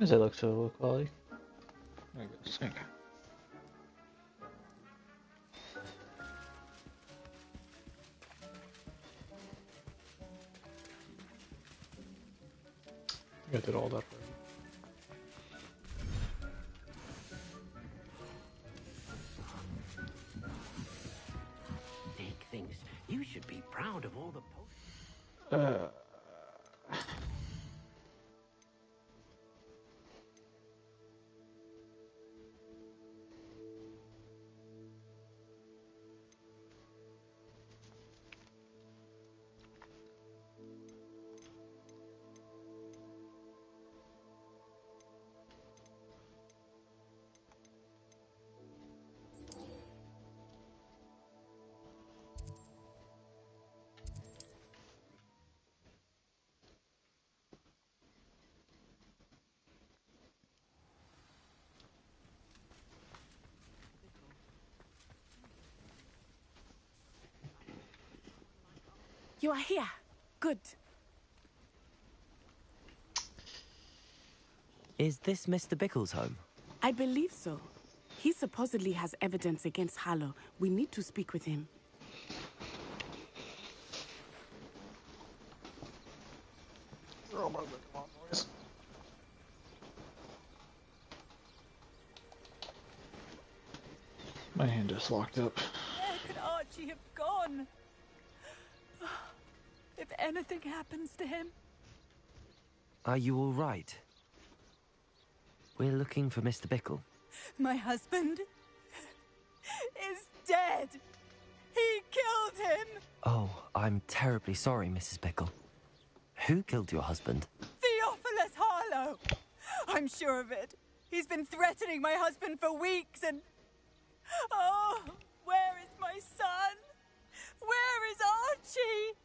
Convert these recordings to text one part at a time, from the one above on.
does it look to low quality? There it goes. Okay. I did all that. Nick thinks you should be proud of all the You are here. Good. Is this Mr. Bickle's home? I believe so. He supposedly has evidence against Harlow. We need to speak with him. Oh my God. My hand just locked up. Where could Archie have gone? If anything happens to him. Are you all right? We're looking for Mr. Bickle. My husband is dead. He killed him. Oh, I'm terribly sorry, Mrs. Bickle. Who killed your husband? Theophilus Harlow. I'm sure of it. He's been threatening my husband for weeks and... Oh, where is my son? Where is Archie?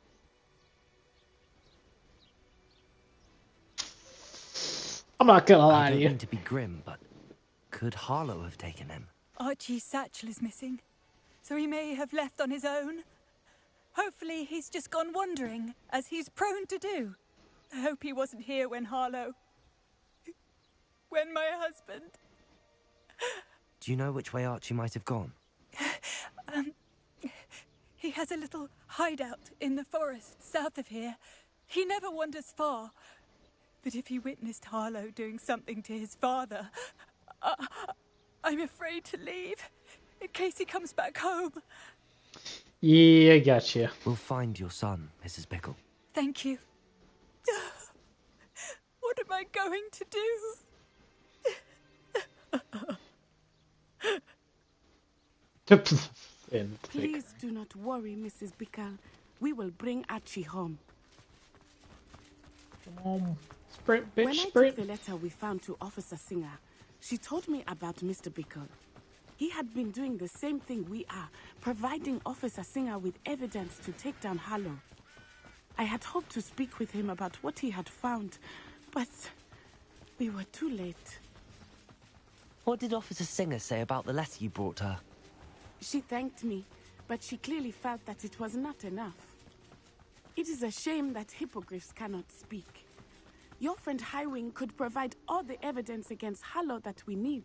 I'm not gonna I lie to don't you. mean to be grim, but could Harlow have taken him? Archie's satchel is missing, so he may have left on his own. Hopefully he's just gone wandering, as he's prone to do. I hope he wasn't here when Harlow... when my husband... Do you know which way Archie might have gone? He has a little hideout in the forest south of here. He never wanders far. But if he witnessed Harlow doing something to his father, I'm afraid to leave, in case he comes back home. Yeah, I gotcha. We'll find your son, Mrs. Bickle. Thank you. What am I going to do? Please do not worry, Mrs. Bickle. We will bring Archie home. Come on. Sprint, bitch, When I sprint. took the letter we found to Officer Singer, she told me about Mr. Bickle. He had been doing the same thing we are, providing Officer Singer with evidence to take down Harlow. I had hoped to speak with him about what he had found, but we were too late. What did Officer Singer say about the letter you brought her? She thanked me, but she clearly felt that it was not enough. It is a shame that hippogriffs cannot speak. Your friend Highwing could provide all the evidence against Harlow that we need.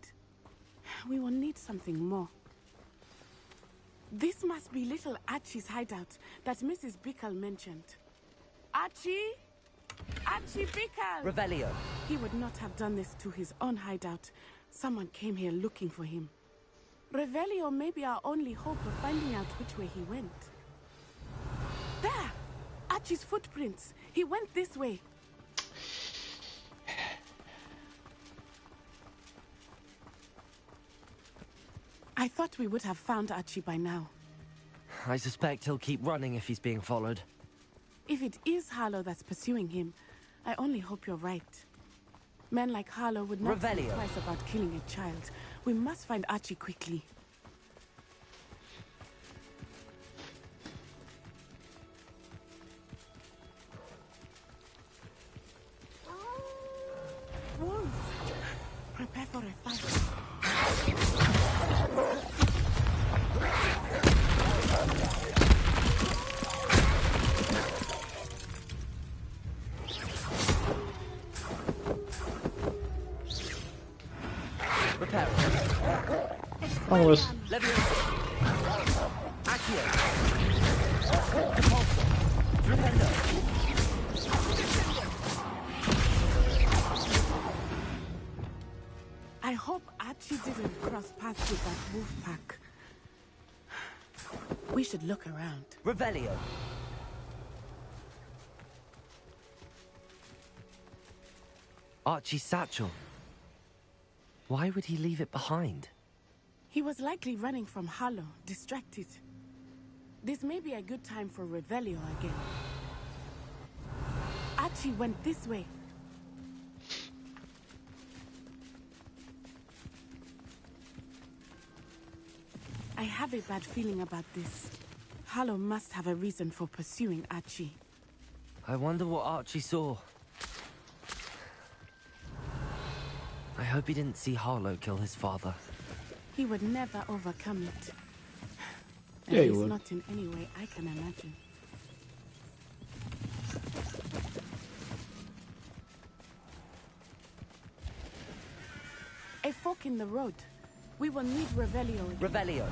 We will need something more. This must be little Archie's hideout that Mrs. Bickle mentioned. Archie? Archie Bickle! Revelio. He would not have done this to his own hideout. Someone came here looking for him. Revelio may be our only hope of finding out which way he went. There! Archie's footprints. He went this way. I thought we would have found Archie by now. I suspect he'll keep running if he's being followed. If it is Harlow that's pursuing him, I only hope you're right. Men like Harlow would not think Revelio. twice about killing a child. We must find Archie quickly. Wolves! Prepare for a fight. Repair. Onwards. Leviosa. Accio. Repulsor. Rependo. I hope Archie didn't cross paths with that wolf pack. We should look around. Revelio. Archie's satchel. Why would he leave it behind? He was likely running from Harlow, distracted. This may be a good time for Revelio again. Archie went this way. I have a bad feeling about this. Harlow must have a reason for pursuing Archie. I wonder what Archie saw. I hope he didn't see Harlow kill his father. He would never overcome it. Yeah, he At least would. not in any way I can imagine. A fork in the road. We will need Revelio again. Revelio.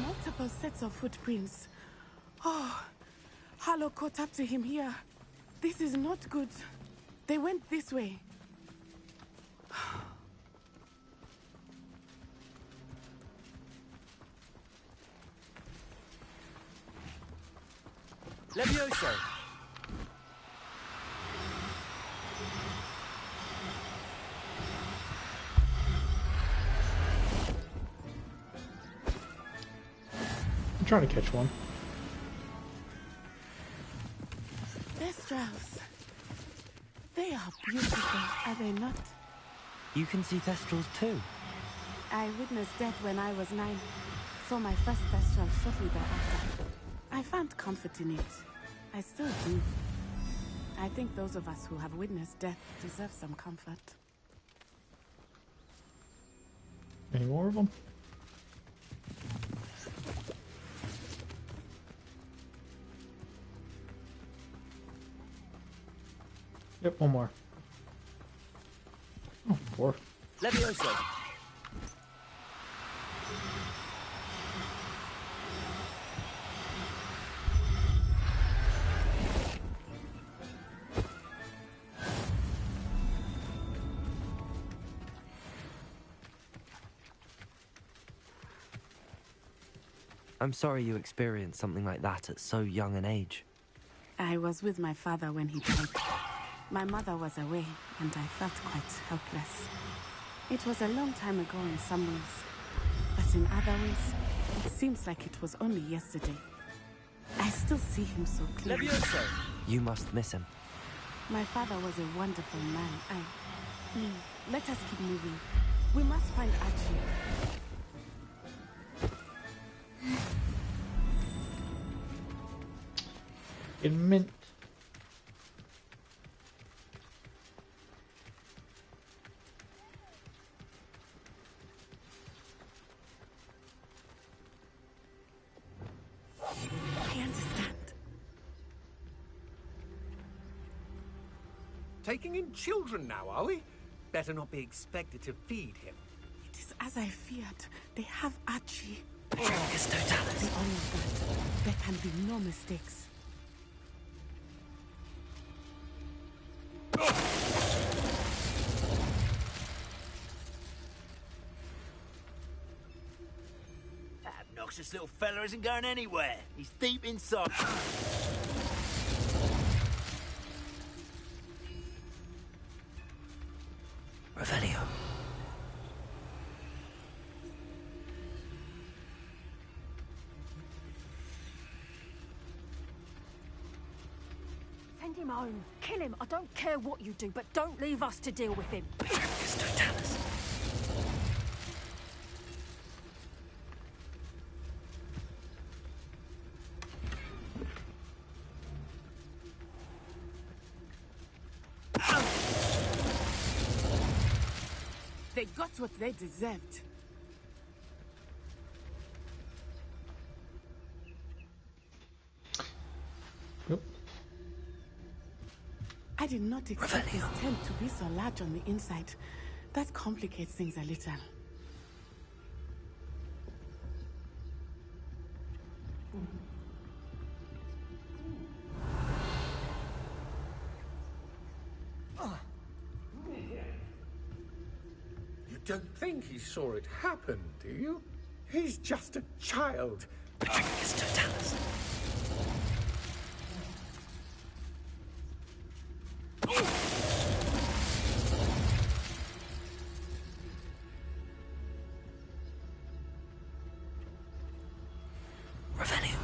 Multiple sets of footprints. Oh, Harlow caught up to him here. This is not good. They went this way. Levioso. I'm trying to catch one. They're Strauss. They are beautiful, are they not? You can see Thestrals too. I witnessed death when I was 9. Saw my first Thestral shortly thereafter. I found comfort in it. I still do. I think those of us who have witnessed death deserve some comfort. Any more of them? Yep, one more. Oh, 4. Levioso. I'm sorry you experienced something like that at so young an age. I was with my father when he died. My mother was away, and I felt quite helpless. It was a long time ago in some ways, but in other ways, it seems like it was only yesterday. I still see him so clearly. Levioso. You must miss him. My father was a wonderful man. Let us keep moving. We must find Archie. In mint. I understand. Taking in children now, are we? Better not be expected to feed him. It is as I feared. They have Archie. Patricus Totalis. The honor that there can be no mistakes. That obnoxious little fella isn't going anywhere. He's deep inside. Revelio. Send him home. Kill him. I don't care what you do, but don't leave us to deal with him. Patricus Totalis. They got what they deserved. Yep. I I did not expect this tent to be so large on the inside. That complicates things a little. You don't think he saw it happen, do you? He's just a child. Patricus Totalis. Revelio.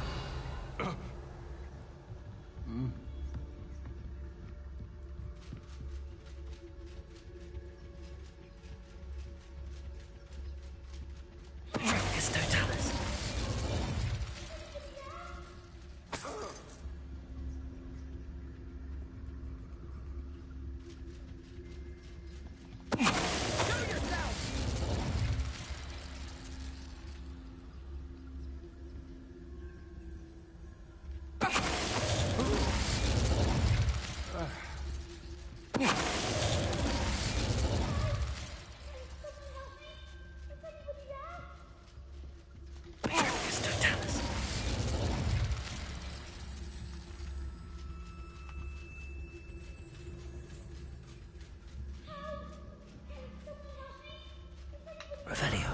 Patricus Totalis. Patricus Totalis. Revelio.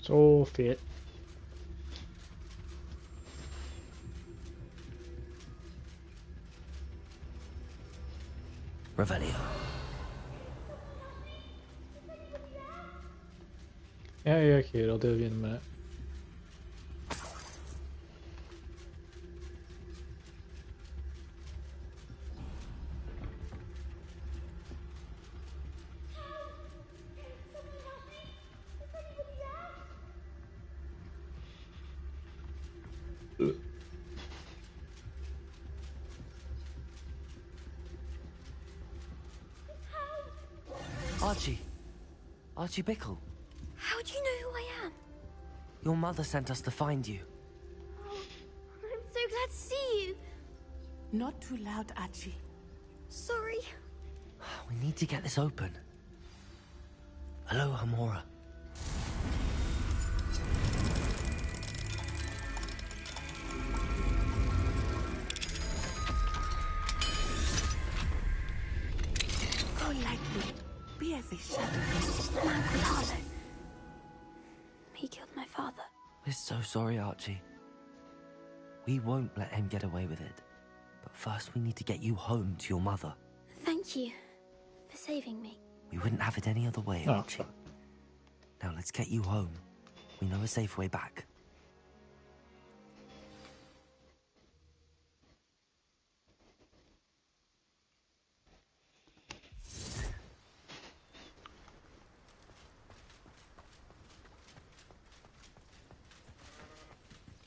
So fit. Revelio. Yeah, kid. I'll do it in a minute. Archie. Archie Bickle. How do you know who I am? Your mother sent us to find you. Oh, I'm so glad to see you. Not too loud, Archie. Sorry. We need to get this open. Hello, Hamora. Go lightly. Be as a shadow. The man called Harlow. He killed my father. We're so sorry, Archie. We won't let him get away with it. But first we need to get you home to your mother. Thank you for saving me. We wouldn't have it any other way, Oh, Archie. Now let's get you home. We know a safe way back.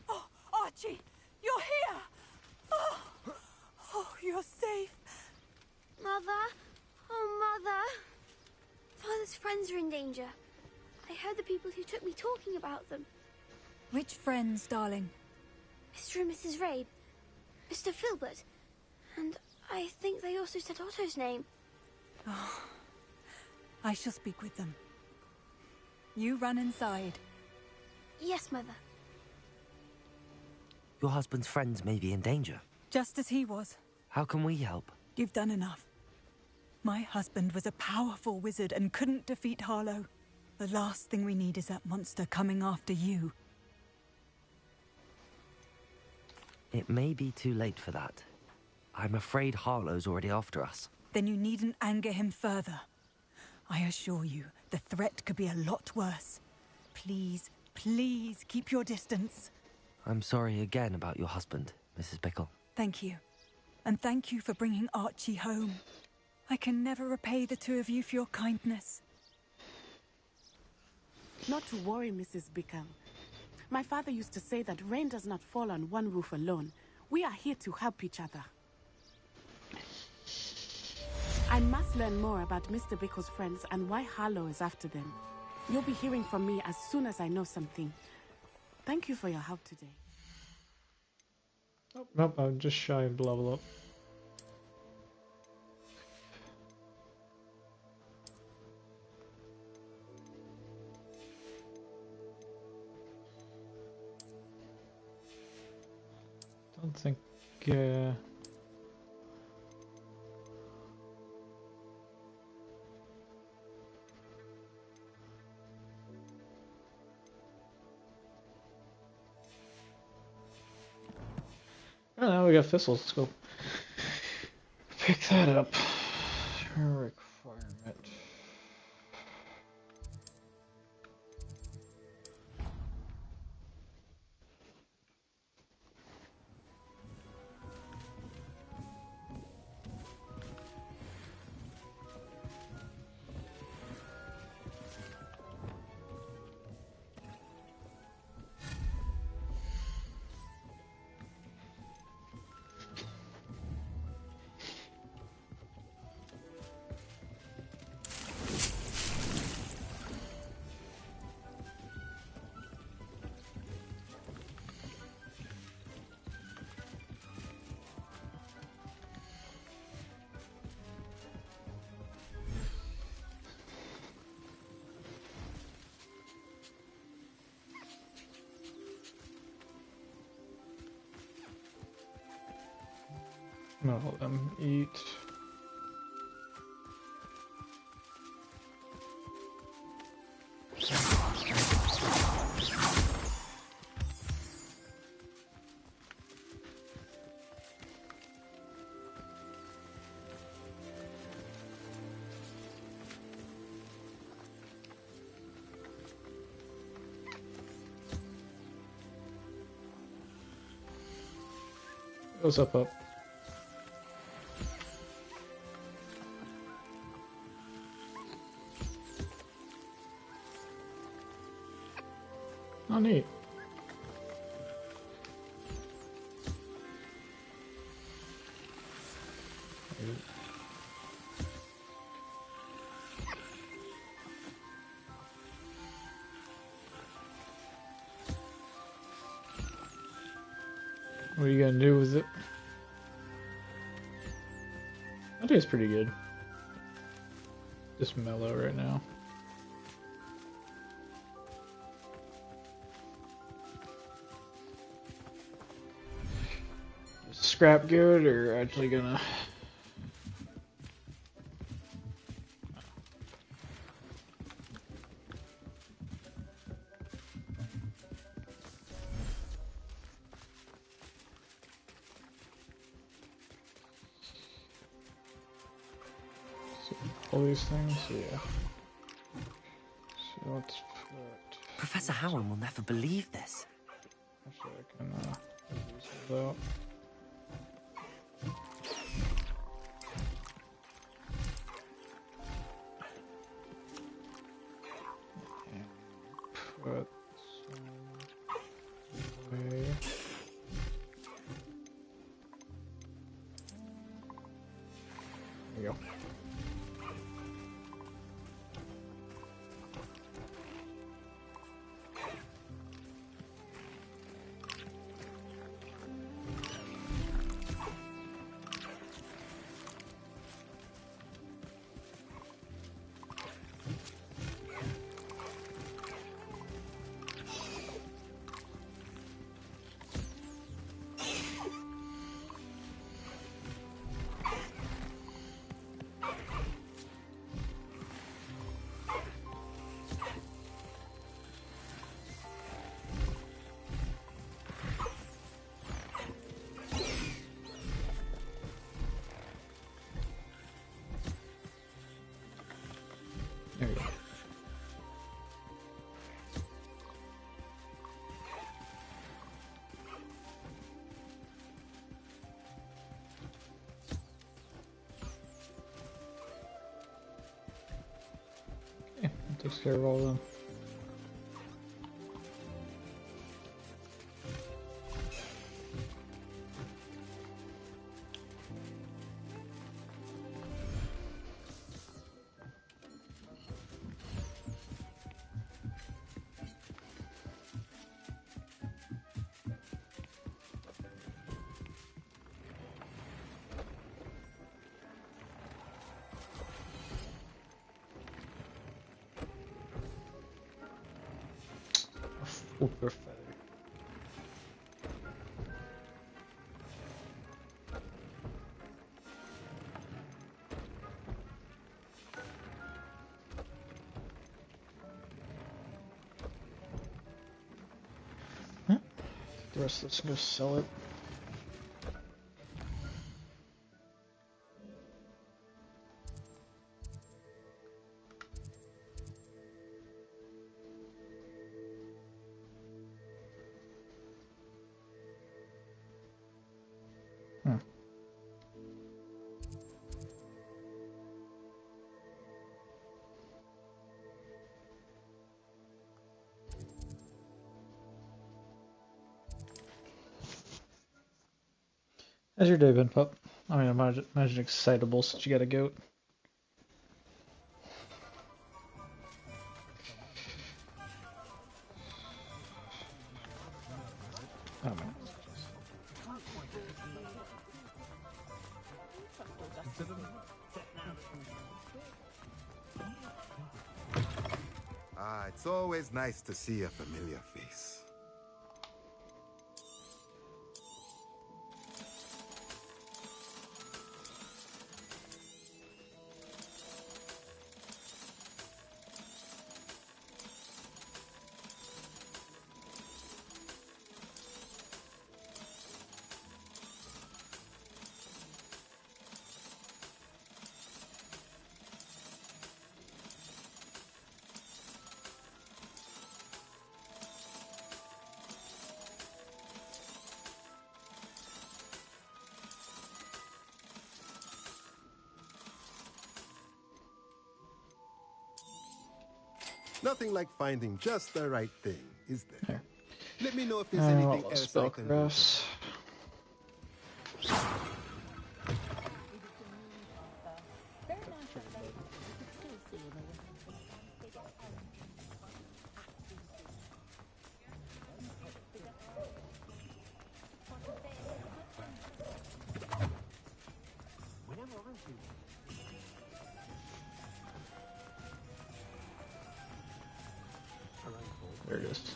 Oh, Archie, you're here! Oh, you're safe. Mother? Oh, Mother. Father's friends are in danger. I heard the people who took me talking about them. Which friends, darling? Mr. and Mrs. Rabe. Mr. Filbert. And I think they also said Otto's name. Oh, I shall speak with them. You run inside. Yes, Mother. Your husband's friends may be in danger. Just as he was. How can we help? You've done enough. My husband was a powerful wizard and couldn't defeat Harlow. The last thing we need is that monster coming after you. It may be too late for that. I'm afraid Harlow's already after us. Then you needn't anger him further. I assure you, the threat could be a lot worse. Please, please keep your distance. I'm sorry again about your husband, Mrs. Bickle. Thank you. and thank you for bringing Archie home. I can never repay the two of you for your kindness. Not to worry, Mrs. Bickle. My father used to say that rain does not fall on one roof alone. We are here to help each other. I must learn more about Mr. Bickle's friends and why Harlow is after them. You'll be hearing from me as soon as I know something. Thank you for your help today. Nope, I'm just shy of level up. Don't think. Oh, now we got thistles. Let's go pick that up. Requirement. I'm gonna let them eat. What's up, up? Oh, neat. What are you gonna do with it? I think it's pretty good. Just mellow right now. Scrap good or actually gonna all these things, yeah. So let's put Professor Howard will never believe this. actually I can use those out. Put some away. There you go. takes care of all of them. Super feather. The rest of this can go sell it. How's your day been, pup? I mean, imagine excitable since you got a goat. Oh man. Ah, it's always nice to see a familiar face. Nothing like finding just the right thing, is there? Let me know if there's anything else I can do. There it is.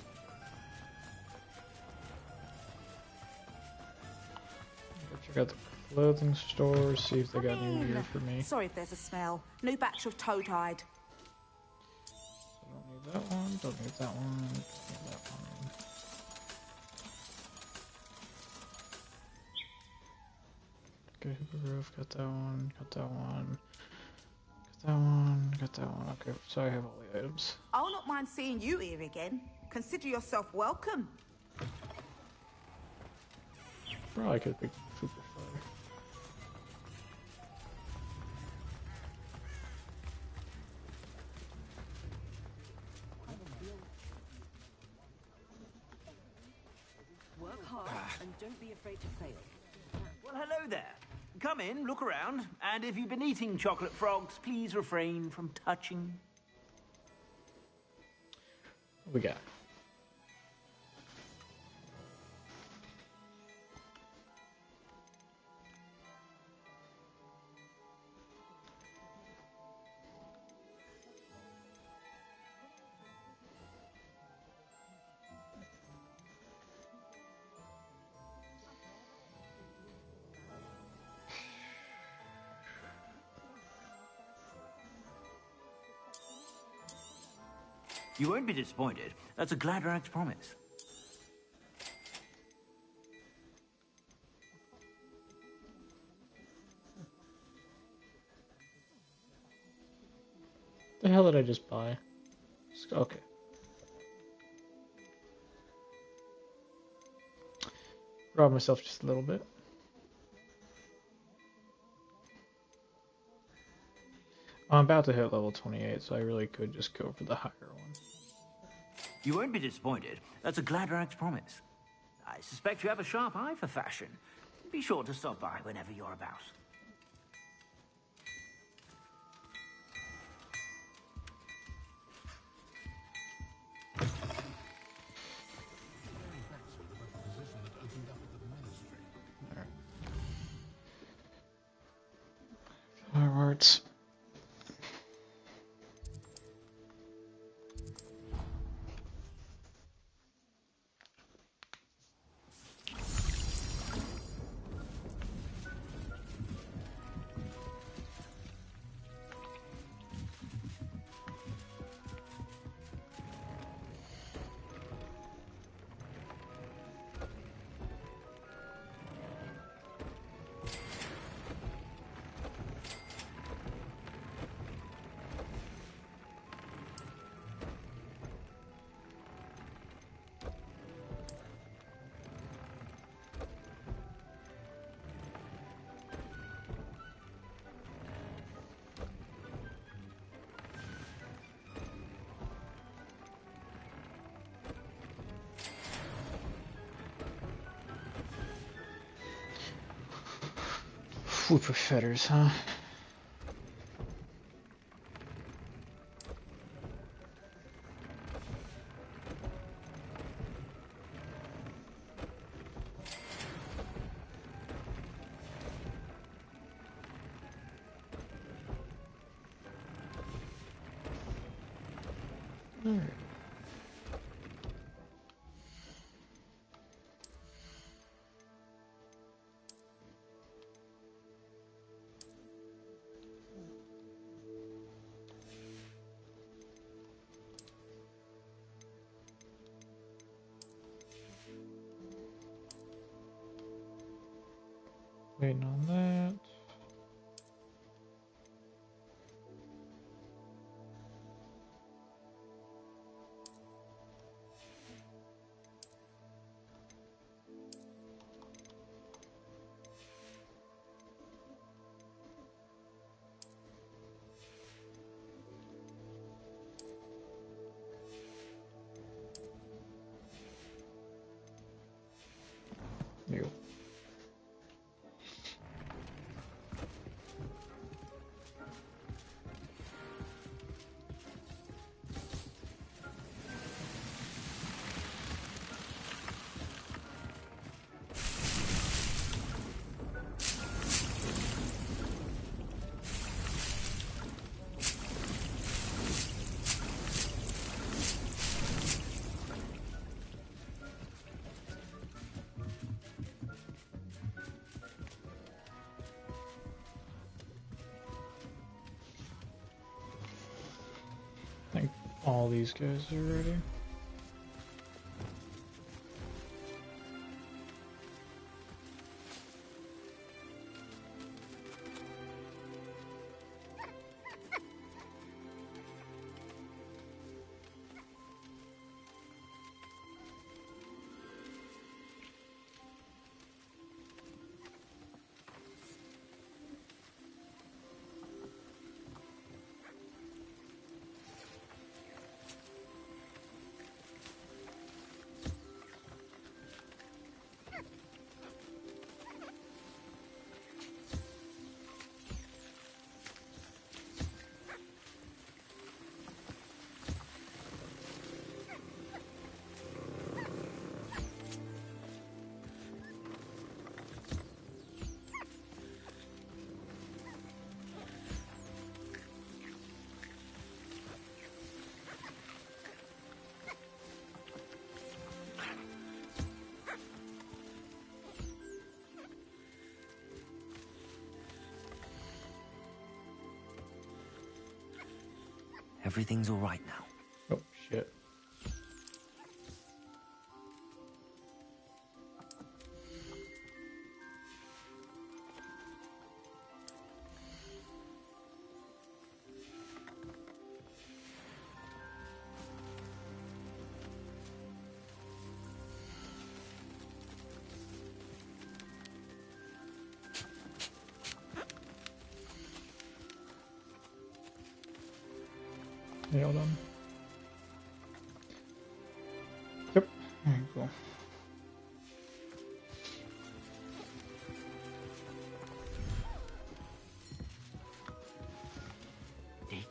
Check out the clothing store, see if they got new gear for me. Sorry if there's a smell. New batch of toad hide. So don't need that one, don't need that one, don't need that one. Okay, Hooper got that one, got that one. Got that one, got that one. Okay, so I have all the items. I'll not mind seeing you here again. Consider yourself welcome. Probably could be super fire. Work hard and don't be afraid to fail. Well, hello there. Come in, look around, and if you've been eating chocolate frogs, please refrain from touching. What we got? You won't be disappointed. That's a Gladrax promise. The hell did I just buy? Okay. Rob myself just a little bit. I'm about to hit level 28, so I really could just go for the higher one. You won't be disappointed. That's a Gladrag's promise. I suspect you have a sharp eye for fashion. Be sure to stop by whenever you're about. Hogwarts. Whooper fetters, huh? Alright. Waiting on that. There you go. I think all these guys are ready. Everything's all right now. Oh, shit. Yeah, all done. Yep. Alright, cool. Neck.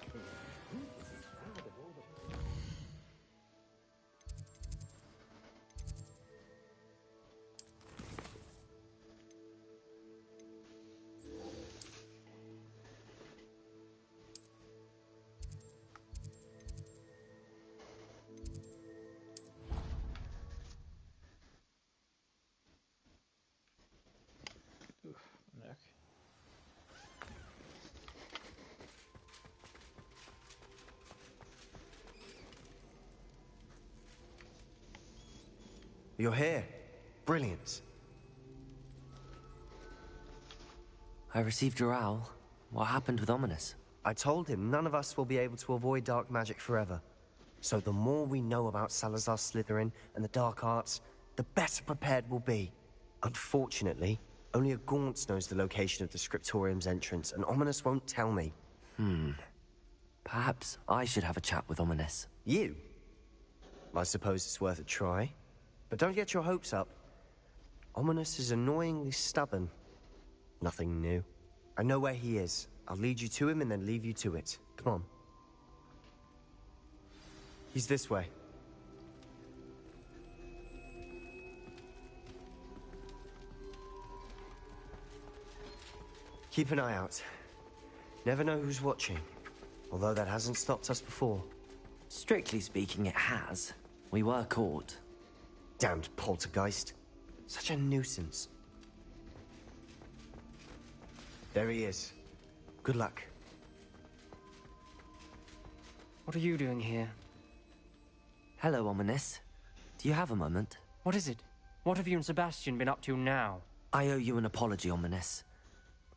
You're here. Brilliant. I received your owl. What happened with Ominous? I told him none of us will be able to avoid dark magic forever. So the more we know about Salazar Slytherin and the dark arts, the better prepared we'll be. Unfortunately, only a Gaunt knows the location of the Scriptorium's entrance, and Ominous won't tell me. Perhaps I should have a chat with Ominous. You? I suppose it's worth a try. But don't get your hopes up. Ominous is annoyingly stubborn. Nothing new. I know where he is. I'll lead you to him and then leave you to it. Come on. He's this way. Keep an eye out. Never know who's watching. Although that hasn't stopped us before. Strictly speaking, it has. We were caught. Damned poltergeist. Such a nuisance. There he is. Good luck. What are you doing here? Hello, Ominous. Do you have a moment? What is it? What have you and Sebastian been up to now? I owe you an apology, Ominous.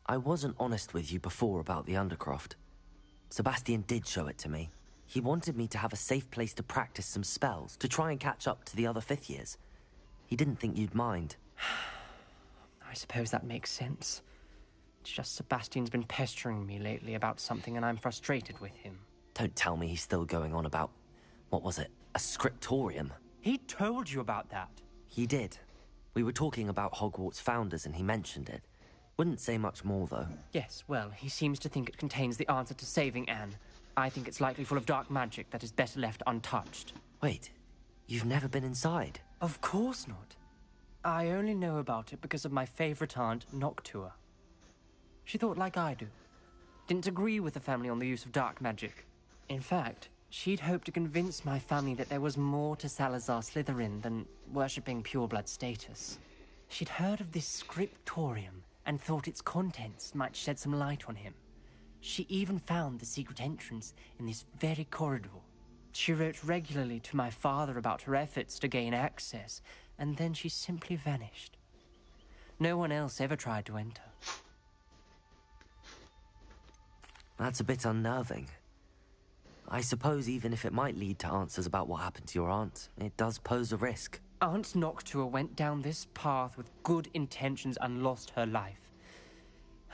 I wasn't honest with you before about the Undercroft. Sebastian did show it to me. He wanted me to have a safe place to practice some spells, to try and catch up to the other fifth years. He didn't think you'd mind. I suppose that makes sense. It's just Sebastian's been pestering me lately about something and I'm frustrated with him. Don't tell me he's still going on about, what was it, a scriptorium? He told you about that? He did. We were talking about Hogwarts founders and he mentioned it. Wouldn't say much more, though. Yes, well, he seems to think it contains the answer to saving Anne. I think it's likely full of dark magic that is better left untouched. Wait, you've never been inside? Of course not. I only know about it because of my favorite aunt, Noctua. She thought like I do. Didn't agree with the family on the use of dark magic. In fact, she'd hoped to convince my family that there was more to Salazar Slytherin than worshipping pureblood status. She'd heard of this scriptorium and thought its contents might shed some light on him. She even found the secret entrance in this very corridor. She wrote regularly to my father about her efforts to gain access, and then she simply vanished. No one else ever tried to enter. That's a bit unnerving. I suppose even if it might lead to answers about what happened to your aunt, it does pose a risk. Aunt Noctua went down this path with good intentions and lost her life.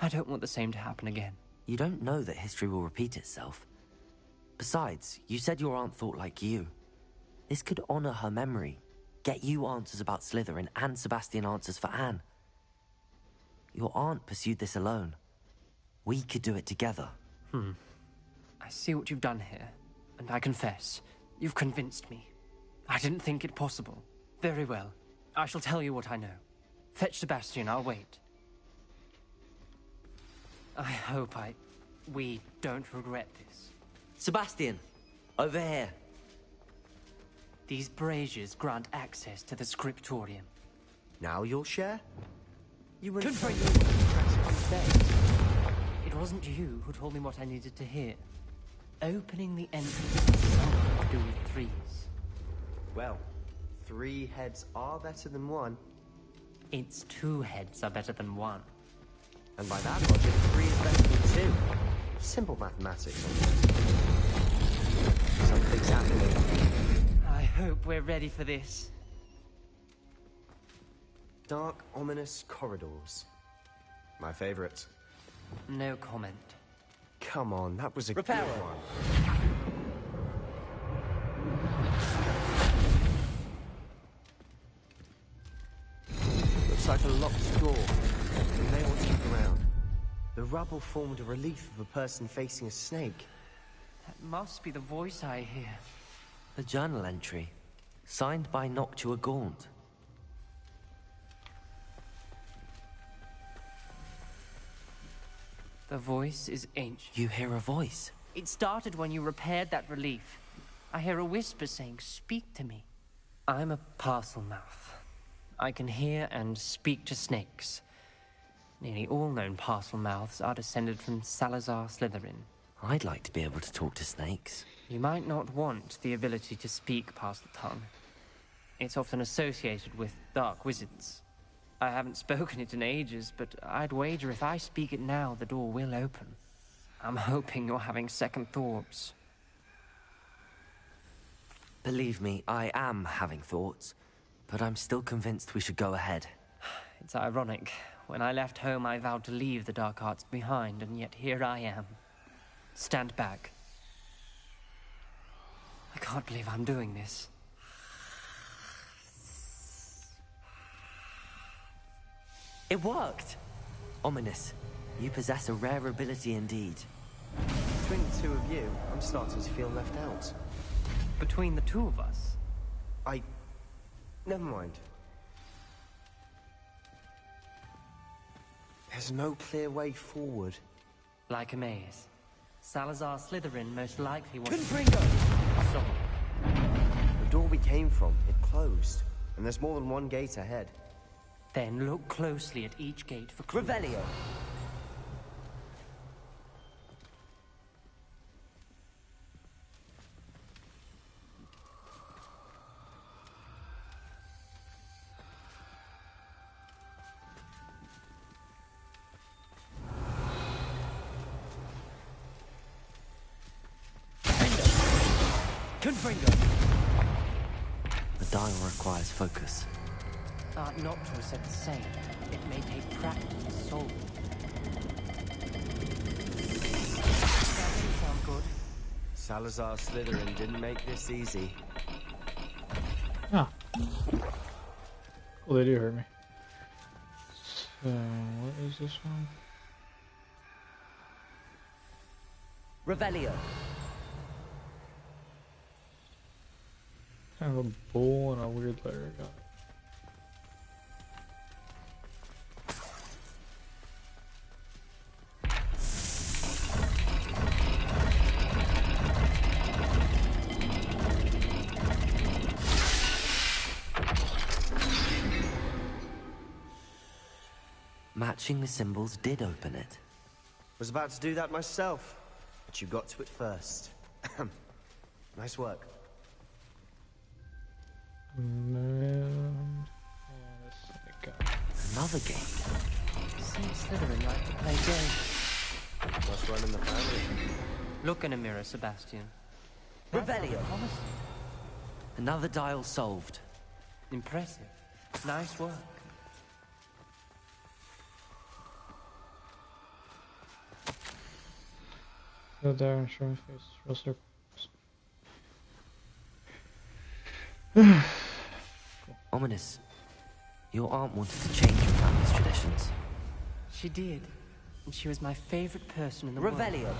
I don't want the same to happen again. You don't know that history will repeat itself. Besides, you said your aunt thought like you. This could honor her memory, get you answers about Slytherin and Sebastian answers for Anne. Your aunt pursued this alone. We could do it together. I see what you've done here, and I confess, you've convinced me. I didn't think it possible. Very well. I shall tell you what I know. Fetch Sebastian, I'll wait. I hope we don't regret this. Sebastian, over here. These braziers grant access to the scriptorium. Now you'll share? You were afraid you were unsafe. It wasn't you who told me what I needed to hear. Opening the entrance has something to do with threes. Well, 3 heads are better than 1. It's 2 heads are better than 1. And by that logic, 3 is better than 2. Simple mathematics. Something's happening. I hope we're ready for this. Dark, ominous corridors. My favorite. No comment. Come on, that was a Reparo. good one. like a locked door. You may want to look around. The rubble formed a relief of a person facing a snake. That must be the voice I hear. A journal entry, signed by Noctua Gaunt. The voice is ancient. You hear a voice? It started when you repaired that relief. I hear a whisper saying, "Speak to me." I'm a parcel mouth. I can hear and speak to snakes. Nearly all known parcel mouths are descended from Salazar Slytherin. I'd like to be able to talk to snakes. You might not want the ability to speak past the tongue. It's often associated with dark wizards. I haven't spoken it in ages, but I'd wager if I speak it now, the door will open. I'm hoping you're having second thoughts. Believe me, I am having thoughts, but I'm still convinced we should go ahead. It's ironic. When I left home, I vowed to leave the dark arts behind, and yet here I am. Stand back. I can't believe I'm doing this. It worked! Ominous. You possess a rare ability indeed. Between the two of you, I'm starting to feel left out. Between the two of us? Never mind. There's no clear way forward. Like a maze. Salazar Slytherin most likely wants... Confringo! So, the door we came from, it closed. And there's more than one gate ahead. then look closely at each gate for clues. Revelio! Confringo! The dial requires focus. Noctua said the same. It may take practice to solve it. That didn't sound good. Salazar Slytherin didn't make this easy. Ah. Well, they do hurt me. So, what is this one? Revelio. Kind of a bull and a weird letter I got. Matching the symbols did open it. Was about to do that myself, but you got to it first. Nice work. Man. Another game. Seems Slytherin like to play games. Must run in the family. Look in a mirror, Sebastian. Revelio. Another dial solved. Impressive. Nice work. Go there and show my face. Real circles. Ominous. Your aunt wanted to change your family's traditions. She did. And she was my favorite person in the Revelio. world.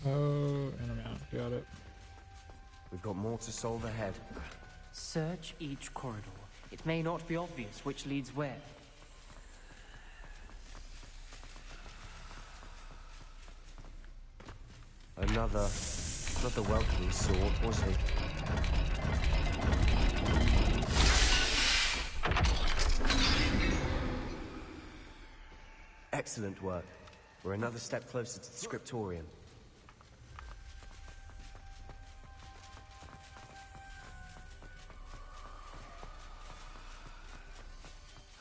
Oh, and I'm out. Got it. We've got more to solve ahead. Search each corridor. It may not be obvious which leads where. Another welcoming sword, was he? Excellent work. We're another step closer to the scriptorium.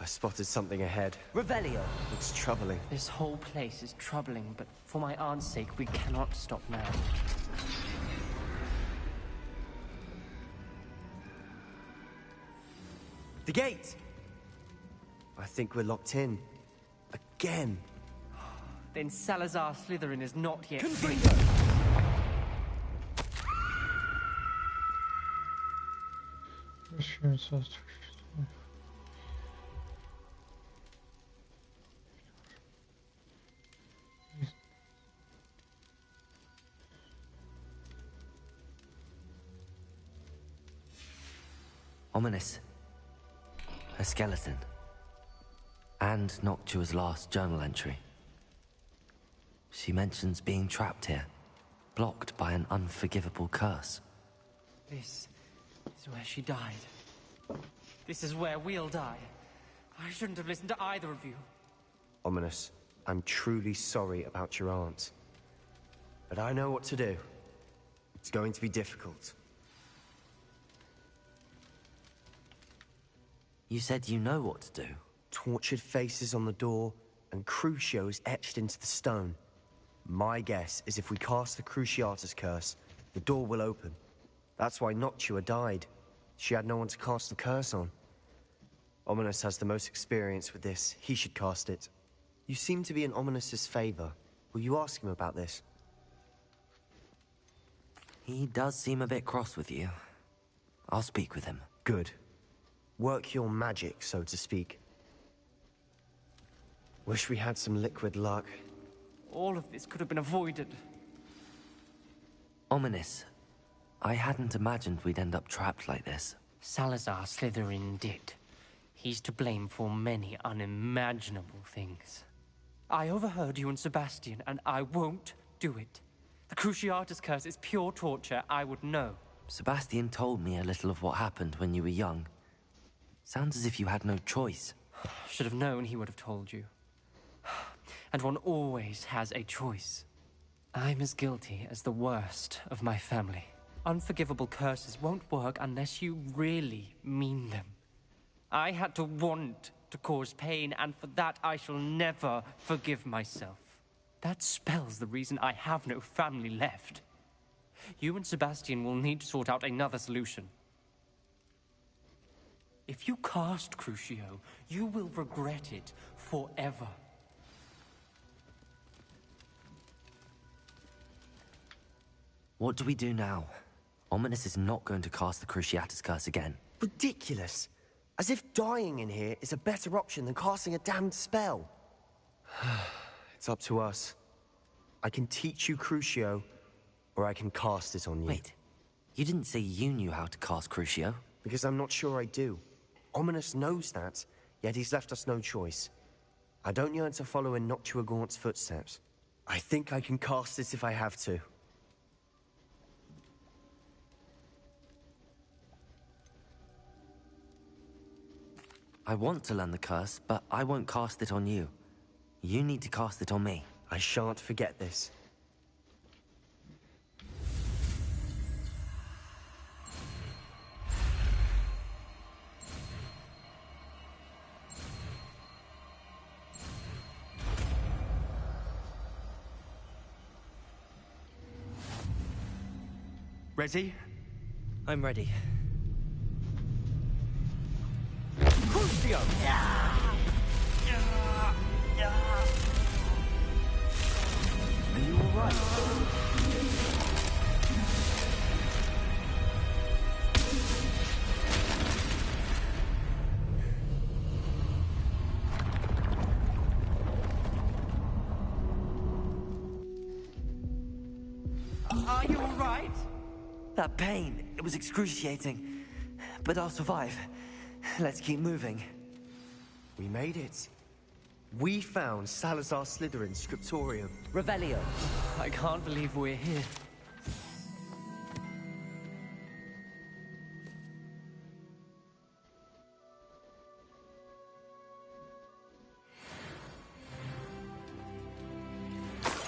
I spotted something ahead. Revelio. Looks troubling. This whole place is troubling, but for my aunt's sake, we cannot stop now. The gate! I think we're locked in. Again. Then Salazar Slytherin is not yet free. Ominous. A skeleton. And Noctua's last journal entry. She mentions being trapped here, blocked by an unforgivable curse. This is where she died. This is where we'll die. I shouldn't have listened to either of you. Ominous, I'm truly sorry about your aunt. But I know what to do. It's going to be difficult. You said you know what to do. Tortured faces on the door, and Crucios etched into the stone. My guess is if we cast the Cruciatus curse, the door will open. That's why Noctua died. She had no one to cast the curse on. Ominous has the most experience with this. He should cast it. You seem to be in Ominous's favor. Will you ask him about this? He does seem a bit cross with you. I'll speak with him. Good. Work your magic, so to speak. Wish we had some liquid luck. All of this could have been avoided. Ominous. I hadn't imagined we'd end up trapped like this. Salazar Slytherin did. He's to blame for many unimaginable things. I overheard you and Sebastian, and I won't do it. The Cruciatus curse is pure torture. I would know. Sebastian told me a little of what happened when you were young. Sounds as if you had no choice. Should have known he would have told you. And one always has a choice. I'm as guilty as the worst of my family. Unforgivable curses won't work unless you really mean them. I had to want to cause pain, and for that I shall never forgive myself. That spells the reason I have no family left. You and Sebastian will need to sort out another solution. If you cast Crucio, you will regret it forever. What do we do now? Ominous is not going to cast the Cruciatus curse again. Ridiculous. As if dying in here is a better option than casting a damned spell. It's up to us. I can teach you Crucio, or I can cast it on you. Wait, you didn't say you knew how to cast Crucio? Because I'm not sure I do. Ominous knows that, yet he's left us no choice. I don't yearn to follow in Noctua Gaunt's footsteps. I think I can cast it if I have to. I want to learn the curse, but I won't cast it on you. You need to cast it on me. I shan't forget this. Ready? I'm ready. Crucio! Are you alright? Are you alright? That pain, it was excruciating. But I'll survive. Let's keep moving. We made it. We found Salazar Slytherin's scriptorium. Revelio. I can't believe we're here.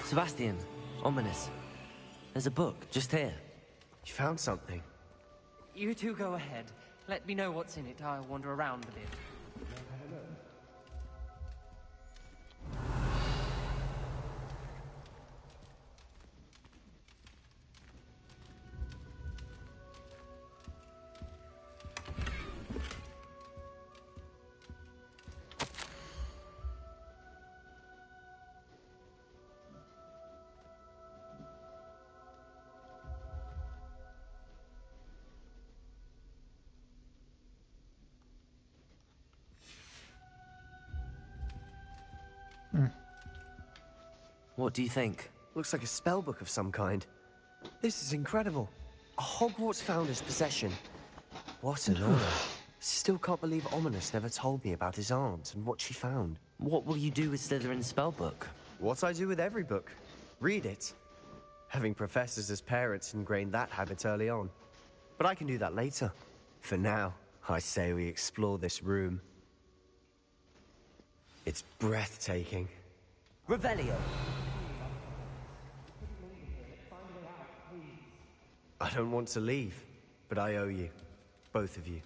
Sebastian, Ominous. There's a book just here. You found something? You two go ahead. Let me know what's in it. I'll wander around a bit. What do you think? Looks like a spell book of some kind. This is incredible. A Hogwarts founder's possession. What an honor. Still can't believe Ominous never told me about his aunt and what she found. What will you do with Slytherin's spellbook? What I do with every book. Read it. Having professors as parents ingrained that habit early on. But I can do that later. For now, I say we explore this room. It's breathtaking. Revelio! I don't want to leave, but I owe you. Both of you.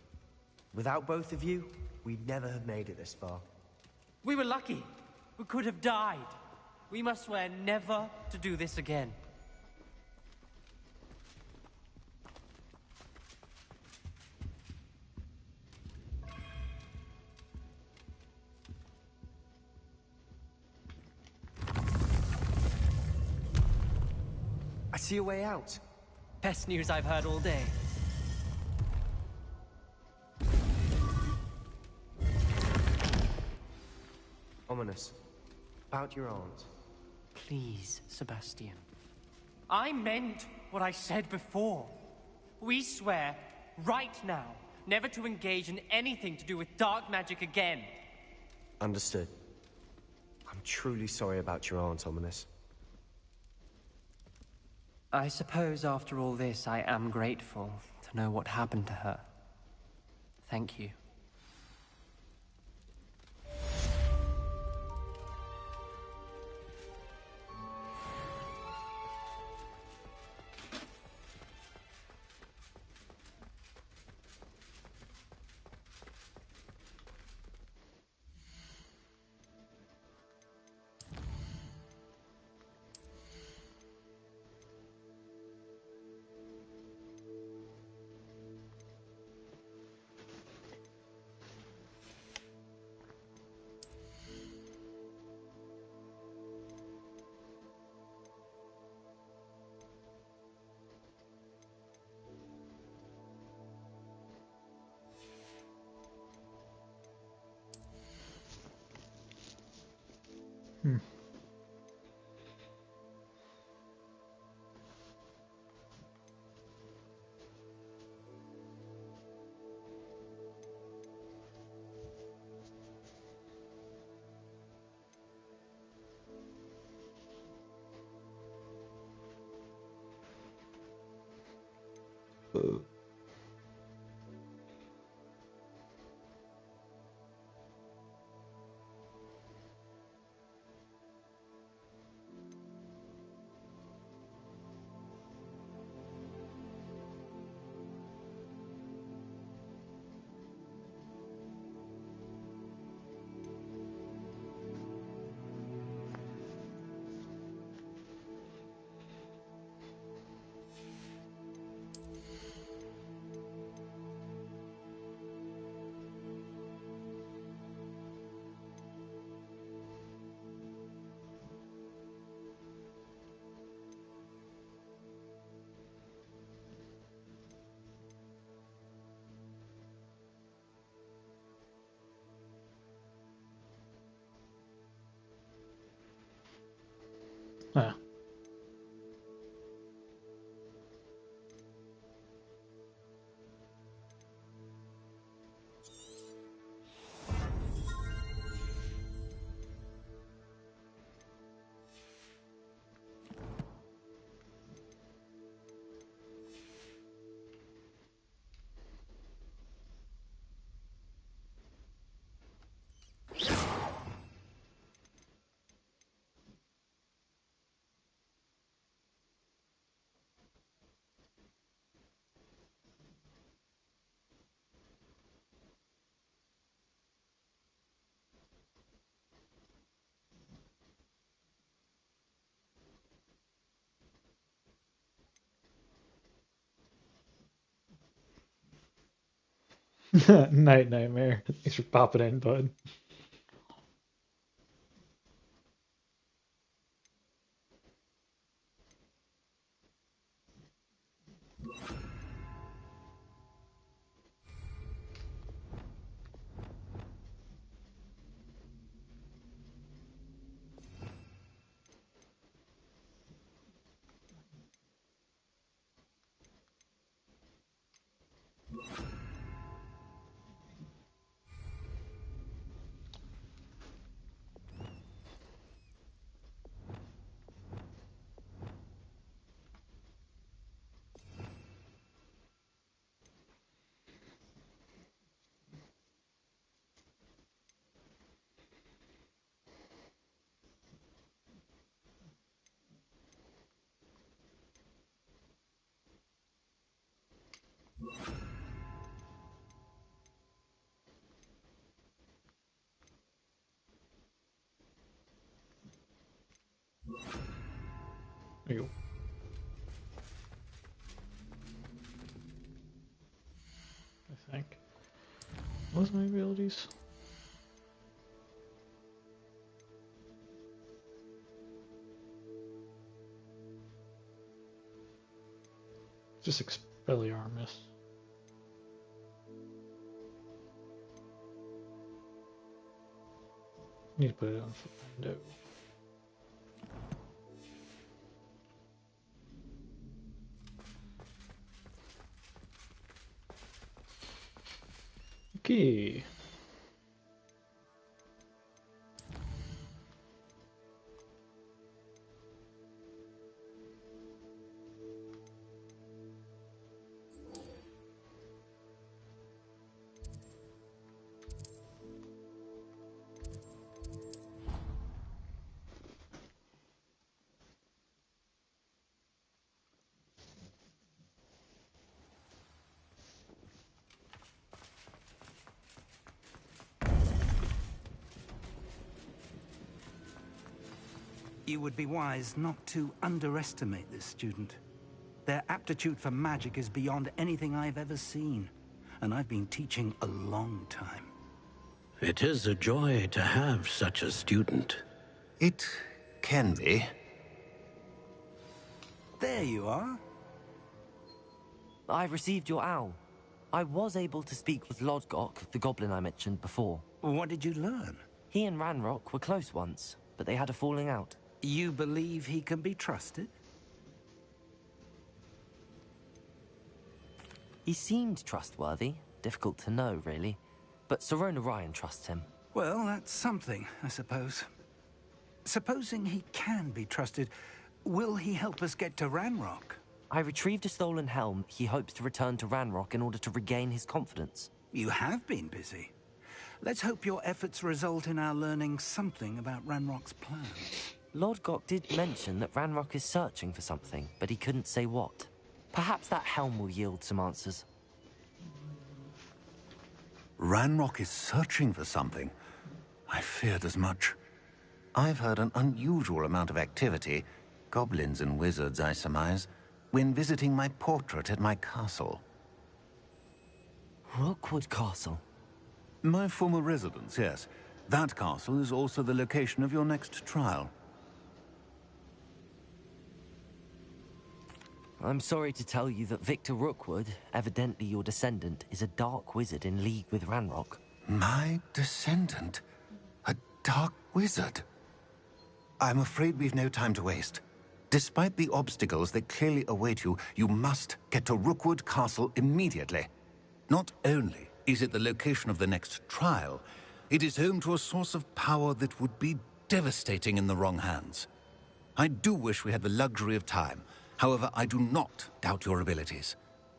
Without both of you, we'd never have made it this far. We were lucky. We could have died. We must swear never to do this again. I see a way out. Best news I've heard all day. Ominous. About your aunt. Please, Sebastian. I meant what I said before. We swear, right now, never to engage in anything to do with dark magic again. Understood. I'm truly sorry about your aunt, Ominous. I suppose after all this, I am grateful to know what happened to her. Thank you. Ah. Night Nightmare. Thanks for popping in, bud. There you go. I think. What's my abilities? Just Expelliarmus. Need to put it on window. Okay. You would be wise not to underestimate this student. Their aptitude for magic is beyond anything I've ever seen, and I've been teaching a long time. It is a joy to have such a student. It can be. There you are. I received your owl. I was able to speak with Lodgok, the goblin I mentioned before. What did you learn? He and Ranrock were close once, but they had a falling out. You believe he can be trusted? He seemed trustworthy. Difficult to know, really. But Sirona Ryan trusts him. Well, that's something, I suppose. Supposing he can be trusted, will he help us get to Ranrock? I retrieved a stolen helm. He hopes to return to Ranrock in order to regain his confidence. You have been busy. Let's hope your efforts result in our learning something about Ranrock's plans. Lodgok did mention that Ranrock is searching for something, but he couldn't say what. Perhaps that helm will yield some answers. Ranrock is searching for something. I feared as much. I've heard an unusual amount of activity, goblins and wizards, I surmise, when visiting my portrait at my castle. Rookwood Castle? My former residence, yes. That castle is also the location of your next trial. I'm sorry to tell you that Victor Rookwood, evidently your descendant, is a dark wizard in league with Ranrock. My descendant? A dark wizard? I'm afraid we've no time to waste. Despite the obstacles that clearly await you, you must get to Rookwood Castle immediately. Not only is it the location of the next trial, it is home to a source of power that would be devastating in the wrong hands. I do wish we had the luxury of time. However, I do not doubt your abilities.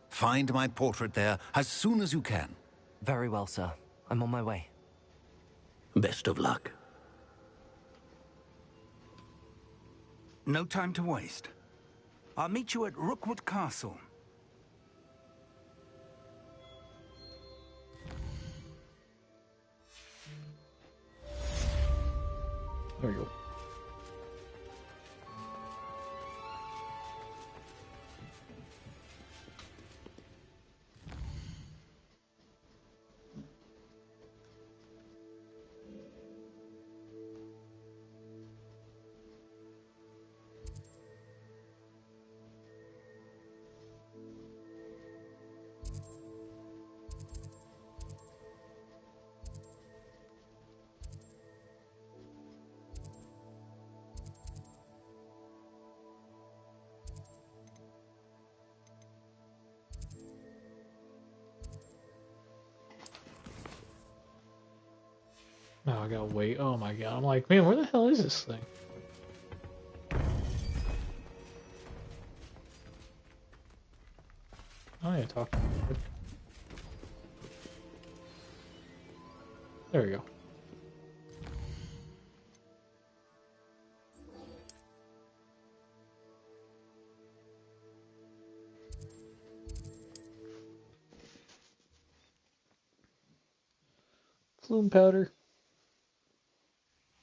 Find my portrait there as soon as you can. Very well, sir. I'm on my way. Best of luck. No time to waste. I'll meet you at Rookwood Castle. There you go. Now I gotta wait. Oh my god. I'm like, man, where the hell is this thing? I need to talk to him. There we go. Flume powder.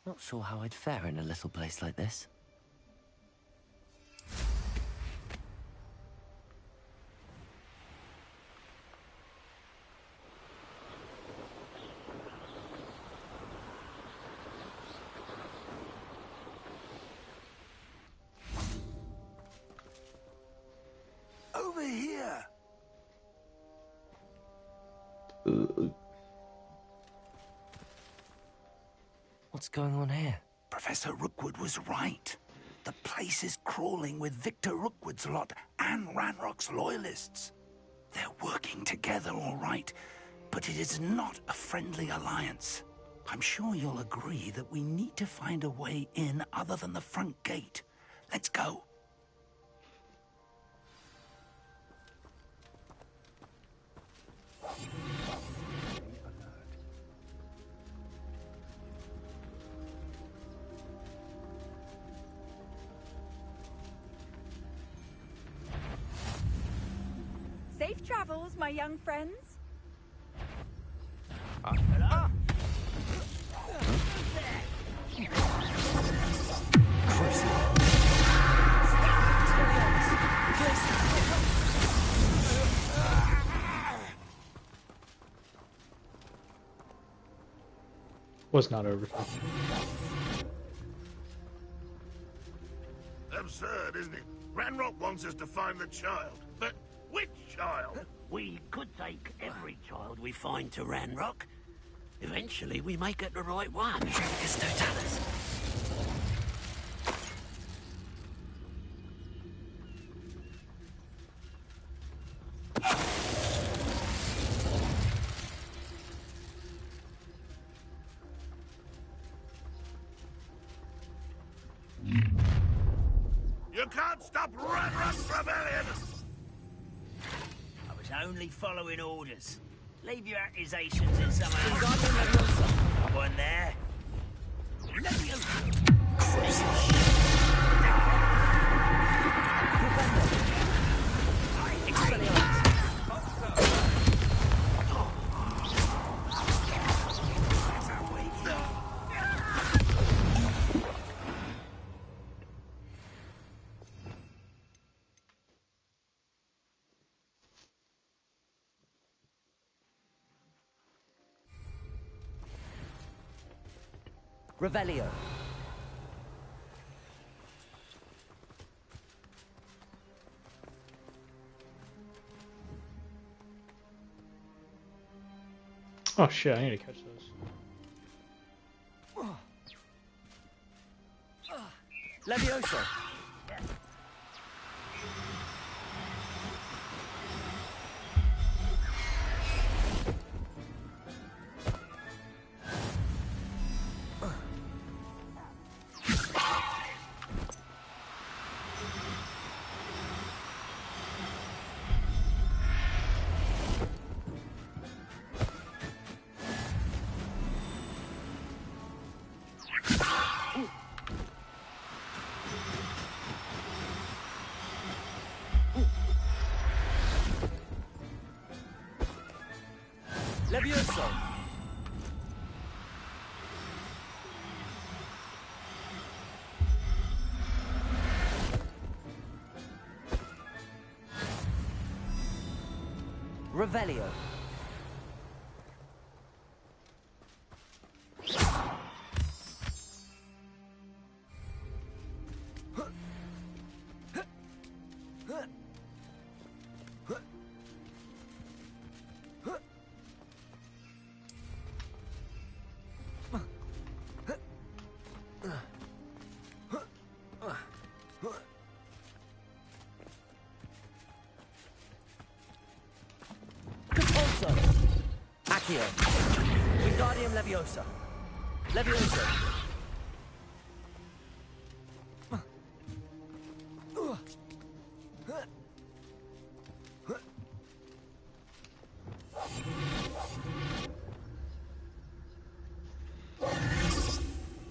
Not sure how I'd fare in a little place like this. What's going on here? Professor Rookwood was right. The place is crawling with Victor Rookwood's lot and Ranrock's loyalists. They're working together, all right, but it is not a friendly alliance. I'm sure you'll agree that we need to find a way in other than the front gate. Let's go. Safe travels, my young friends. Was not over. Absurd, isn't it? Ranrock wants us to find the child, but which child? We could take every child we find to Ranrock. Eventually, we may get the right one. Just don't tell us. You can't stop Ranrock's rebellion! I was only following orders. Leave your accusations in some other... One there. Revelio. Oh shit, I need to catch those. Levioso. Levioso. Revelio. Accio. Wingardium Leviosa. Leviosa.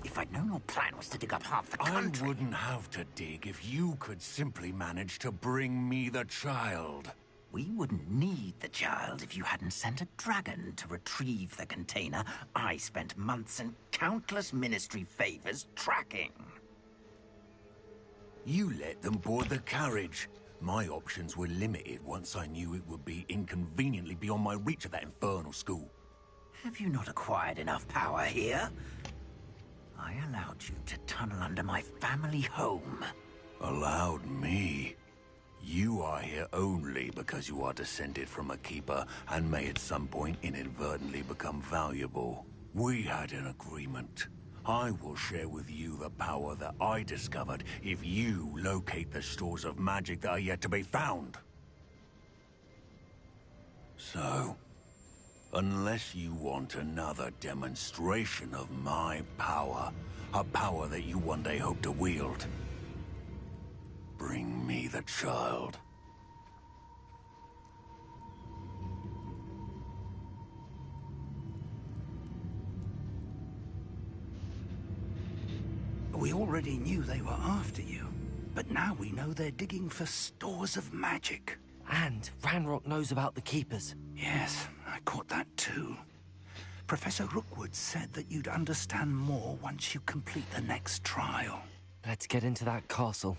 If I'd known your plan was to dig up half the country... I wouldn't have to dig if you could simply manage to bring me the child. We wouldn't need the child if you hadn't sent a dragon to retrieve the container I spent months and countless ministry favors tracking. You let them board the carriage. My options were limited once I knew it would be inconveniently beyond my reach at that infernal school. Have you not acquired enough power here? I allowed you to tunnel under my family home. Allowed me? You are here only because you are descended from a keeper and may at some point inadvertently become valuable. We had an agreement. I will share with you the power that I discovered if you locate the stores of magic that are yet to be found. So, unless you want another demonstration of my power, a power that you one day hope to wield, bring me the child. We already knew they were after you, but now we know they're digging for stores of magic. And Ranrock knows about the Keepers. Yes, I caught that too. Professor Rookwood said that you'd understand more once you complete the next trial. Let's get into that castle.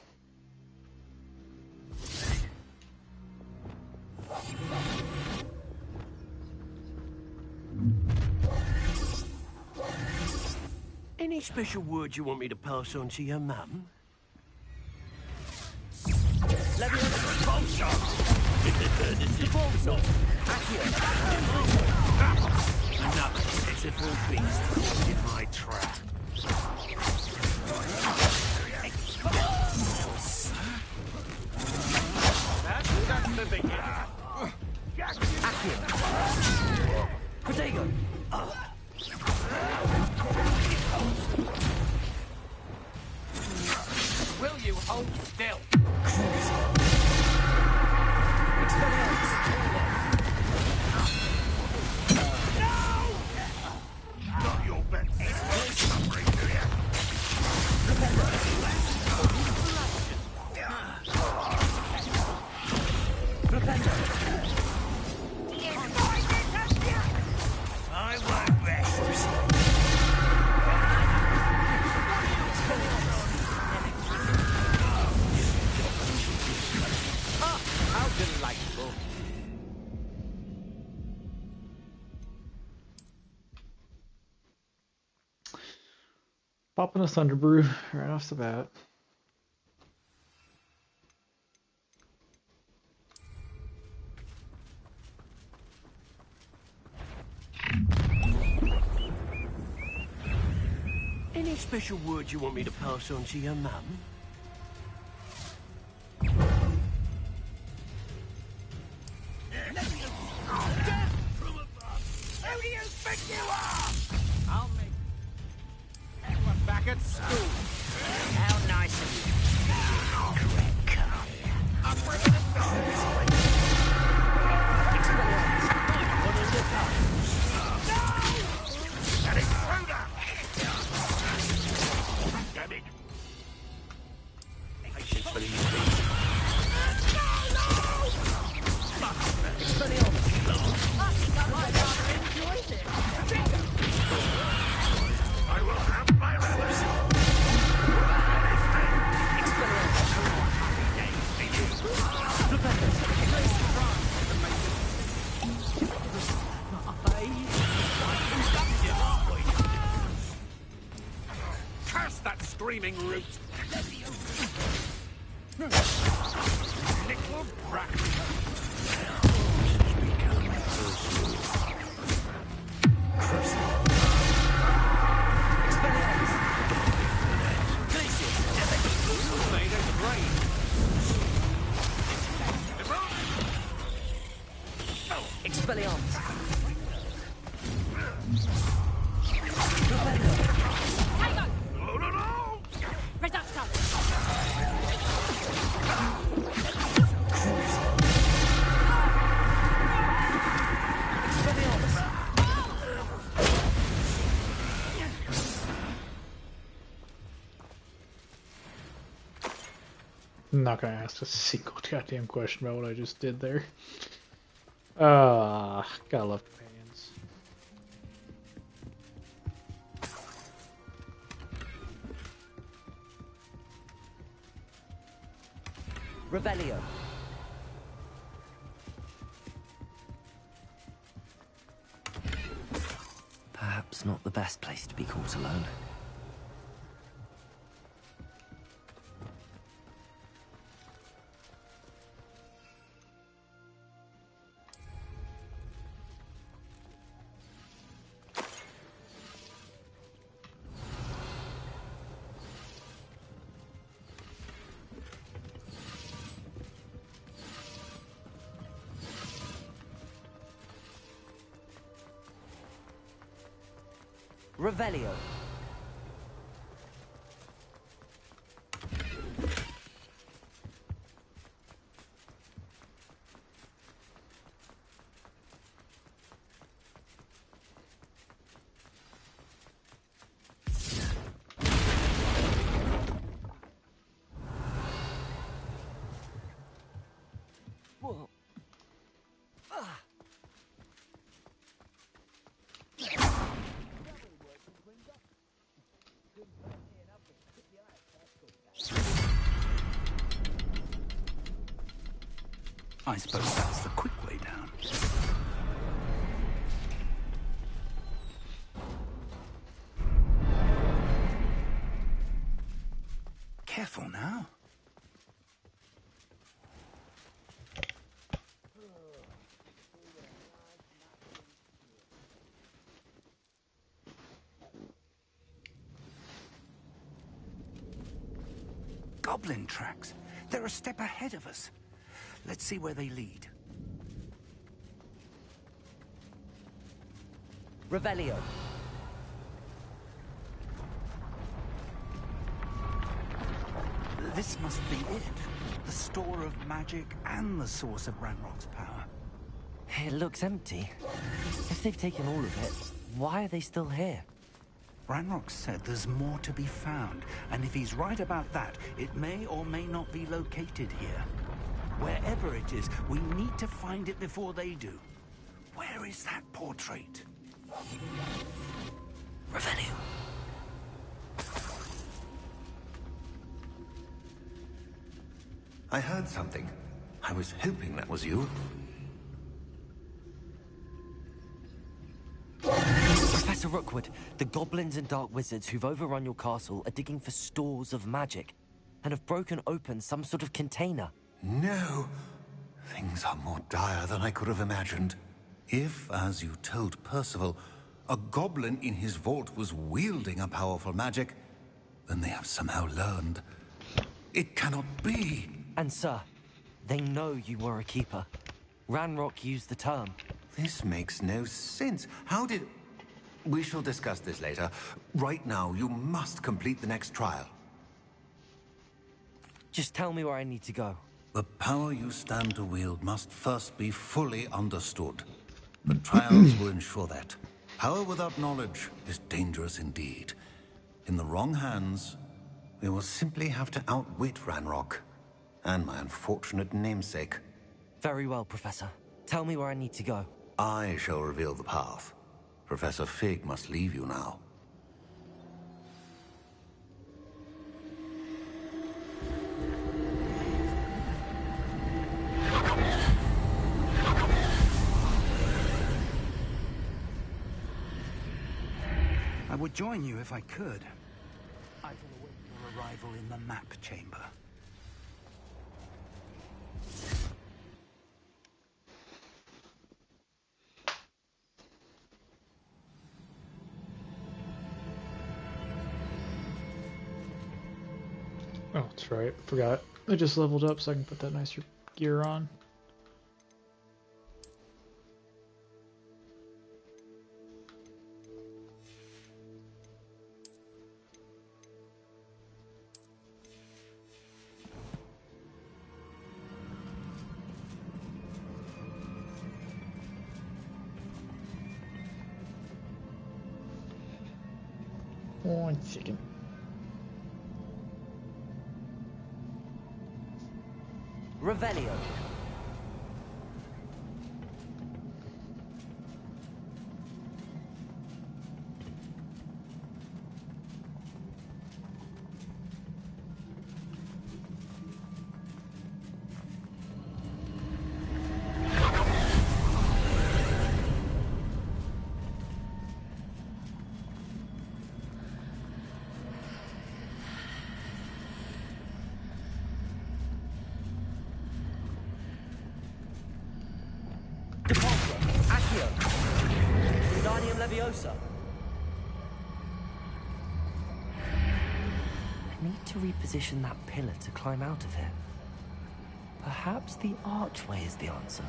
Any special words you want me to pass on to your mum? Another pitiful beast in my trap. That's the beginning. Protego! Will you hold still? Not your best suffering, do you? I won't rest. How delightful. Popping a Thunder Brew right off the bat. Any special words you want me to pass on to your mum? Who do you think you are? I'll make everyone back at school. How nice of you. I'm bringing it down. An intruder! Damn it! Patience for these people. I will have my revenge. Curse that screaming root! Little brat! Expelliarmus! No, no, no! I'm not gonna ask a single goddamn question about what I just did there. Gotta love companions. Revelio. Perhaps not the best place to be caught alone. Revelio. Whoa. I suppose that's the quick way down. Careful now. Goblin tracks. They're a step ahead of us. Let's see where they lead. Revelio. This must be it. The store of magic and the source of Ranrock's power. It looks empty. If they've taken all of it, why are they still here? Ranrock said there's more to be found, and if he's right about that, it may or may not be located here. Wherever it is, we need to find it before they do. Where is that portrait? Revelio. I heard something. I was hoping that was you. Professor Rookwood, the goblins and dark wizards who've overrun your castle are digging for stores of magic and have broken open some sort of container. No. Things are more dire than I could have imagined. If, as you told Percival, a goblin in his vault was wielding a powerful magic, then they have somehow learned. It cannot be. And sir, they know you were a keeper. Ranrock used the term. This makes no sense. How did... We shall discuss this later. Right now, you must complete the next trial. Just tell me where I need to go. The power you stand to wield must first be fully understood. The trials will ensure that. Power without knowledge is dangerous indeed. In the wrong hands, we will simply have to outwit Ranrock and my unfortunate namesake. Very well, Professor. Tell me where I need to go. I shall reveal the path. Professor Fig must leave you now. I would join you if I could. I shall await your arrival in the map chamber. Oh, that's right. Forgot. I just leveled up so I can put that nicer gear on. One second. Revelio. Leviosa. I need to reposition that pillar to climb out of here. Perhaps the archway is the answer.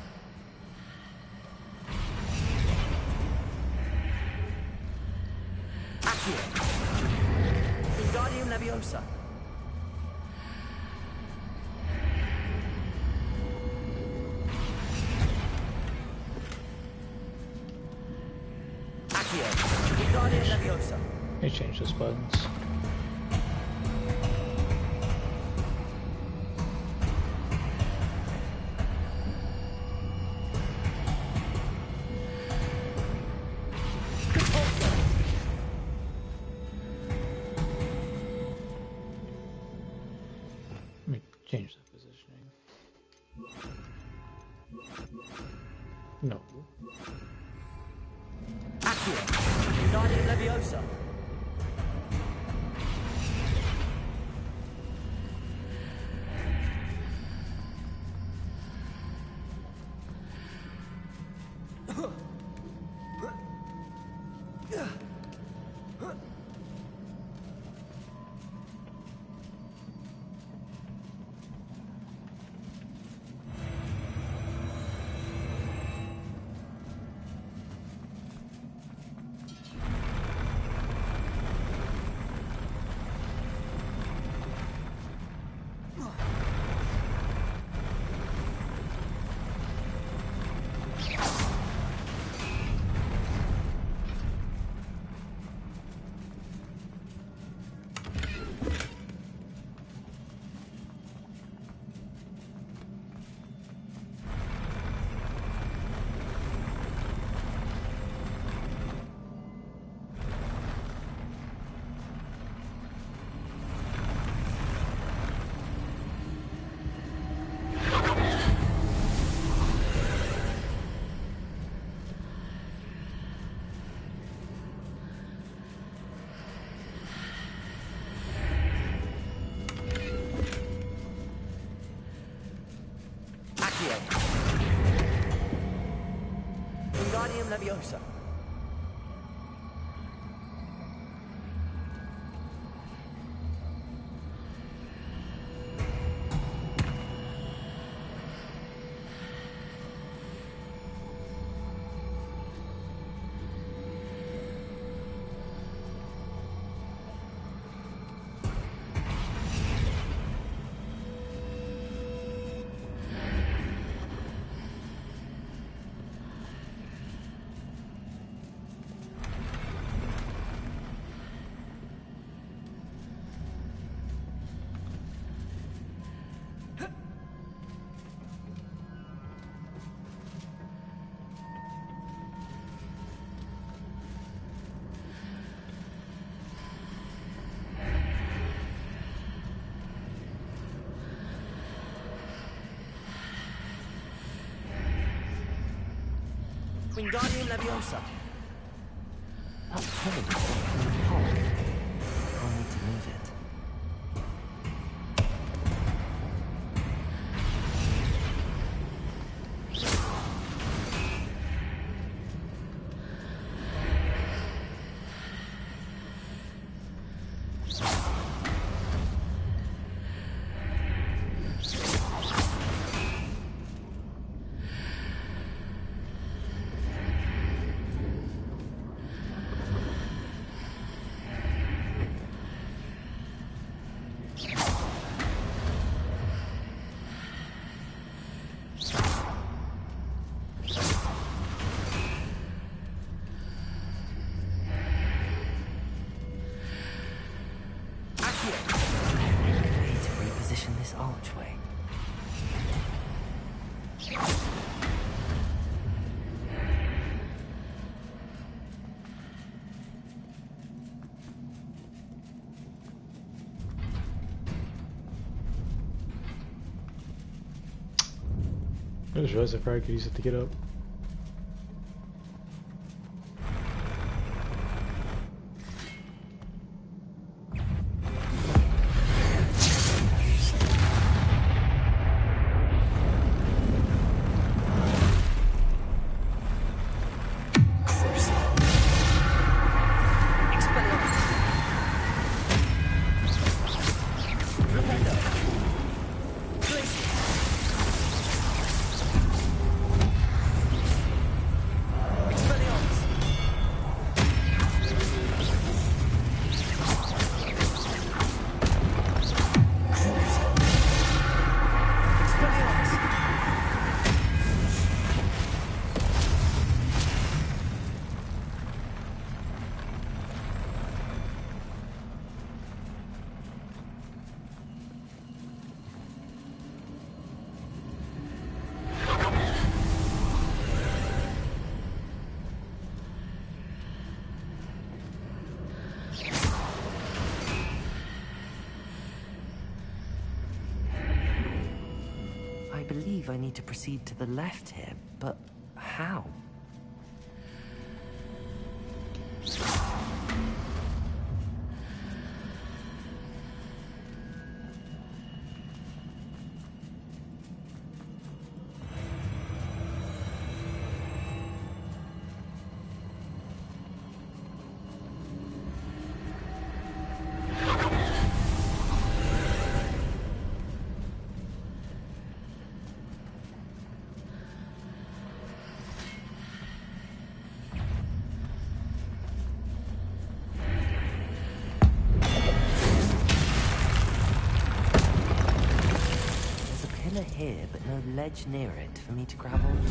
Accio. Wingardium Leviosa. Accio. Wingardium Leviosa. Let me change those buttons. Let me change the positioning. No. Accio. Wingardium Leviosa. Wingardium Leviosa. Wingardium Leviosa. That pillar is blocking the path. I'll need to move it. This archway. I just realized I probably could use it to get up. believe I need to proceed to the left here, but how? Here, but no ledge near it for me to grab onto.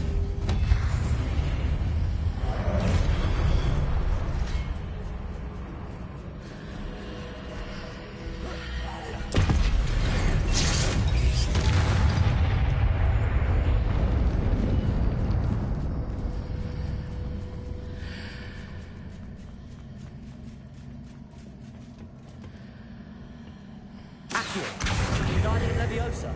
Accio! Guardian Leviosa!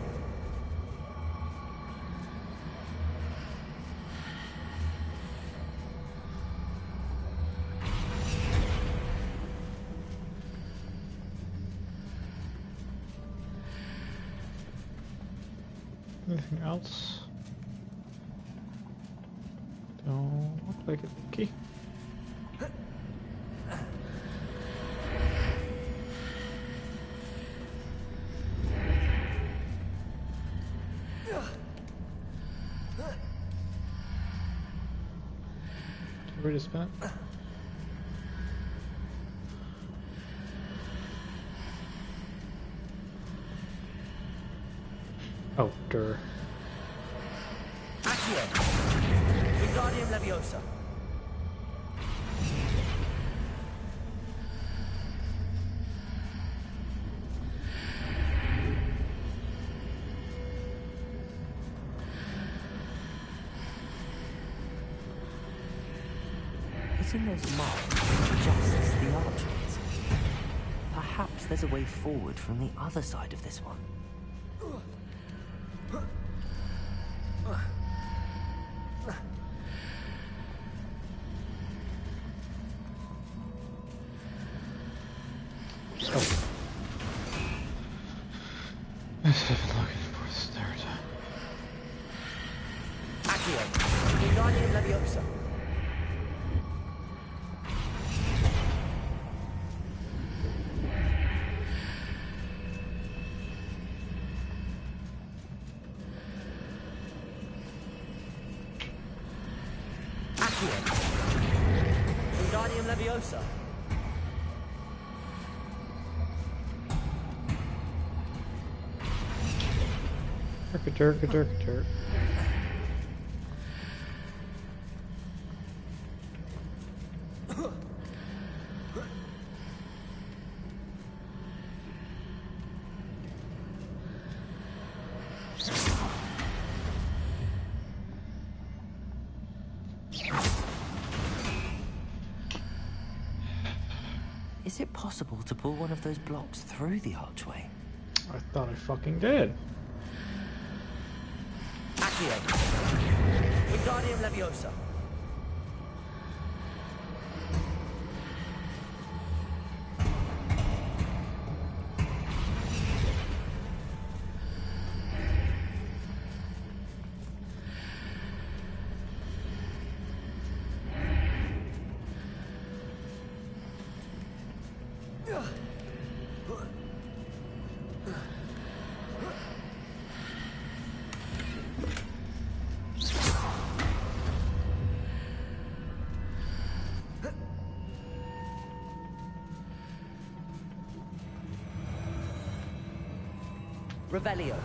Anything else? Don't look like it. Key. Where to spin it? Oh, der. Accio! Wingardium Leviosa! Isn't those marks just as the archways? Perhaps there's a way forward from the other side of this one. Wingardium Leviosa! Turk. Is it possible to pull one of those blocks through the archway? I thought I fucking did. Accio! Wingardium Leviosa! Revelio.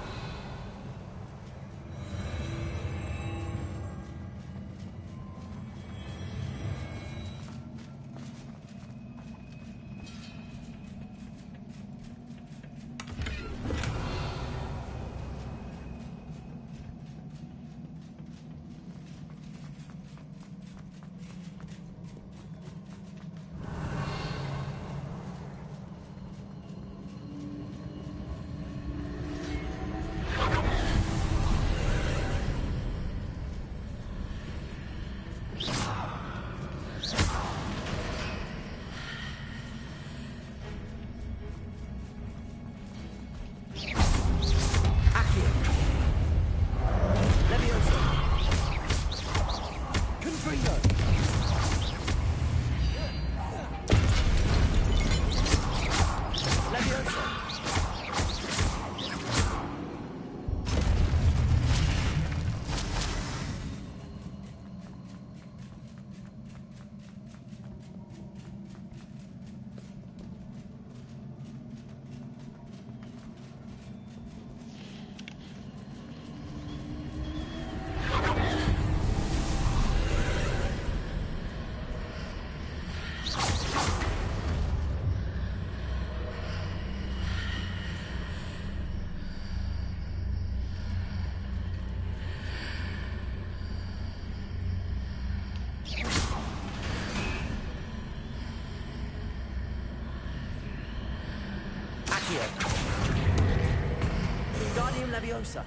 Accio. Wingardium Leviosa.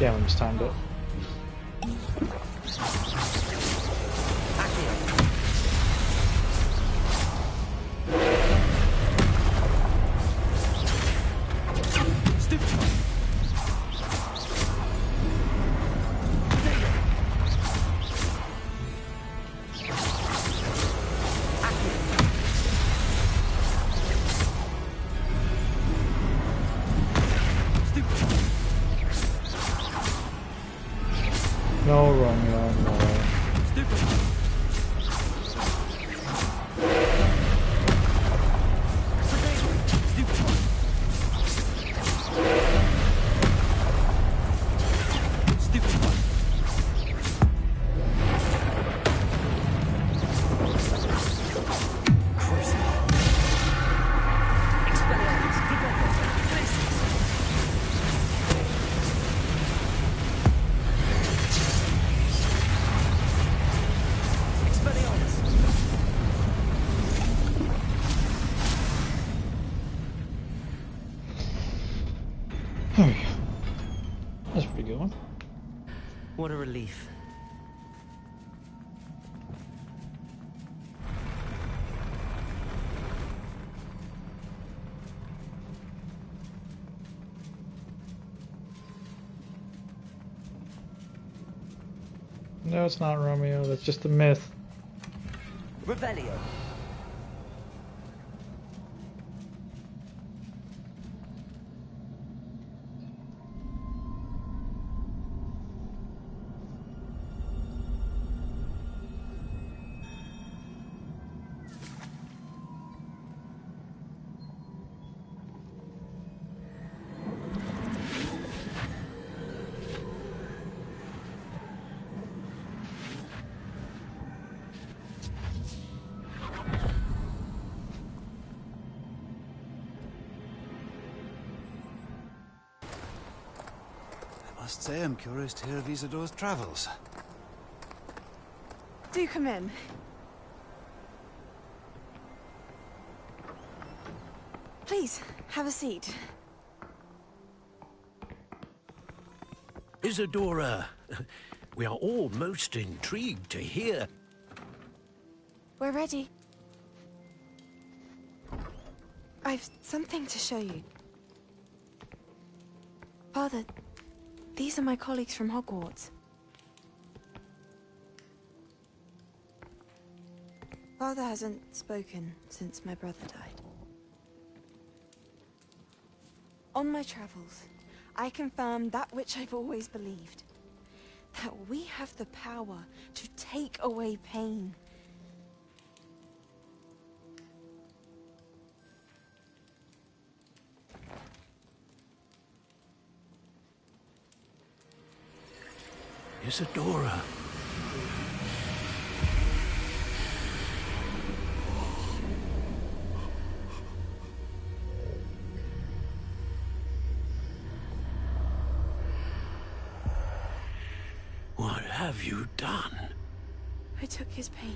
Damn, I mistimed it. There we go. That's a pretty good one. What a relief. No, it's not Romeo. That's just a myth. Revelio. I must say I'm curious to hear of Isadore's travels. Do come in. Please, have a seat. Isadora, we are all most intrigued to hear. We're ready. I've something to show you. Father, these are my colleagues from Hogwarts. Father hasn't spoken since my brother died. On my travels, I confirmed that which I've always believed. That we have the power to take away pain. Isadora. What have you done? I took his pain.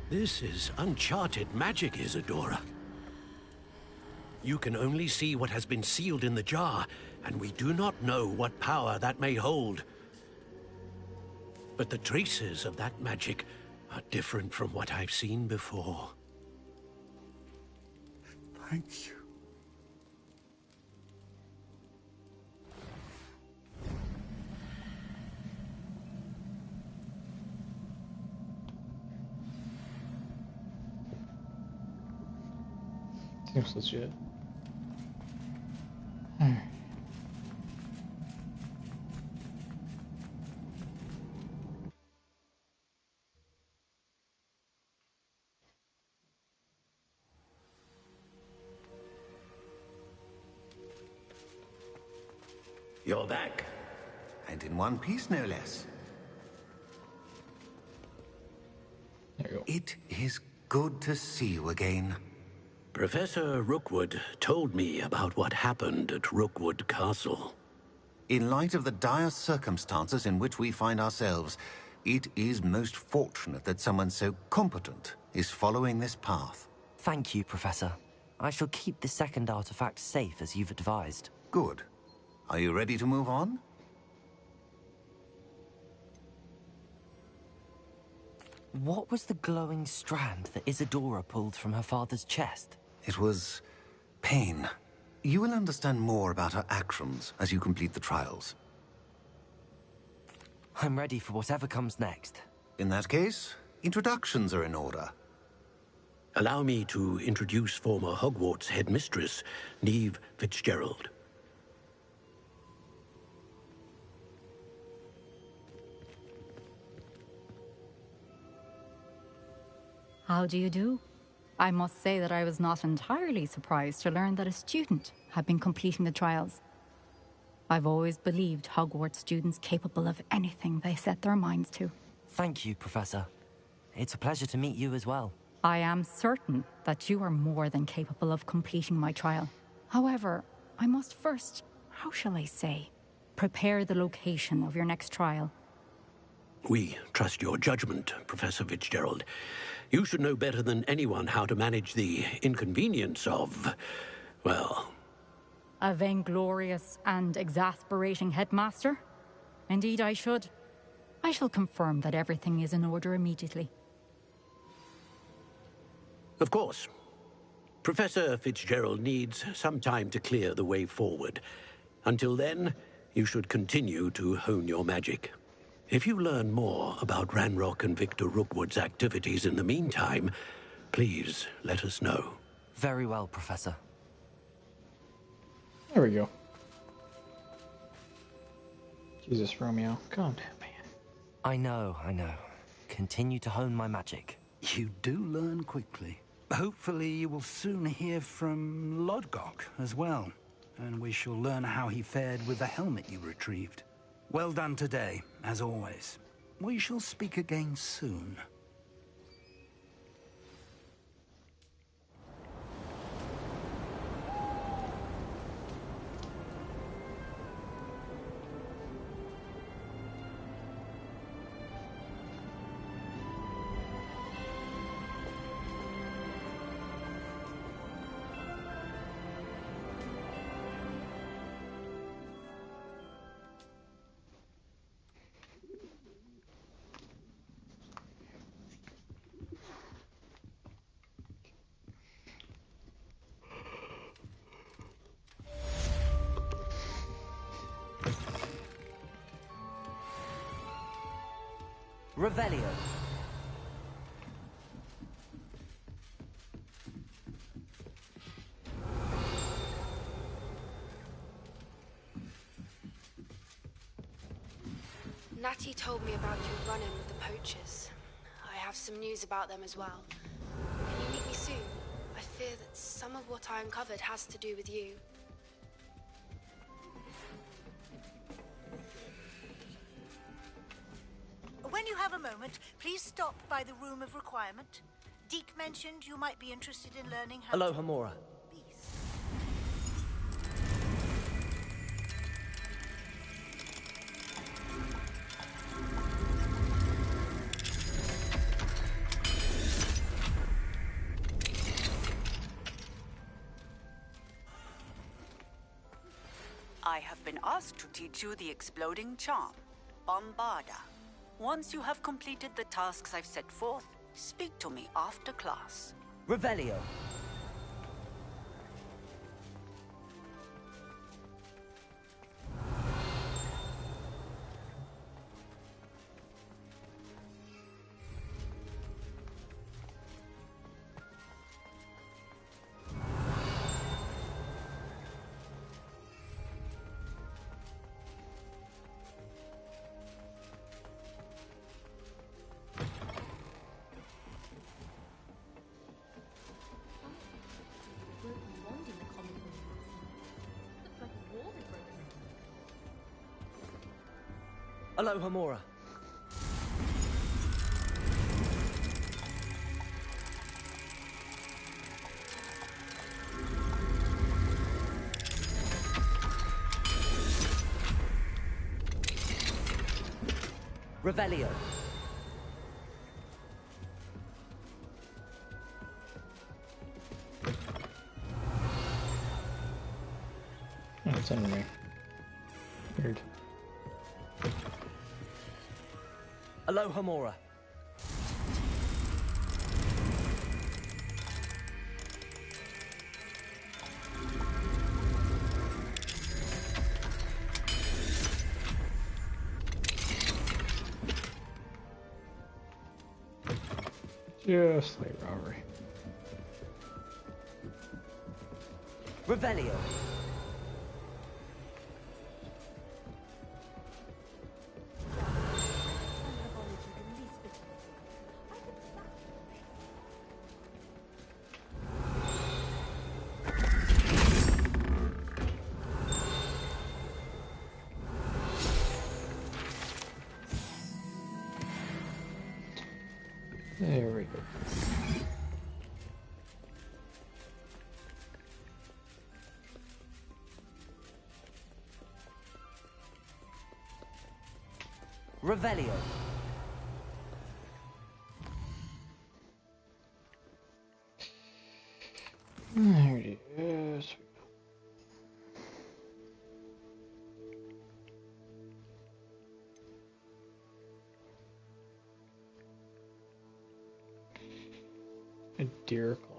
This is uncharted magic, Isadora. You can only see what has been sealed in the jar, and we do not know what power that may hold. But the traces of that magic are different from what I've seen before. Thank you. Seems legit. Alright. You're back. And in one piece, no less. There you go. It is good to see you again. Professor Rookwood told me about what happened at Rookwood Castle. In light of the dire circumstances in which we find ourselves, it is most fortunate that someone so competent is following this path. Thank you, Professor. I shall keep the second artifact safe as you've advised. Good. Are you ready to move on? What was the glowing strand that Isadora pulled from her father's chest? It was pain. You will understand more about her actions as you complete the trials. I'm ready for whatever comes next. In that case, introductions are in order. Allow me to introduce former Hogwarts headmistress, Neve Fitzgerald. How do you do? I must say that I was not entirely surprised to learn that a student had been completing the trials. I've always believed Hogwarts students capable of anything they set their minds to. Thank you, Professor. It's a pleasure to meet you as well. I am certain that you are more than capable of completing my trial. However, I must first, how shall I say, prepare the location of your next trial. We trust your judgment, Professor Fitzgerald. You should know better than anyone how to manage the inconvenience of, well... A vainglorious and exasperating headmaster? Indeed I should. I shall confirm that everything is in order immediately. Of course. Professor Fitzgerald needs some time to clear the way forward. Until then, you should continue to hone your magic. If you learn more about Ranrock and Victor Rookwood's activities in the meantime, please let us know. Very well, Professor. There we go. Jesus, Romeo. Calm down, man. I know. Continue to hone my magic. You do learn quickly. Hopefully you will soon hear from Lodgok as well, and we shall learn how he fared with the helmet you retrieved. Well done today, as always. We shall speak again soon. Revelio. Natty told me about your run-in with the poachers. I have some news about them as well. Can you meet me soon? I fear that some of what I uncovered has to do with you. When you have a moment, please stop by the Room of Requirement. Deke mentioned you might be interested in learning how Aloha, Mora. I have been asked to teach you the exploding charm, Bombarda. Once you have completed the tasks I've set forth, speak to me after class. Revelio. Aloha, Mora. Revelio. Oh, it's under me. Weird. Aloha, Mora. Just like robbery. Revelio. There we go. Revelio. There it is. A deer claw.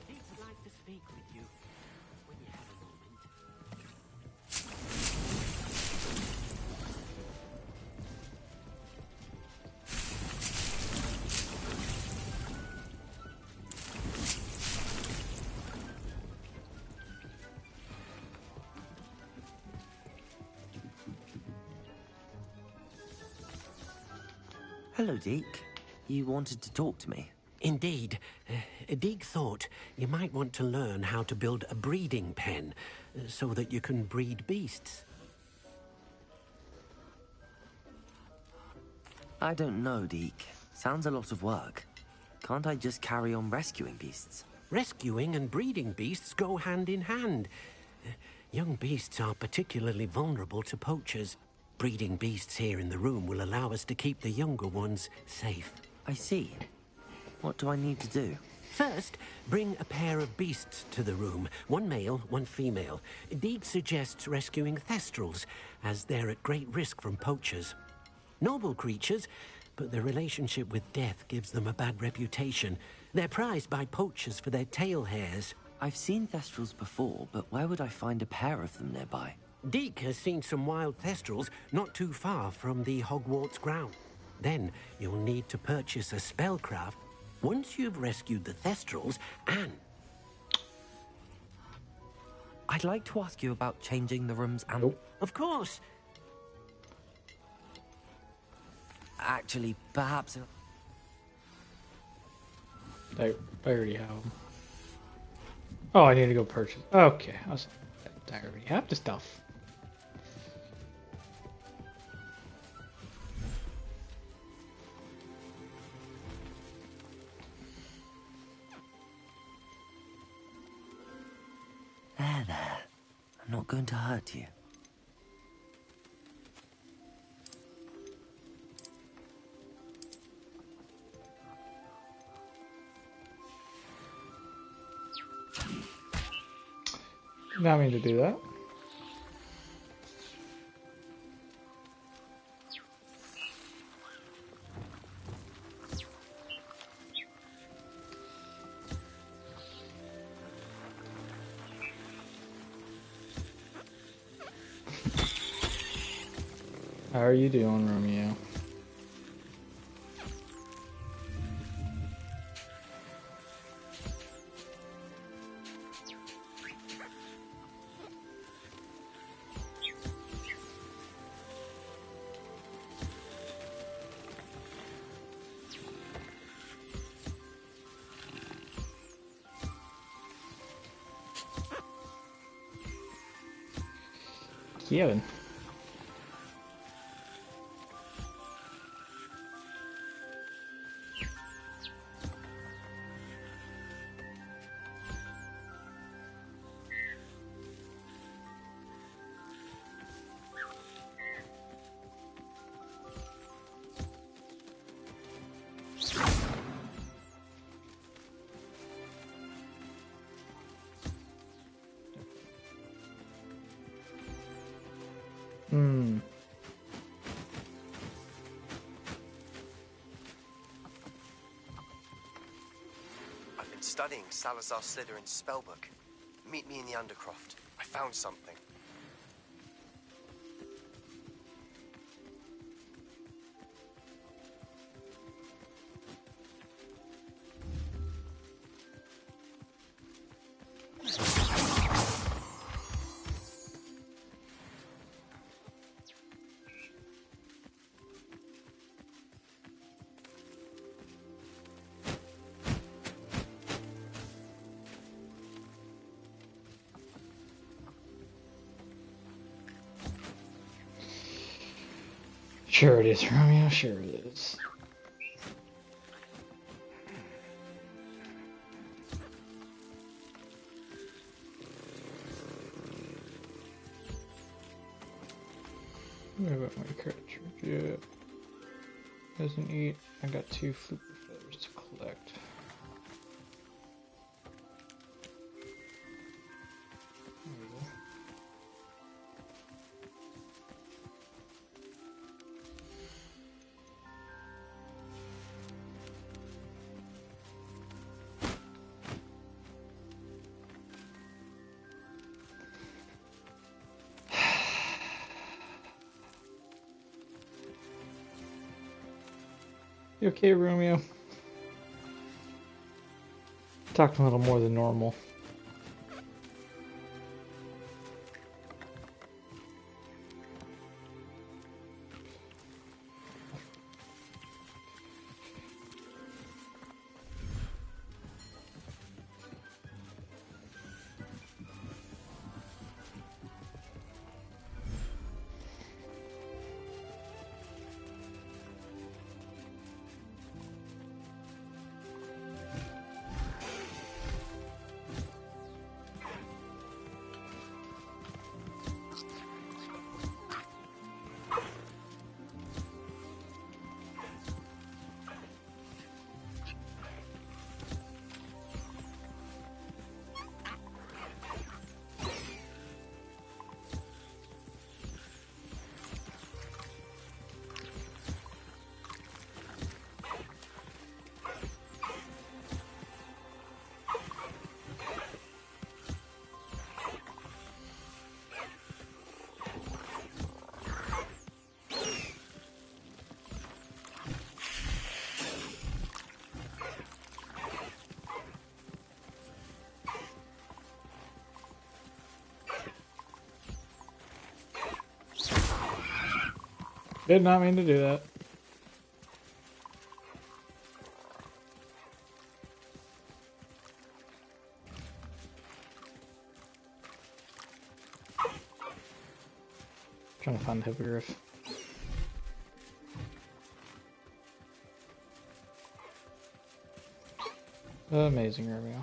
I'd like to speak with you when you have a moment. Hello, Deke. You wanted to talk to me? Indeed. Deke thought you might want to learn how to build a breeding pen so that you can breed beasts. I don't know, Deke. Sounds a lot of work. Can't I just carry on rescuing beasts? Rescuing and breeding beasts go hand in hand. Young beasts are particularly vulnerable to poachers. Breeding beasts here in the room will allow us to keep the younger ones safe. I see. What do I need to do? First, bring a pair of beasts to the room. One male, one female. Deke suggests rescuing thestrals, as they're at great risk from poachers. Noble creatures, but their relationship with death gives them a bad reputation. They're prized by poachers for their tail hairs. I've seen thestrals before, but where would I find a pair of them nearby? Deke has seen some wild thestrals not too far from the Hogwarts ground. Then you'll need to purchase a spellcraft. Once you've rescued the thestrals, and... I'd like to ask you about changing the rooms and... Of course. Actually, perhaps... I already have them. Oh, I need to go purchase. Okay, I already have the stuff. There. I'm not going to hurt you. You got me to do that. How are you doing, Romeo? Kevin. I've been studying Salazar Slytherin's spellbook. Meet me in the Undercroft. I found something. Sure it is, Romeo. Sure it is. I got my cartridge yet. Doesn't eat. I got 2 flute feathers to collect. There we go. You okay, Romeo? Talked a little more than normal. Did not mean to do that. Trying to find the hippogriff. Amazing, Romeo.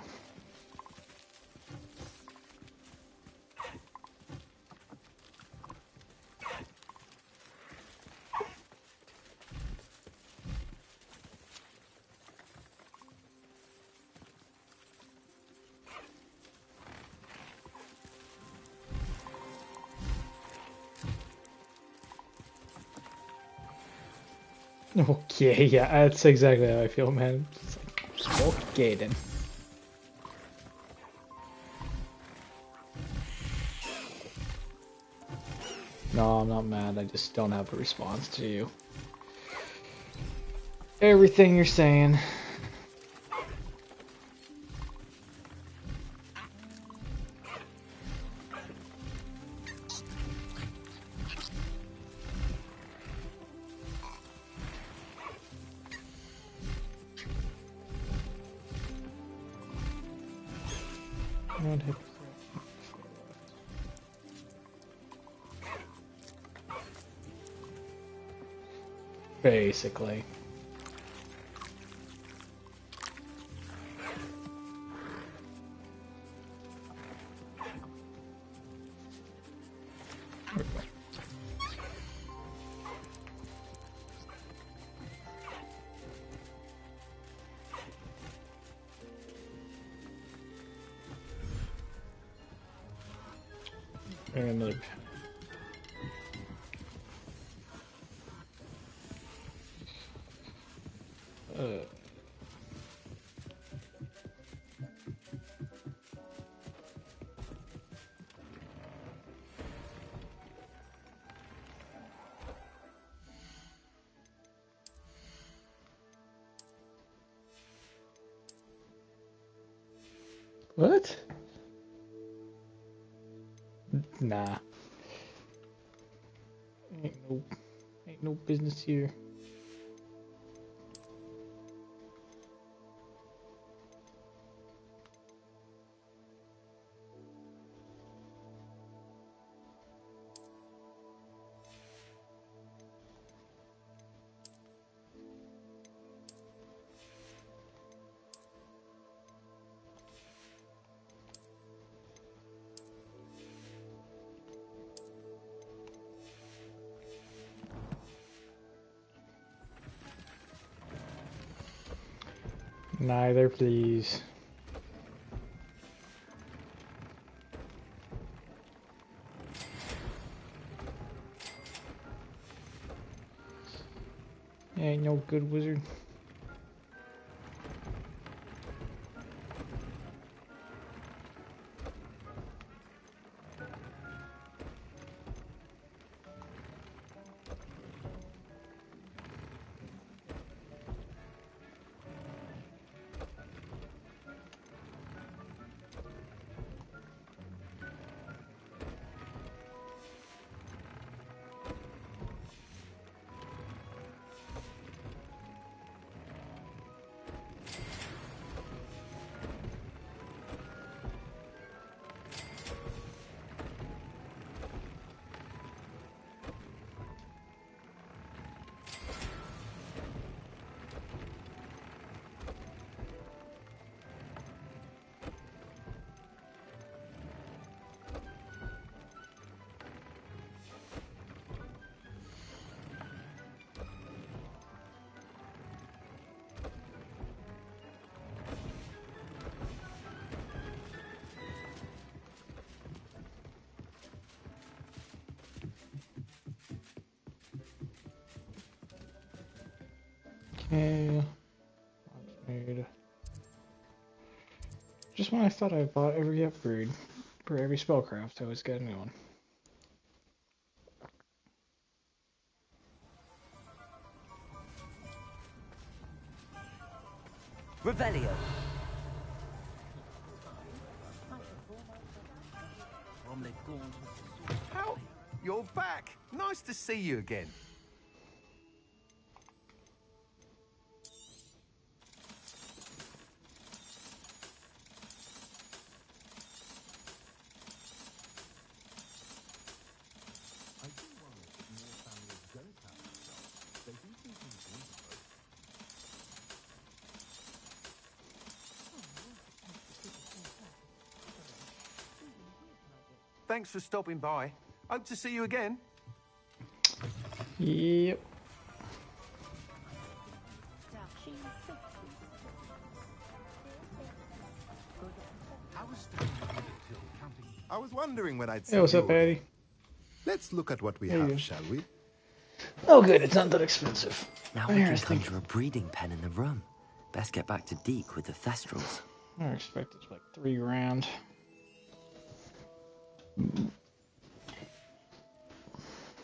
Okay, yeah, that's exactly how I feel, man. It's like, okay then. No, I'm not mad. I just don't have a response to you. Everything you're saying. One hit. Basically. Bring another. What? Nah. Ain't no business here. Neither, please. Ain't no good wizard. Okay. Upgrade. Just when I thought I bought every upgrade for every spellcraft, I was getting one. Revelio. How? You're back. Nice to see you again. Thanks for stopping by. Hope to see you again. Yep. I was wondering when I'd see Hey, what's you up, Eddie? again. Let's look at what we There you have, go. shall we? Oh, good. It's not that expensive. Now we can conjure a breeding pen in the room. Best get back to Deke with the Thestrals. I expected like $3 grand.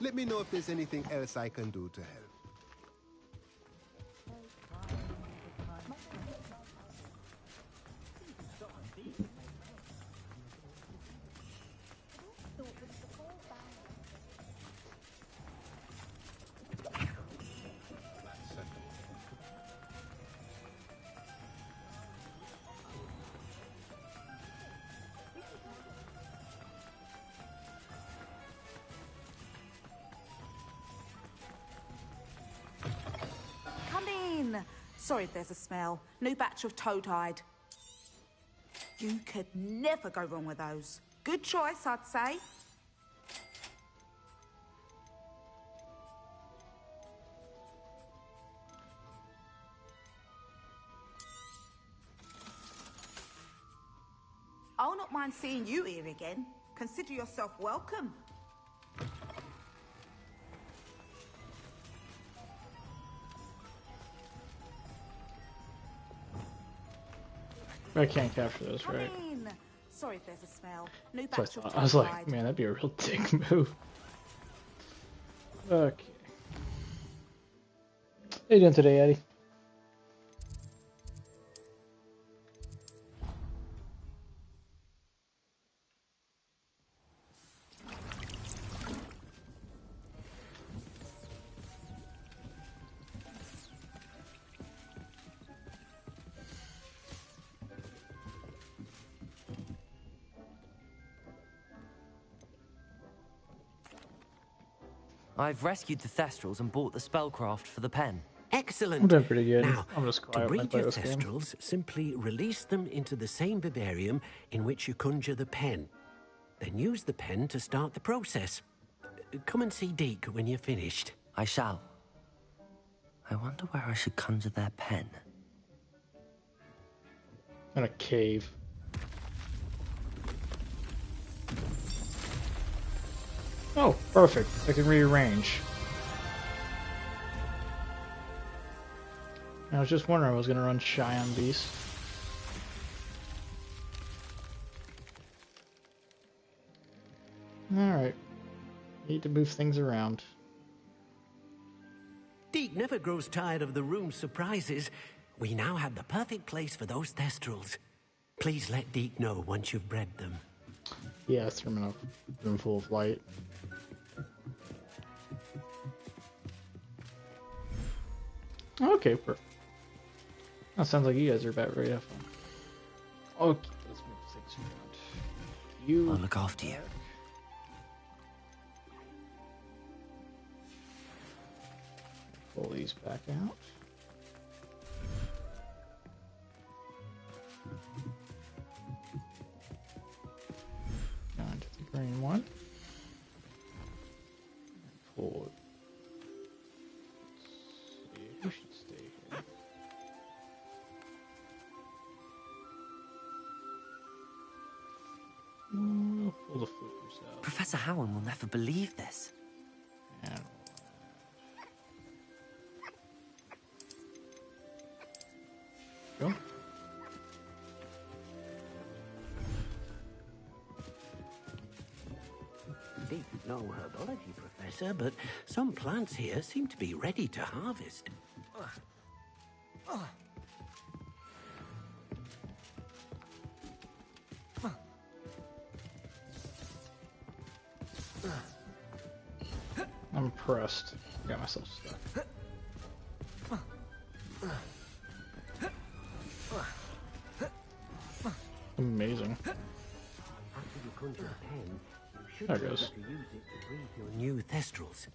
Let me know if there's anything else I can do to help. Come in. Sorry if there's a smell. New batch of toad-hide. You could never go wrong with those. Good choice, I'd say. I'll not mind seeing you here again. Consider yourself welcome. I can't capture this, Come right? in. Sorry if there's a smell. New So batch of I was like, toad-hide. man, that'd be a real dick move. Okay. How you doing today, Eddie? I've rescued the Thestrals and bought the spellcraft for the pen. Excellent. I'm doing pretty good. Now, I'm just to quiet when I breed play your this game. Thestrals, simply release them into the same vivarium in which you conjure the pen. Then use the pen to start the process. Come and see Deke when you're finished. I shall. I wonder where I should conjure their pen. In a cave. Oh, perfect. I can rearrange. I was just wondering if I was going to run shy on Beast. Alright. Need to move things around. Deke never grows tired of the room's surprises. We now have the perfect place for those thestrals. Please let Deke know once you've bred them. Yeah, throw them in a room full of light. Okay, perfect. That sounds like you guys are about ready to have fun. Okay, let's move things around. You. I'll look after you. Pull these back out. Down to the green one. Pull it. Let's see, who should stay here? We'll pull the flippers out. Professor Howard will never believe this. And go. Deep no herbology, Professor, but some plants here seem to be ready to harvest. I'm pressed. Got myself stuck. Amazing. After you conjure a pen, you should There be able goes. to use it to breathe your new thestrals.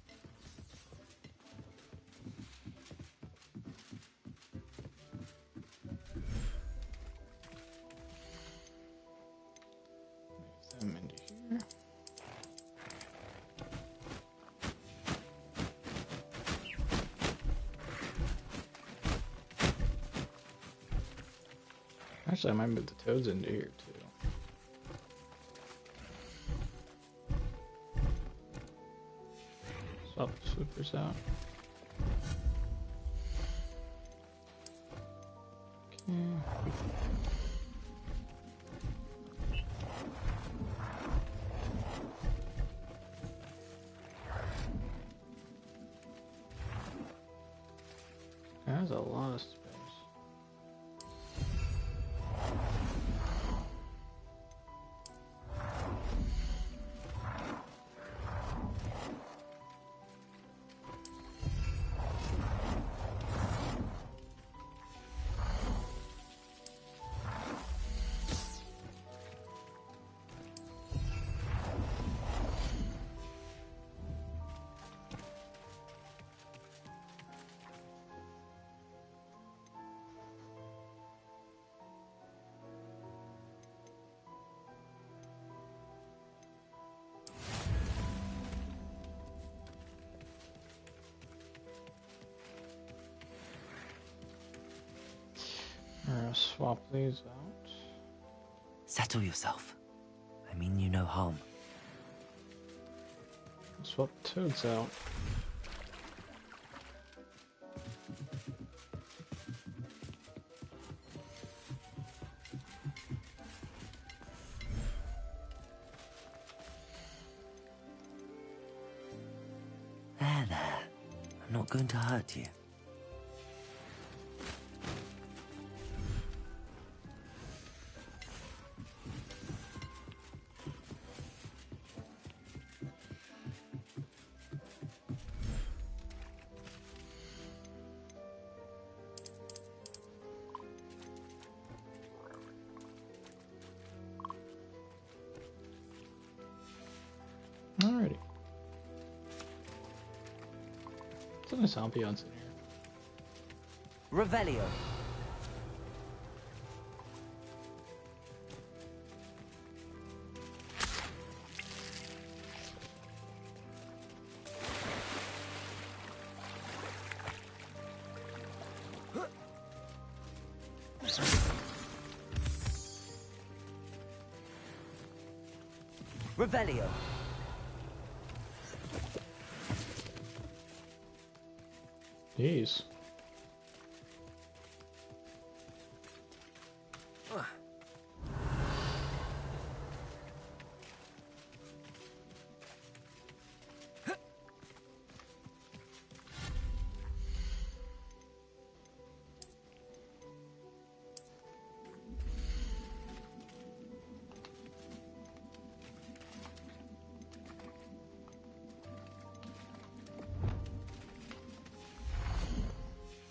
Them into here. Actually, I might move the toads into here too. Swap the sweepers out. Okay. There's a lot of space. We're gonna swap these out. Settle yourself. I mean you no harm. Swap the toads out. There. I'm not going to hurt you. Alrighty. It's a nice ambiance in here. Revelio. Revelio. Jeez.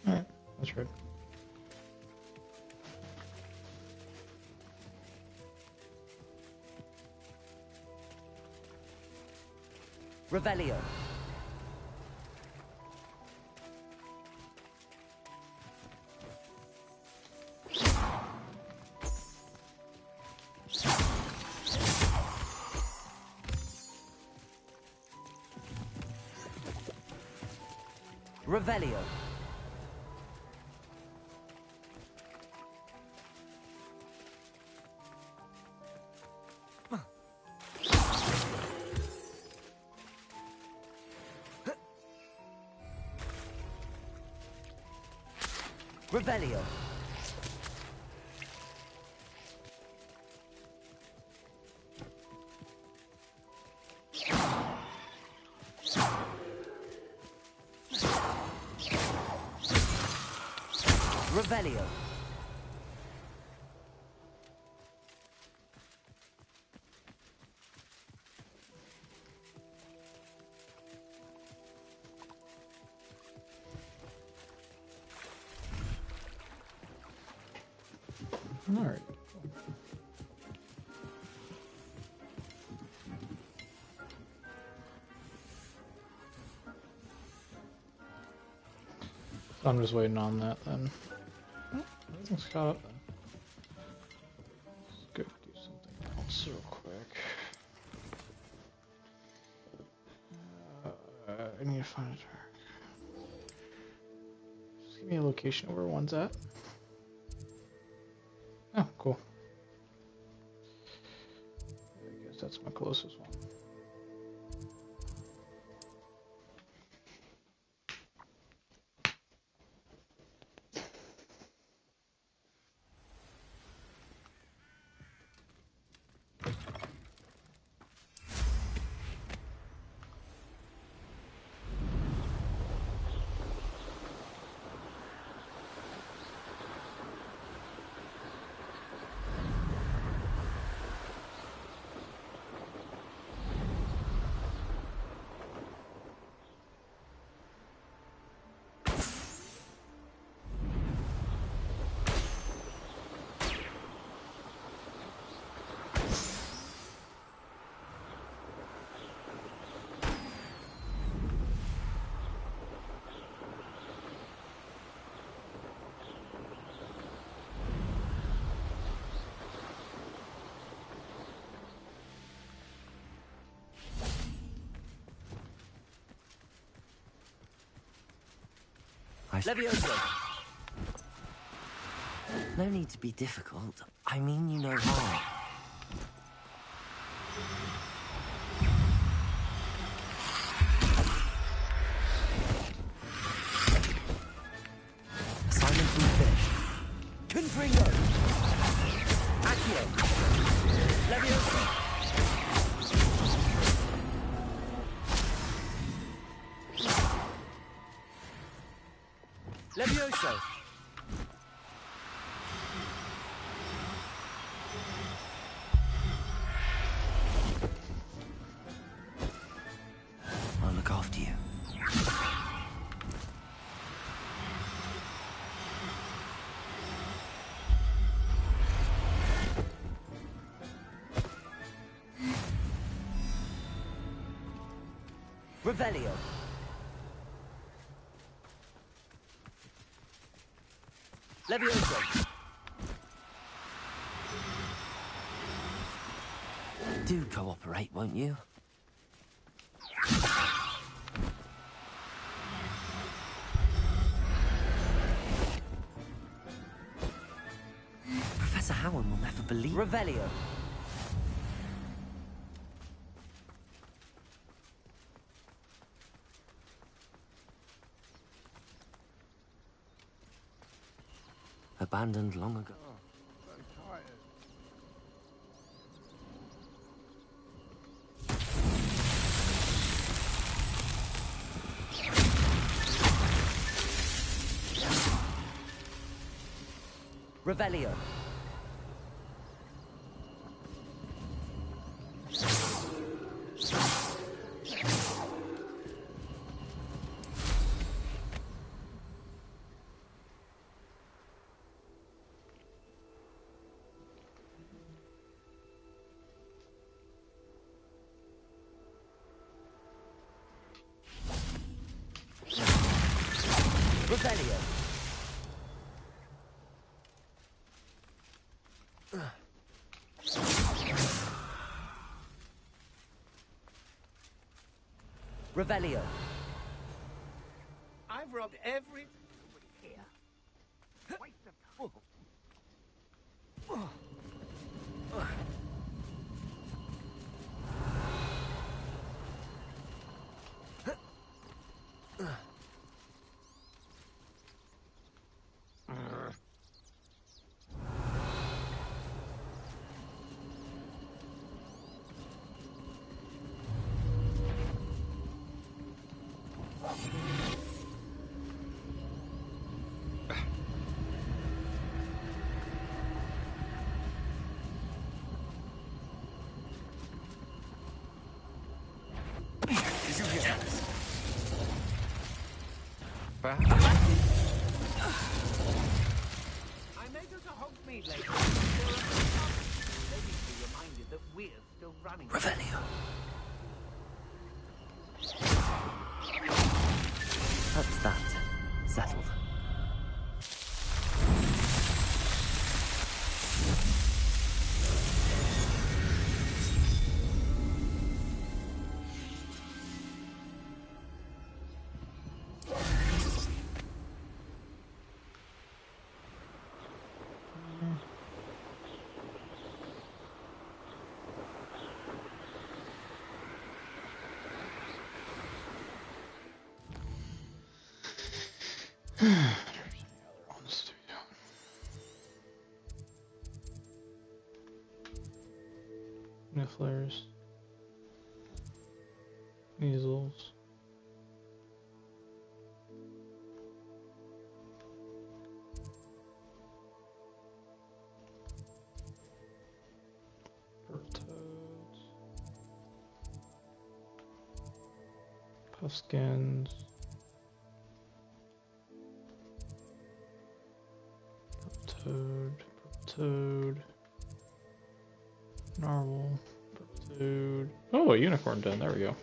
Alright, that's right. Revelio. Revelio. Revelio. Revelio. All right. I'm just waiting on that then. Oh, everything's caught up then. Let's go do something else real quick. I need to find a target. Just give me a location where one's at. Oh, cool. I guess that's my closest one. Levioso. No need to be difficult. I mean you no harm. Assignment finished. Confringo. Accio. Levioso. Levioso. I'll look after you. Revelio. Levioso. Do cooperate, won't you? Professor Howard will never believe. Revelio. abandoned long ago. Revelio. Revelio. Revelio. I've robbed every here. Waste of time. I may go to Hogsmeade later. Maybe be reminded that we're still running. Revelio. That's that. Settled. Nifflers. Measles. Toads. Puffskins. Toad. Narwhal. Toad. Oh, a unicorn den. There we go.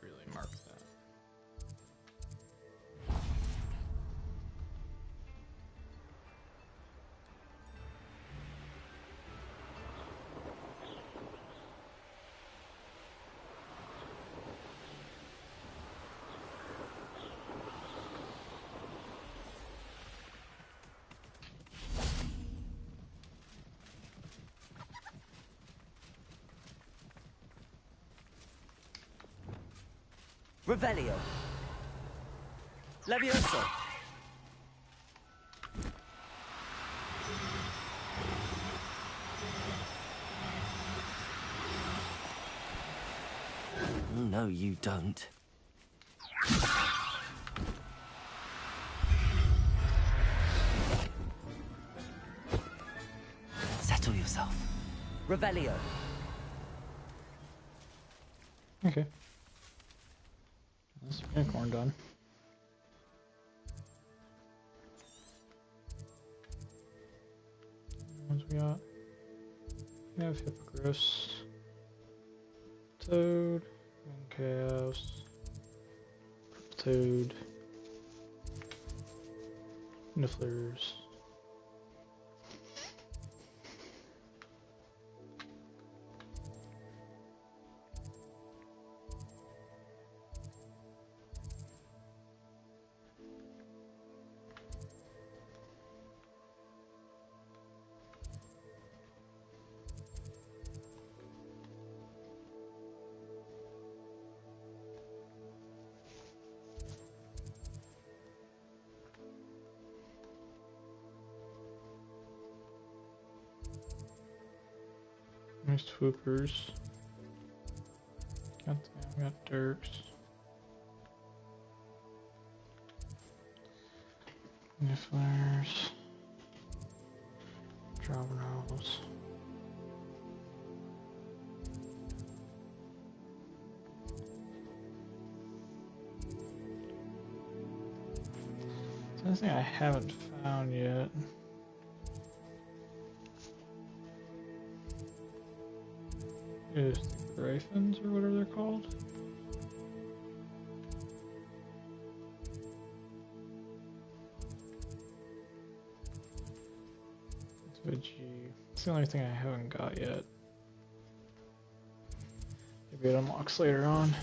Really mark that. Revelio. Levioso. No, you don't. Settle yourself. Revelio. Okay. That's unicorn done. What we got? We have Hippogriffs, Toad, and Chaos, Toad, Nifflers. There's swoopers. Got Dirks. Nifflers. Drowners. Something I haven't found yet. Is the Griffins or whatever they're called? It's the only thing I haven't got yet. Maybe it unlocks later on.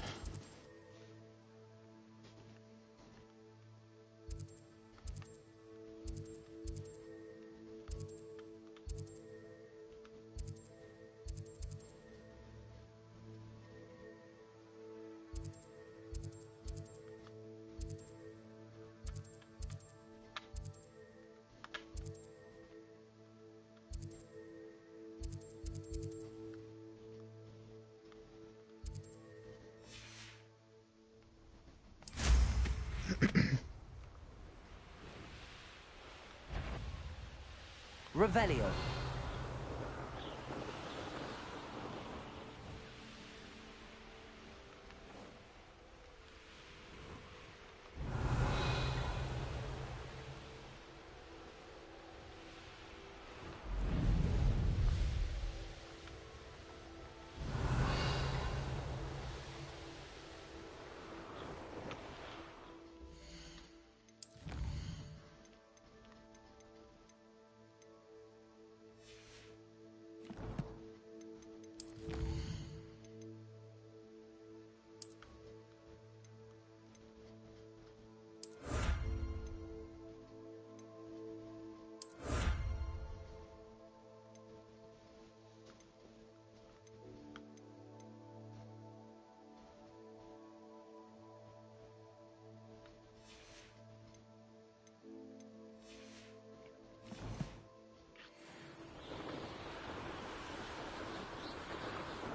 Revelio.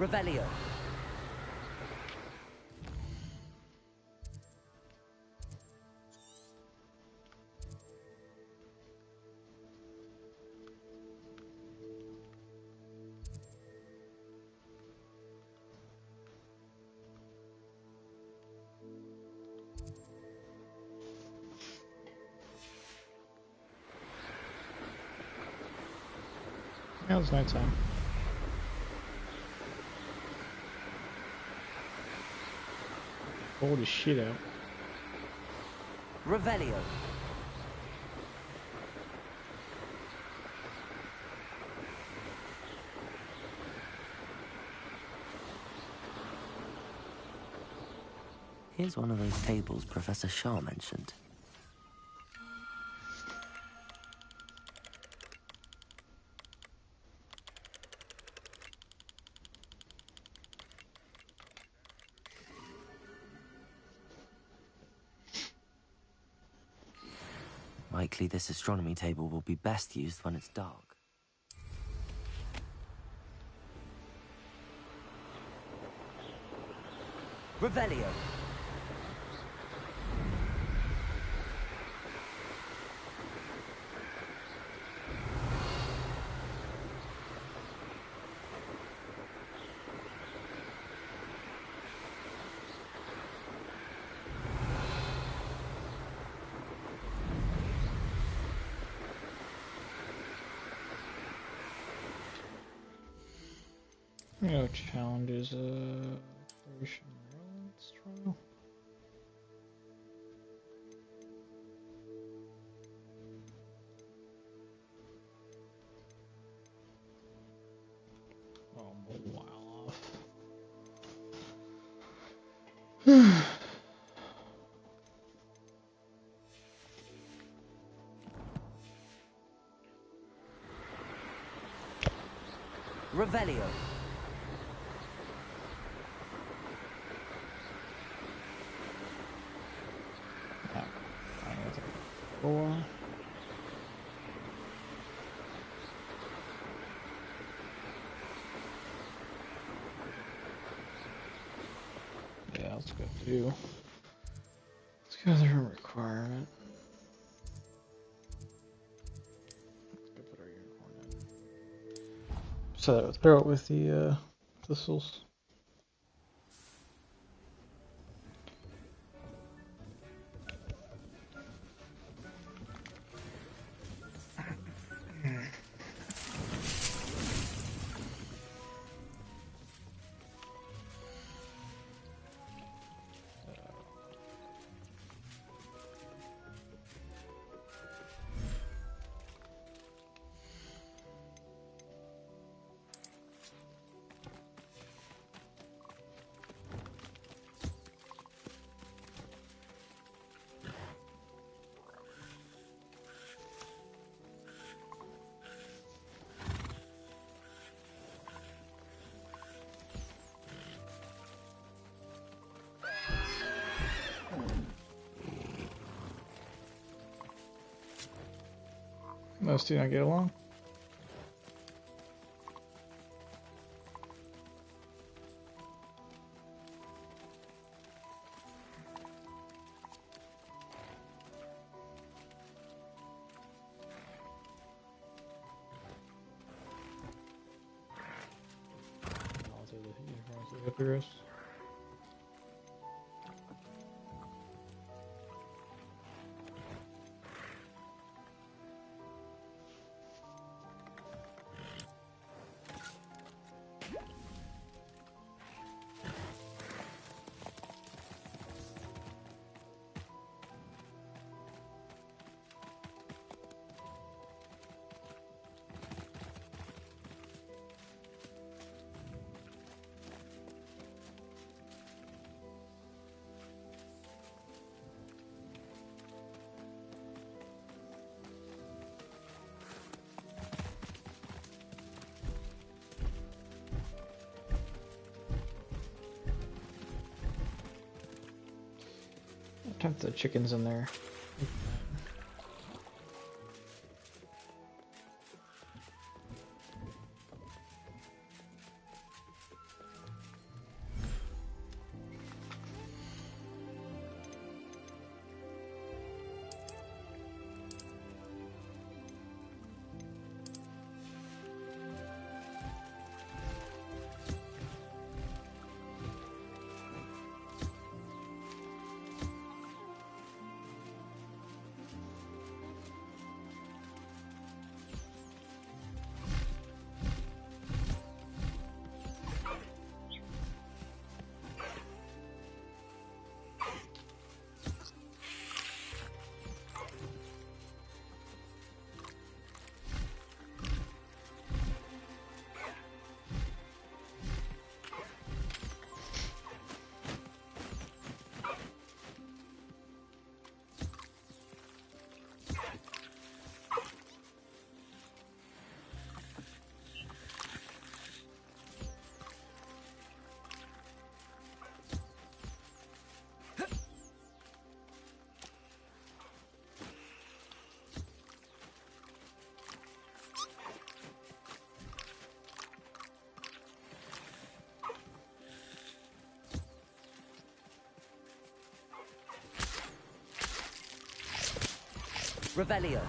Revelio. Now it's nighttime. Cold as shit out. Revelio. Here's one of those tables Professor Shaw mentioned. Likely this astronomy table will be best used when it's dark. Revelio. No challenges, Operation Relance trial. Oh, I'm a while off. Revelio. Four. Let's go through. Let's go through a requirement. Let's go put our unicorn in. So throw it with the thistles. Those two not get along. Hippogriffs. Count the chickens in there. Revelio.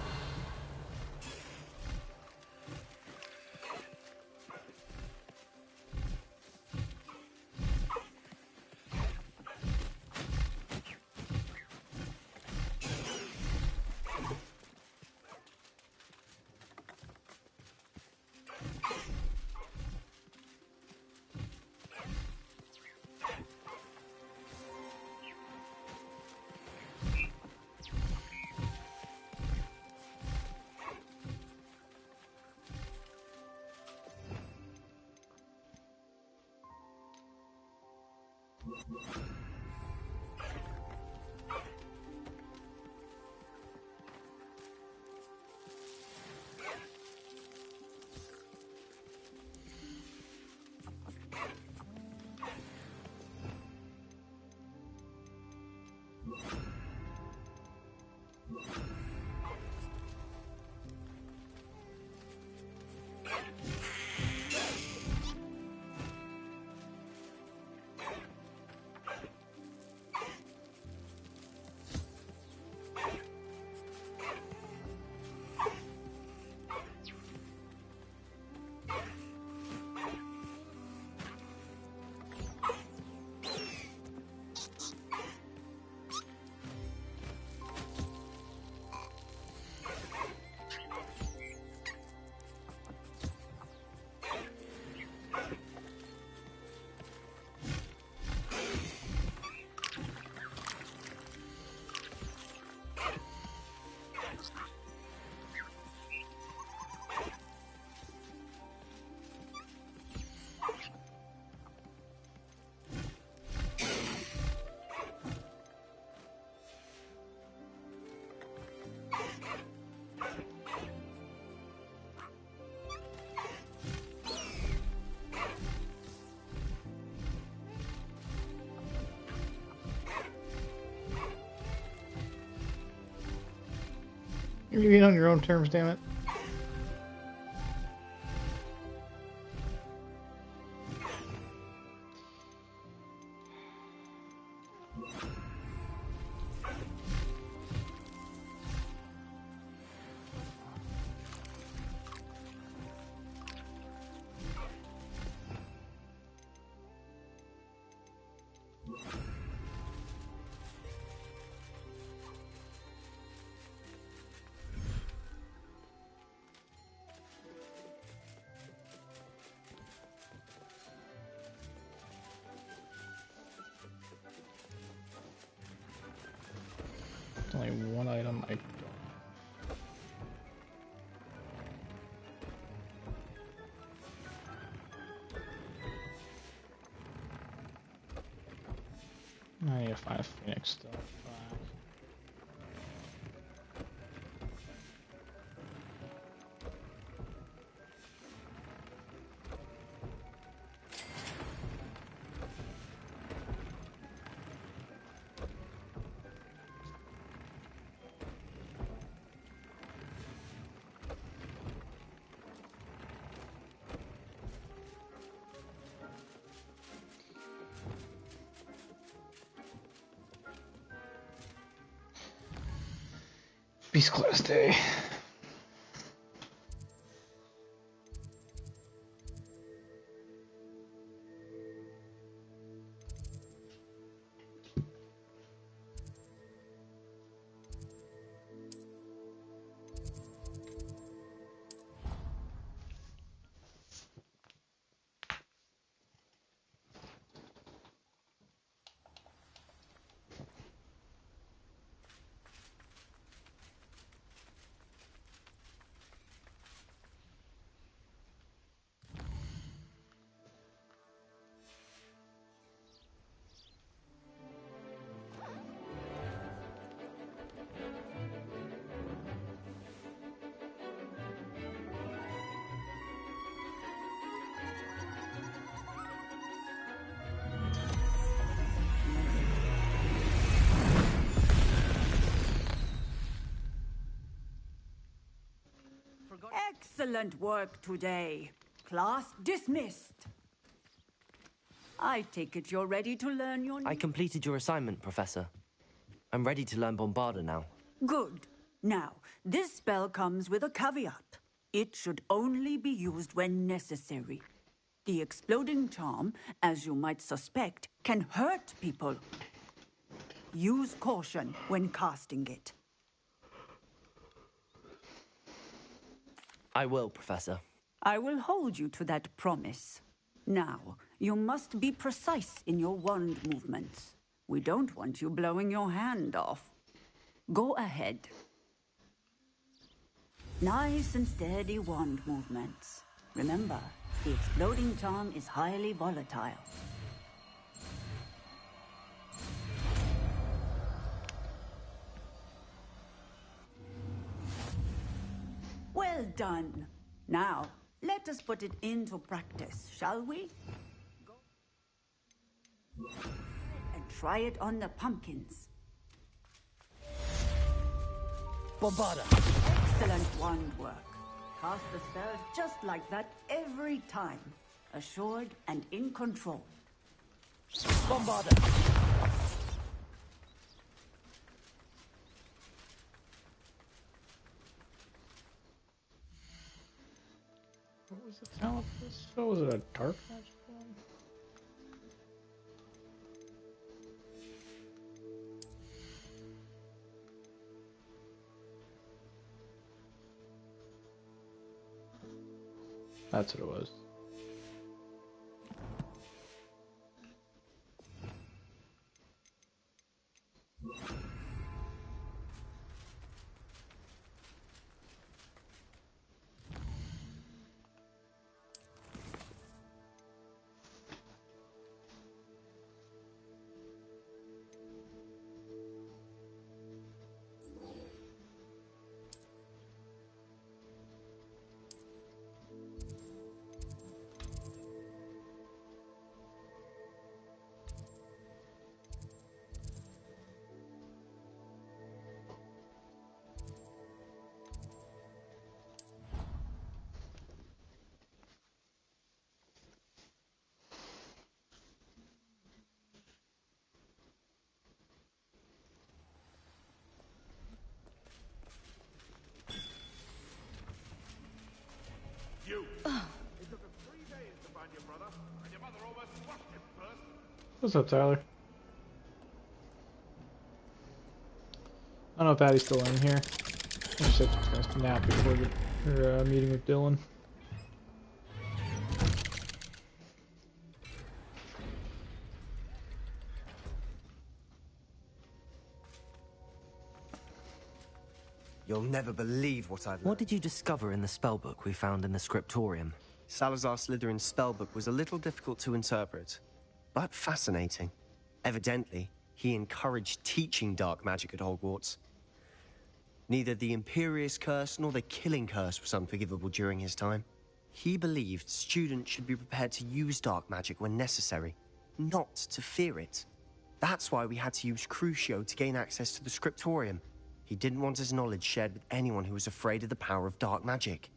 You're eating on your own terms, damn it. Only one item I don't. I need to find a Phoenix stuff. Beast Class Day. Excellent work today. Class dismissed. I take it you're ready to learn your new... I completed your assignment, Professor. I'm ready to learn Bombarda now. Good. Now, this spell comes with a caveat. It should only be used when necessary. The exploding charm, as you might suspect, can hurt people. Use caution when casting it. I will, Professor. I will hold you to that promise. Now, you must be precise in your wand movements. We don't want you blowing your hand off. Go ahead. Nice and steady wand movements. Remember, the exploding charm is highly volatile. Well done. Now, let us put it into practice, shall we? Go and try it on the pumpkins. Bombarda! Excellent wand work. Cast the spell just like that every time. Assured and in control. Bombarda! What was the talent for this? So was it a dark magic one? That's what it was. you. It took us 3 days to find your brother, and your mother almost squashed him first. What's up, Tyler? I don't know if Addie's still in here. She said she was gonna nap before her meeting with Dylan. You'll never believe what I've learned. What did you discover in the spellbook we found in the scriptorium? Salazar Slytherin's spellbook was a little difficult to interpret, but fascinating. Evidently, he encouraged teaching dark magic at Hogwarts. Neither the Imperious Curse nor the Killing Curse was unforgivable during his time. He believed students should be prepared to use dark magic when necessary, not to fear it. That's why we had to use Crucio to gain access to the scriptorium. He didn't want his knowledge shared with anyone who was afraid of the power of dark magic.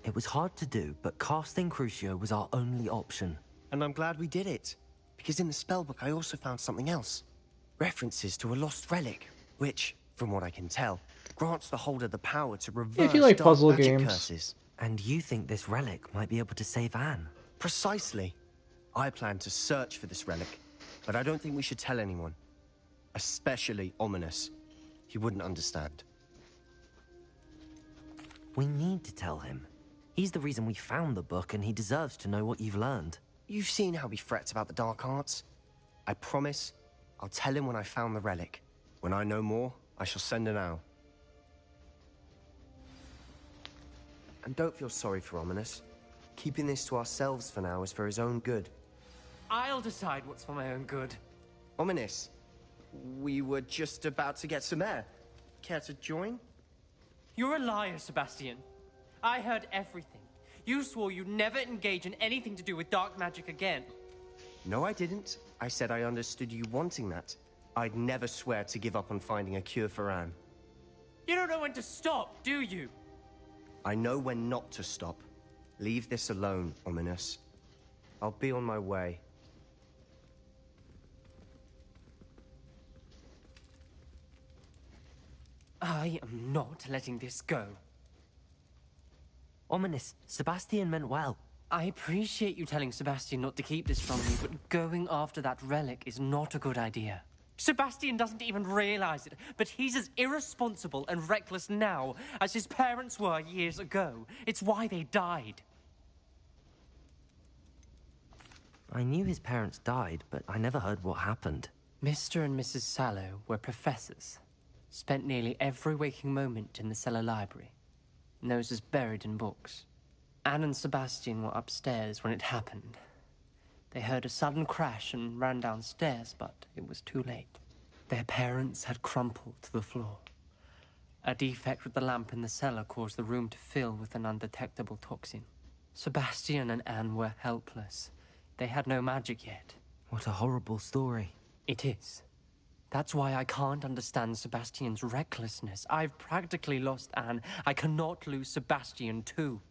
It was hard to do, but casting Crucio was our only option. And I'm glad we did it, because in the spellbook I also found something else. References to a lost relic, which, from what I can tell, grants the holder the power to reverse if you like dark puzzle magic games. curses. And you think this relic might be able to save Anne? Precisely. I plan to search for this relic, but I don't think we should tell anyone. Especially Ominous. He wouldn't understand. We need to tell him. He's the reason we found the book, and he deserves to know what you've learned. You've seen how he frets about the dark arts. I promise I'll tell him when I found the relic. When I know more, I shall send an owl. And don't feel sorry for Ominous. Keeping this to ourselves for now is for his own good. I'll decide what's for my own good. Ominous, we were just about to get some air. Care to join? You're a liar, Sebastian. I heard everything. You swore you'd never engage in anything to do with dark magic again. No, I didn't. I said I understood you wanting that. I'd never swear to give up on finding a cure for Anne. You don't know when to stop, do you? I know when not to stop. Leave this alone, Ominous. I'll be on my way. I am not letting this go. Ominous, Sebastian meant well. I appreciate you telling Sebastian not to keep this from me, but going after that relic is not a good idea. Sebastian doesn't even realize it, but he's as irresponsible and reckless now as his parents were years ago. It's why they died. I knew his parents died, but I never heard what happened. Mr. and Mrs. Sallow were professors. Spent nearly every waking moment in the cellar library. Noses buried in books. Anne and Sebastian were upstairs when it happened. They heard a sudden crash and ran downstairs, but it was too late. Their parents had crumpled to the floor. A defect with the lamp in the cellar caused the room to fill with an undetectable toxin. Sebastian and Anne were helpless. They had no magic yet. What a horrible story. It is. That's why I can't understand Sebastian's recklessness. I've practically lost Anne. I cannot lose Sebastian too.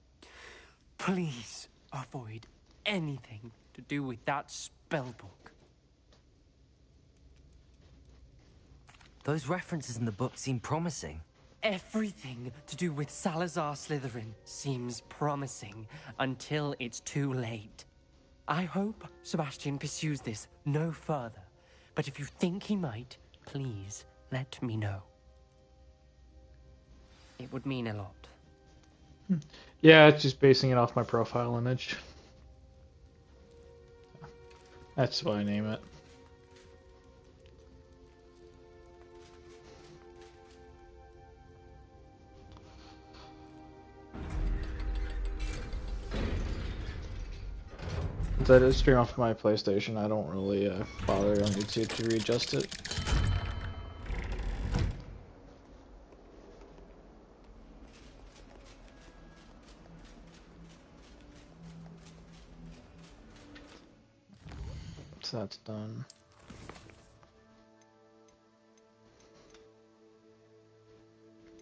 Please avoid anything to do with that spellbook. Those references in the book seem promising. Everything to do with Salazar Slytherin seems promising until it's too late. I hope Sebastian pursues this no further. But if you think he might, please let me know. It would mean a lot. Yeah, it's just basing it off my profile image. That's why I name it. Since I just stream off my PlayStation, I don't really bother on YouTube to readjust it. So that's done.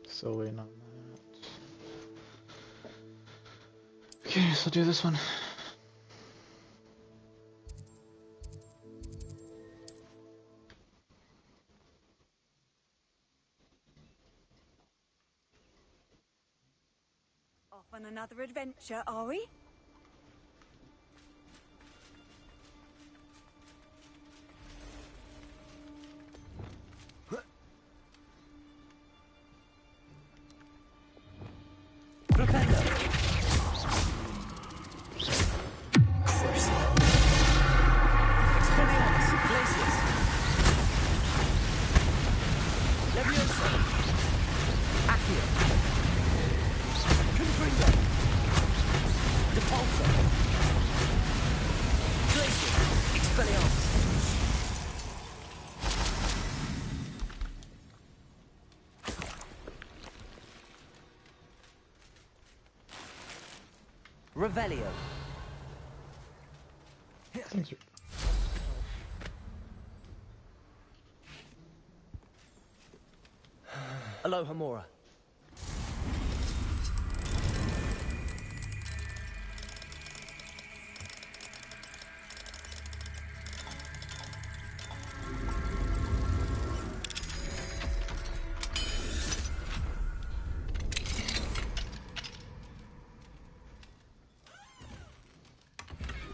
So waiting on that. Okay, so I'll do this one. Off on another adventure, are we? Revelio. Thank you. Aloha Mora.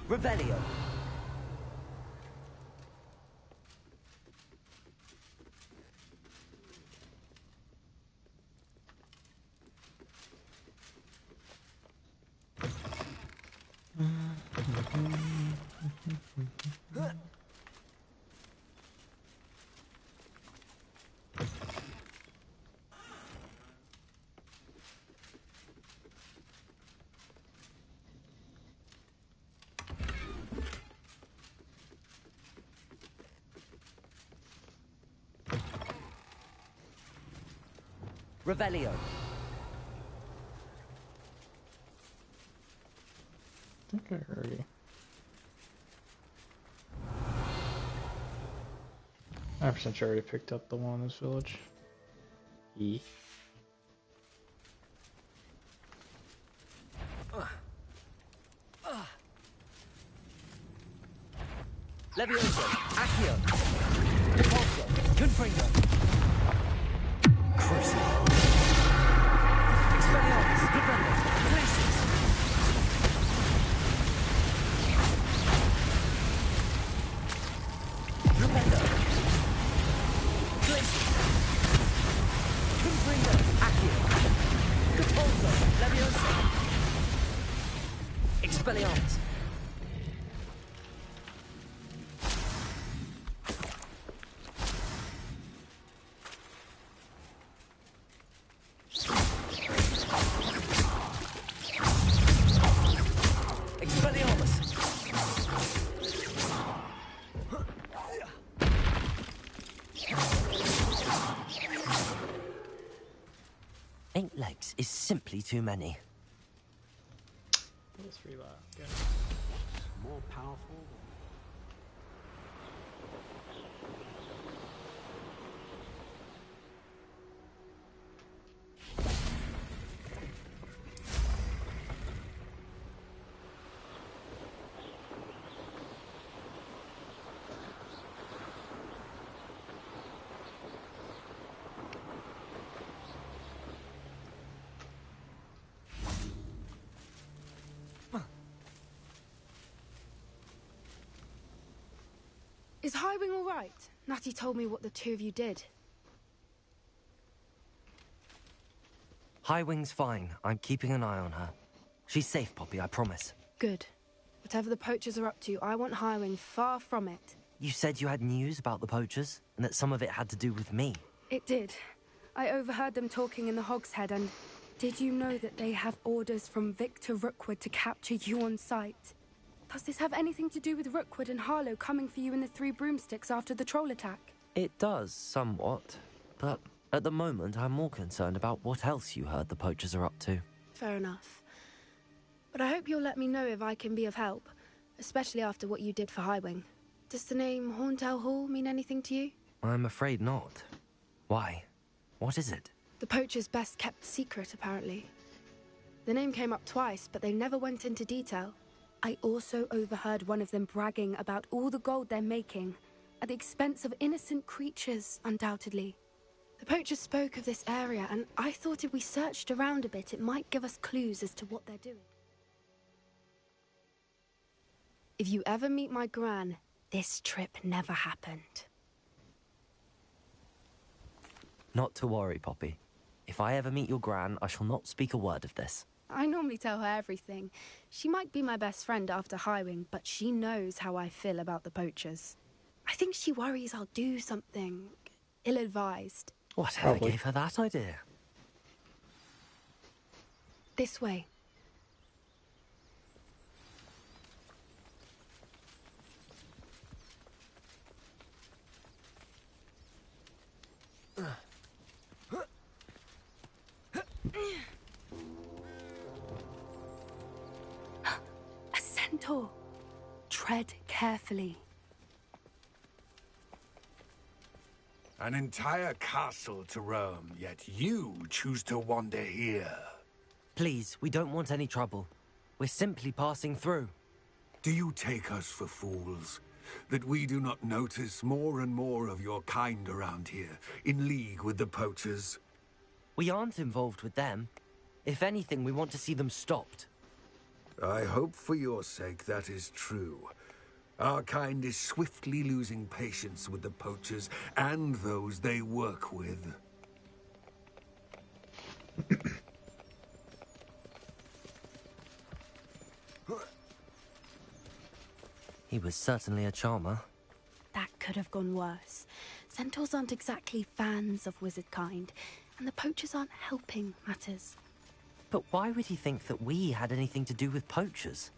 Revelio. Revelio. I think I already. I'm percent sure I already picked up the one in this village. E. Levioso. Accio. Repulso. Confringo. Crucio. Expelliarmus. Defendo. Glacius. Rependo. Glacius. Confringo. Accio. Repulso. Levioso. Expelliarmus. Eight legs is simply too many. Those 3 left. Yeah. More powerful. Is Highwing all right? Natty told me what the two of you did. Highwing's fine. I'm keeping an eye on her. She's safe, Poppy, I promise. Good. Whatever the poachers are up to, I want Highwing far from it. You said you had news about the poachers, and that some of it had to do with me. It did. I overheard them talking in the Hogshead, and did you know that they have orders from Victor Rookwood to capture you on sight? Does this have anything to do with Rookwood and Harlow coming for you in the Three Broomsticks after the troll attack? It does, somewhat. But at the moment, I'm more concerned about what else you heard the poachers are up to. Fair enough. But I hope you'll let me know if I can be of help, especially after what you did for Highwing. Does the name Horntail Hall mean anything to you? I'm afraid not. Why? What is it? The poachers' best kept secret, apparently. The name came up twice, but they never went into detail. I also overheard one of them bragging about all the gold they're making, at the expense of innocent creatures, undoubtedly. The poacher spoke of this area, and I thought if we searched around a bit, it might give us clues as to what they're doing. If you ever meet my gran, this trip never happened. Not to worry, Poppy. If I ever meet your gran, I shall not speak a word of this. I normally tell her everything. She might be my best friend after Highwing, but she knows how I feel about the poachers. I think she worries I'll do something ill-advised. Whatever gave her that idea? This way. A centaur. Tread carefully. An entire castle to roam, yet you choose to wander here. Please, we don't want any trouble. We're simply passing through. Do you take us for fools? That we do not notice more and more of your kind around here, in league with the poachers? We aren't involved with them. If anything, we want to see them stopped. I hope for your sake that is true. Our kind is swiftly losing patience with the poachers and those they work with. He was certainly a charmer. That could have gone worse. Centaurs aren't exactly fans of wizard kind, and the poachers aren't helping matters. But why would he think that we had anything to do with poachers?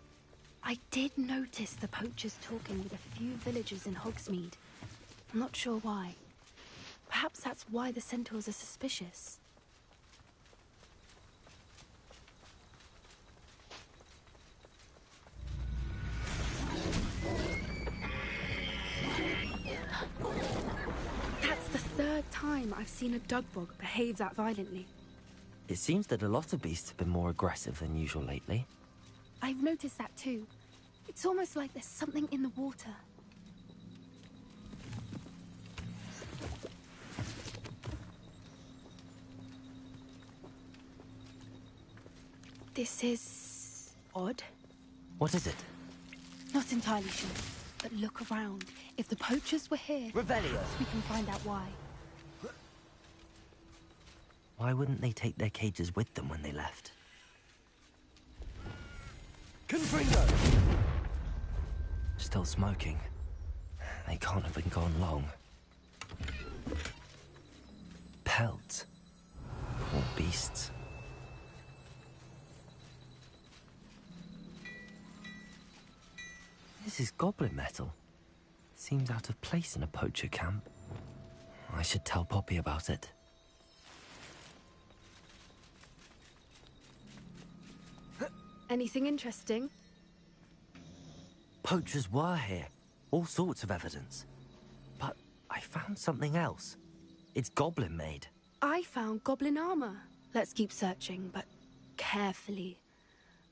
I did notice the poachers talking with a few villagers in Hogsmeade. I'm not sure why. Perhaps that's why the centaurs are suspicious. That's the third time I've seen a dugbog behave that violently. It seems that a lot of beasts have been more aggressive than usual lately. I've noticed that too. It's almost like there's something in the water. This is odd. What is it? Not entirely sure, but look around. If the poachers were here, Revelio, we can find out why. Why wouldn't they take their cages with them when they left? Confringo! Still smoking. They can't have been gone long. Pelts. Poor beasts. This is goblin metal. Seems out of place in a poacher camp. I should tell Poppy about it. Anything interesting? Poachers were here. All sorts of evidence. But I found something else. It's goblin made. I found goblin armor. Let's keep searching, but carefully.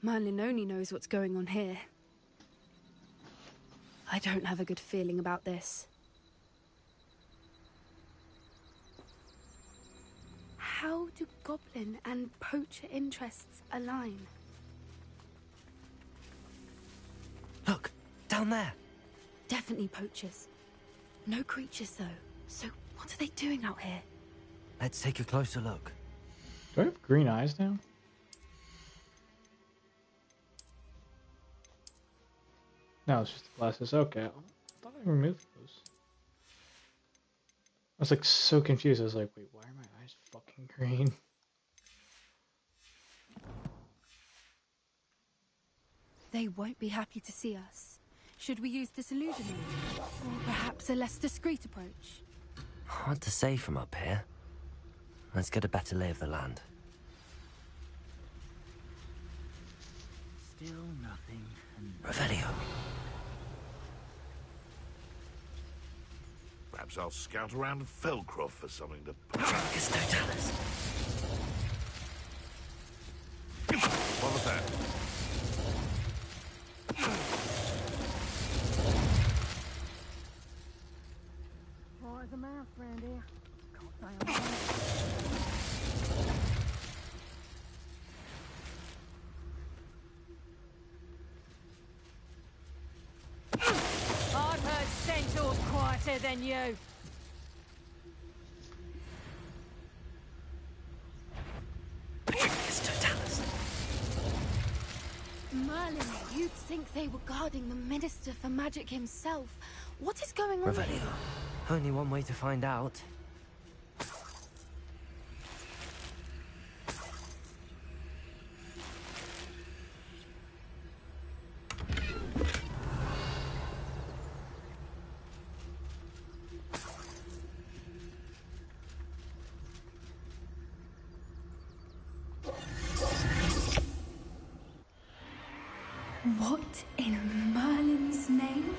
Merlin only knows what's going on here. I don't have a good feeling about this. How do goblin and poacher interests align? Look, down there. Definitely poachers. No creatures, though. So what are they doing out here? Let's take a closer look. Do I have green eyes now? No, it's just the glasses. Okay. I thought I removed those. I was like so confused. I was like, wait, why are my eyes fucking green? They won't be happy to see us. Should we use disillusionment? Or perhaps a less discreet approach? Hard to say from up here. Let's get a better lay of the land. Still nothing. Revelio. Perhaps I'll scout around Felcroft for something to... It's no Talus. What was that? Oh, there's a mouse around here. Can't say I'm brighter than you. Merlin, you'd think they were guarding the Minister for Magic himself. What is going on Revelio. here? Only one way to find out. What in Merlin's name?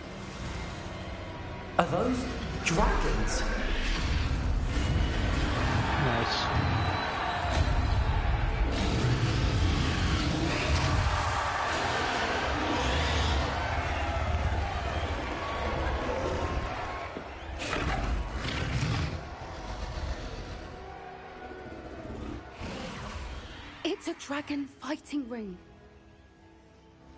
Are those dragons? Nice. It's a dragon fighting ring.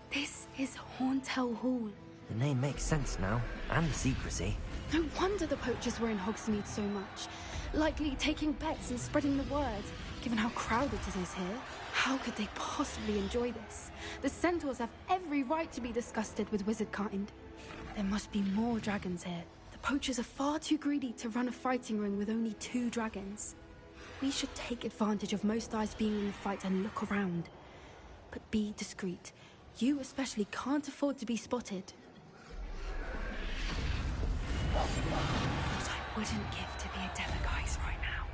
This is Hauntel Hall. The name makes sense now, and the secrecy. No wonder the poachers were in Hogsmeade so much. Likely taking bets and spreading the word, given how crowded it is here. How could they possibly enjoy this? The centaurs have every right to be disgusted with wizard kind. There must be more dragons here. The poachers are far too greedy to run a fighting ring with only 2 dragons. We should take advantage of most eyes being in the fight and look around. But be discreet. You especially can't afford to be spotted. What I wouldn't give to be a Demiguise right now.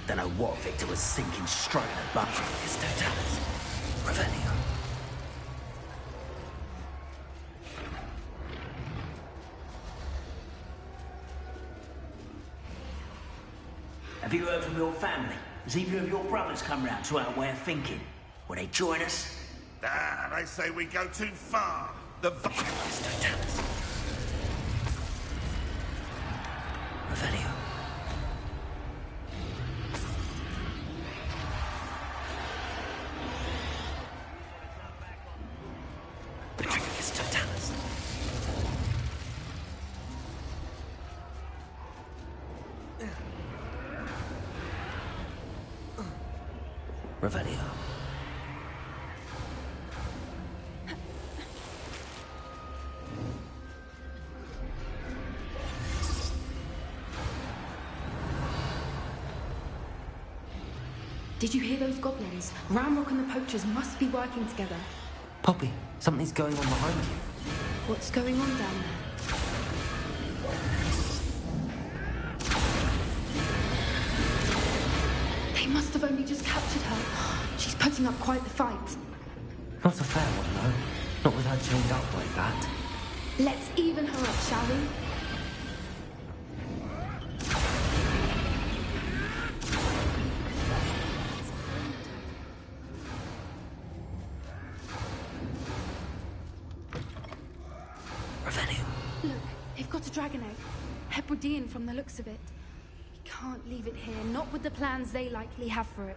Don't know what Victor was thinking, straight in the butt. It's Totalis. Revelio. Have you heard from your family? Has either of your brothers come round to our way of thinking? Will they join us? Ah, they say we go too far. The violence. Totalis. Revelio. It's Totalis. Revelio. Did you hear those goblins? Ramrock and the poachers must be working together. Poppy, something's going on behind you. What's going on down there? They must have only just captured her. She's putting up quite the fight. Not a fair one, though. Not with her chained up like that. Let's even her up, shall we? Look, they've got a dragon egg. Hebridean from the looks of it. We can't leave it here, not with the plans they likely have for it.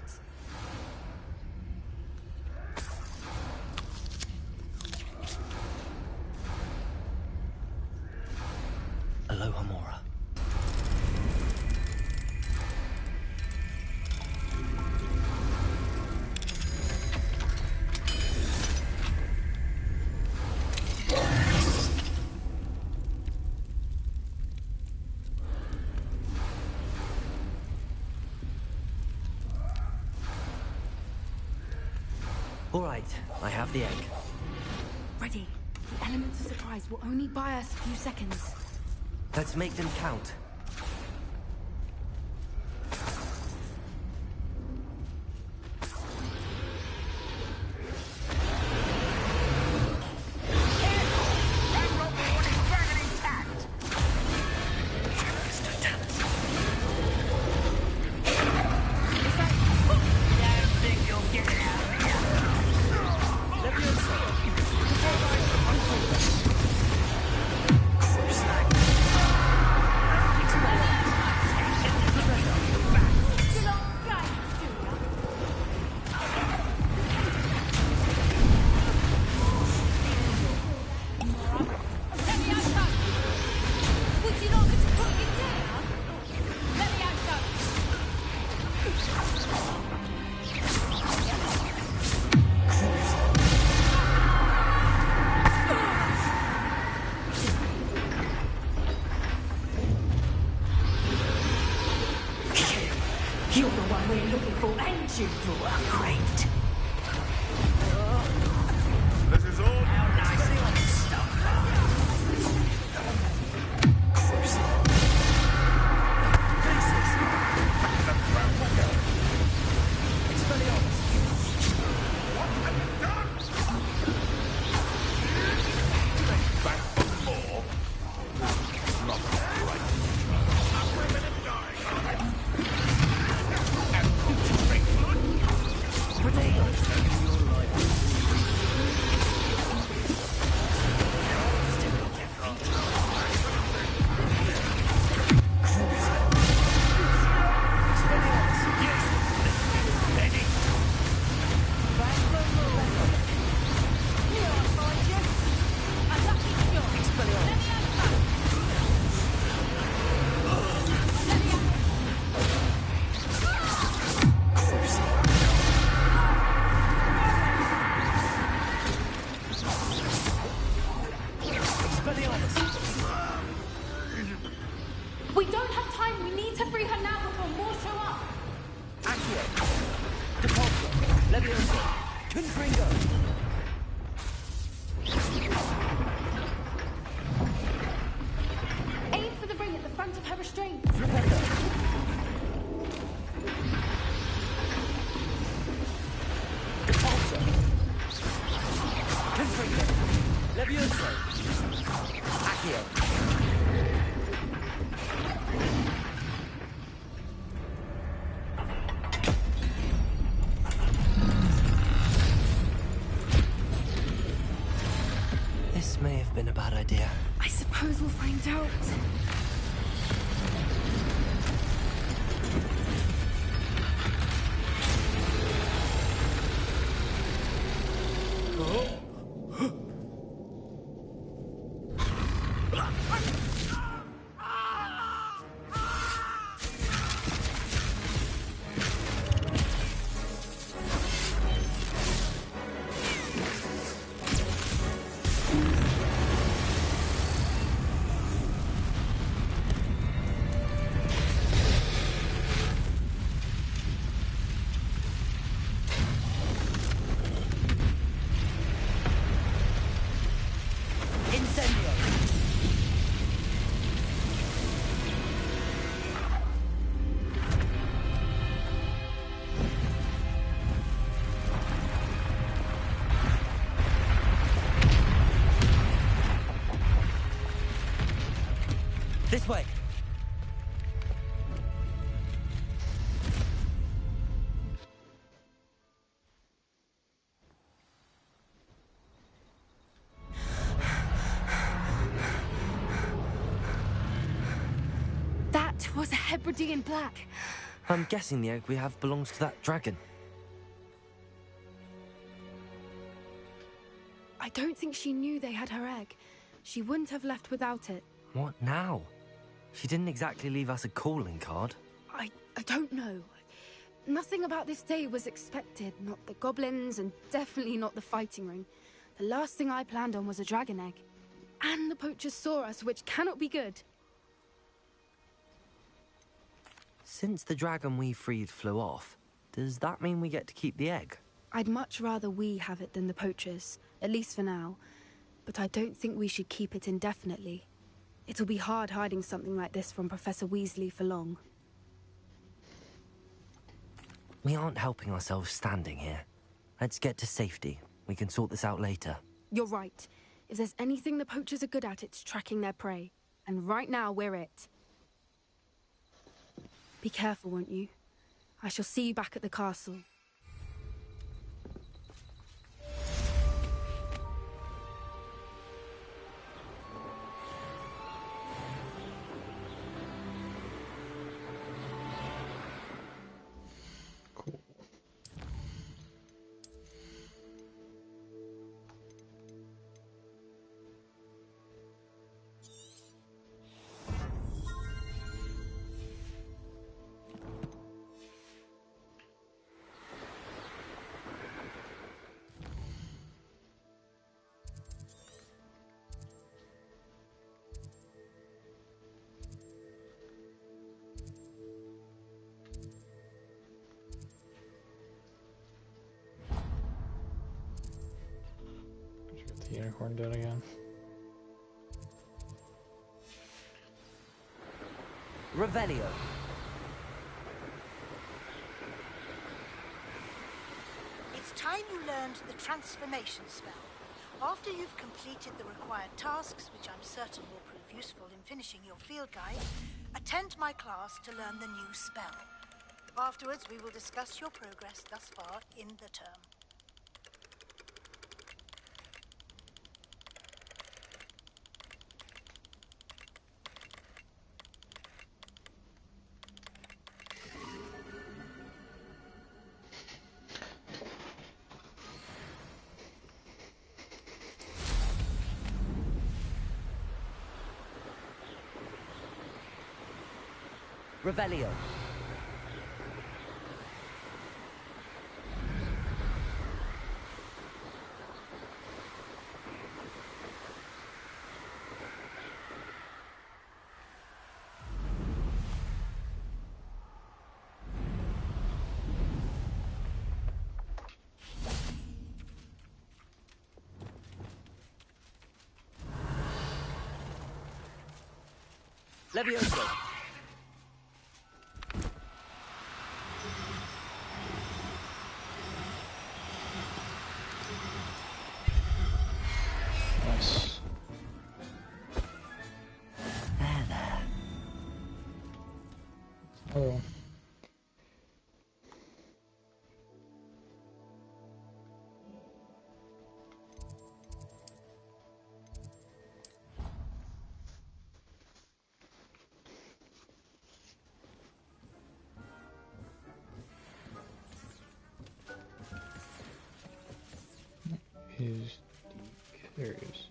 Aloha Mora. All right, I have the egg. Ready. The elements of surprise will only buy us a few seconds. Let's make them count. you for a crate. This is all How nice of you to stop by. We don't have time. We need to free her now before more show up. Aim for the ring at the front of her restraints. This may have been a bad idea. I suppose we'll find out. This way. That was a Hebridean black. I'm guessing the egg we have belongs to that dragon. I don't think she knew they had her egg. She wouldn't have left without it. What now? She didn't exactly leave us a calling card. I don't know. Nothing about this day was expected. Not the goblins, and definitely not the fighting ring. The last thing I planned on was a dragon egg. And the poachers saw us, which cannot be good. Since the dragon we freed flew off, does that mean we get to keep the egg? I'd much rather we have it than the poachers, at least for now. But I don't think we should keep it indefinitely. It'll be hard hiding something like this from Professor Weasley for long. We aren't helping ourselves standing here. Let's get to safety. We can sort this out later. You're right. If there's anything the poachers are good at, it's tracking their prey. And right now, we're it. Be careful, won't you? I shall see you back at the castle. the unicorn did again. Revelio. It's time you learned the transformation spell. After you've completed the required tasks, which I'm certain will prove useful in finishing your field guide, attend my class to learn the new spell. Afterwards, we will discuss your progress thus far in the term. Revelio. Levioso. Nice. There. Oh. Is the carriers.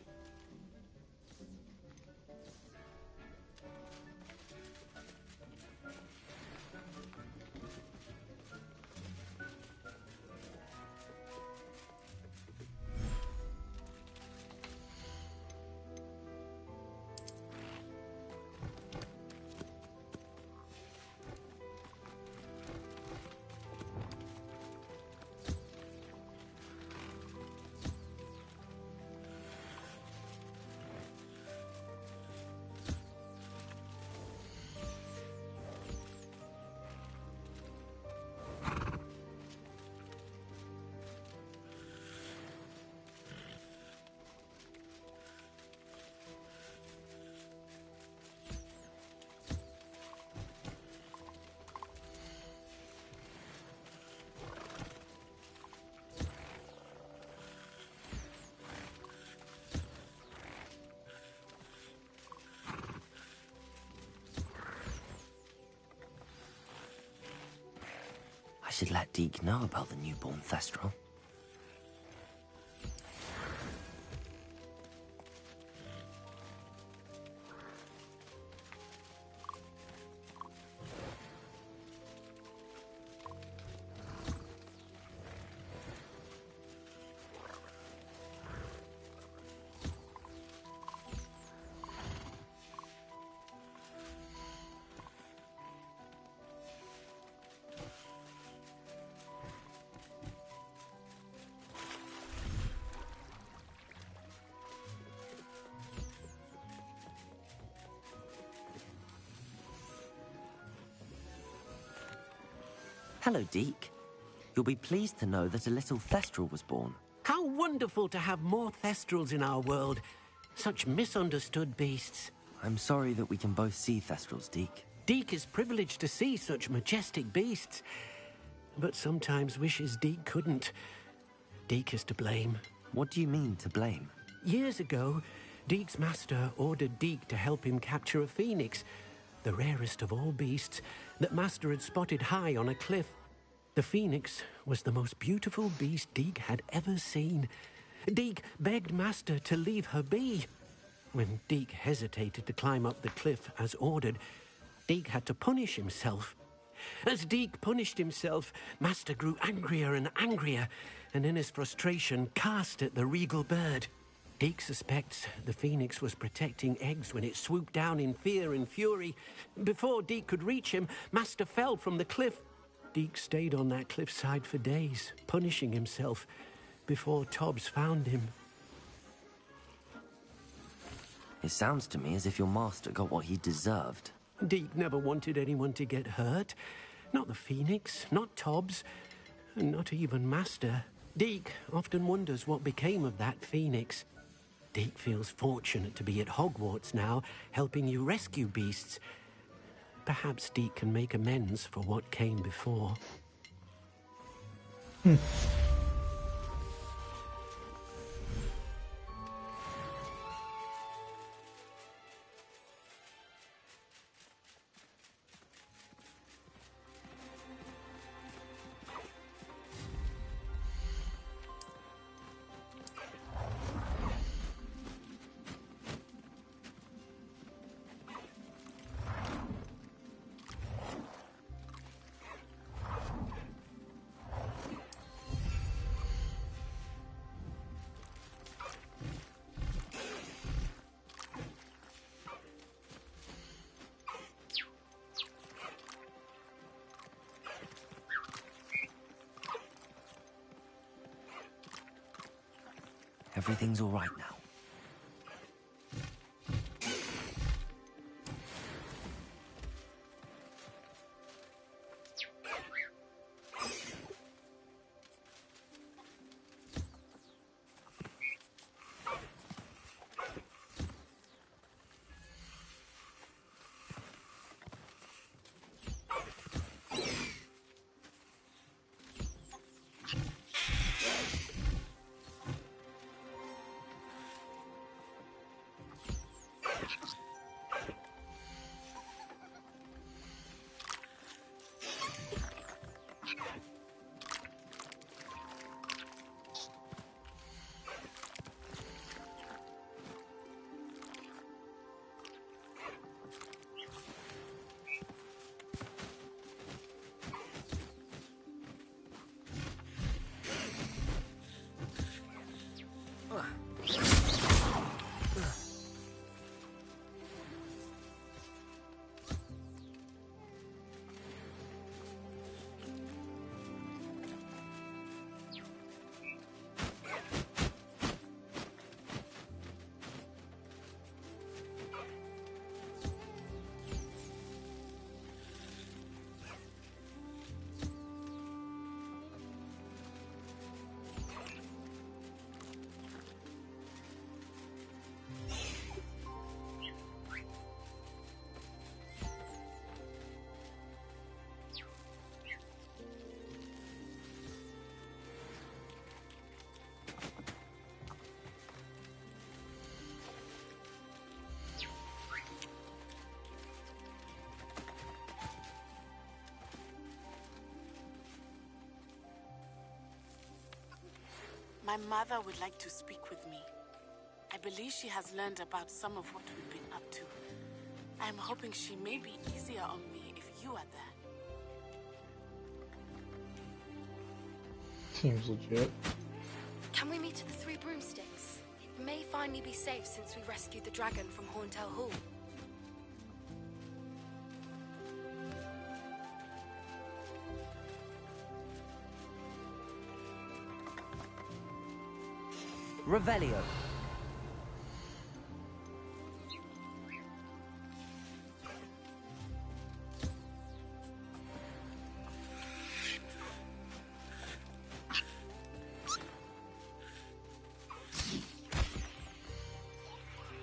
I should let Deke know about the newborn Thestral. Hello, Deke. You'll be pleased to know that a little Thestral was born. How wonderful to have more Thestrals in our world. Such misunderstood beasts. I'm sorry that we can both see Thestrals, Deke. Deke is privileged to see such majestic beasts, but sometimes wishes Deke couldn't. Deke is to blame. What do you mean, to blame? Years ago, Deke's master ordered Deke to help him capture a phoenix, the rarest of all beasts, that Master had spotted high on a cliff. The phoenix was the most beautiful beast Deke had ever seen. Deke begged Master to leave her be. When Deke hesitated to climb up the cliff as ordered, Deke had to punish himself. As Deke punished himself, Master grew angrier and angrier, and in his frustration cast at the regal bird. Deke suspects the phoenix was protecting eggs when it swooped down in fear and fury. Before Deke could reach him, Master fell from the cliff. Deke stayed on that cliffside for days, punishing himself, before Tobbs found him. It sounds to me as if your master got what he deserved. Deke never wanted anyone to get hurt. Not the Phoenix, not Tobbs, and not even Master. Deke often wonders what became of that Phoenix. Deke feels fortunate to be at Hogwarts now, helping you rescue beasts. Perhaps Deke can make amends for what came before. Everything's all right now. My mother would like to speak with me. I believe she has learned about some of what we've been up to. I'm hoping she may be easier on me if you are there. Seems legit. Can we meet at the Three Broomsticks? It may finally be safe since we rescued the dragon from Horntail Hall. Revelio.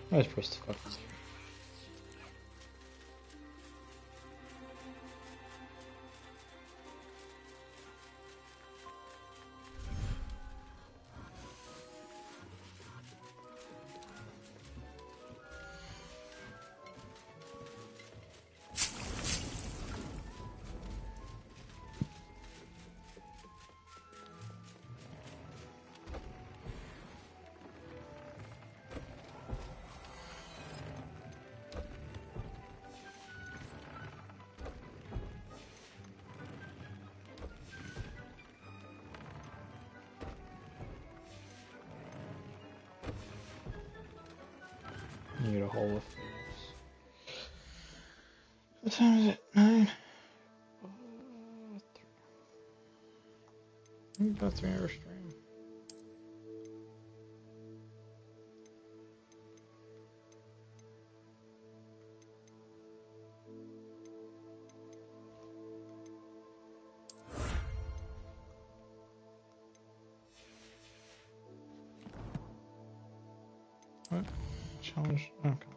I just pressed the fucking. Need a hole of things. What time is it? 9? About 3 hours stream. What? Challenge. Okay.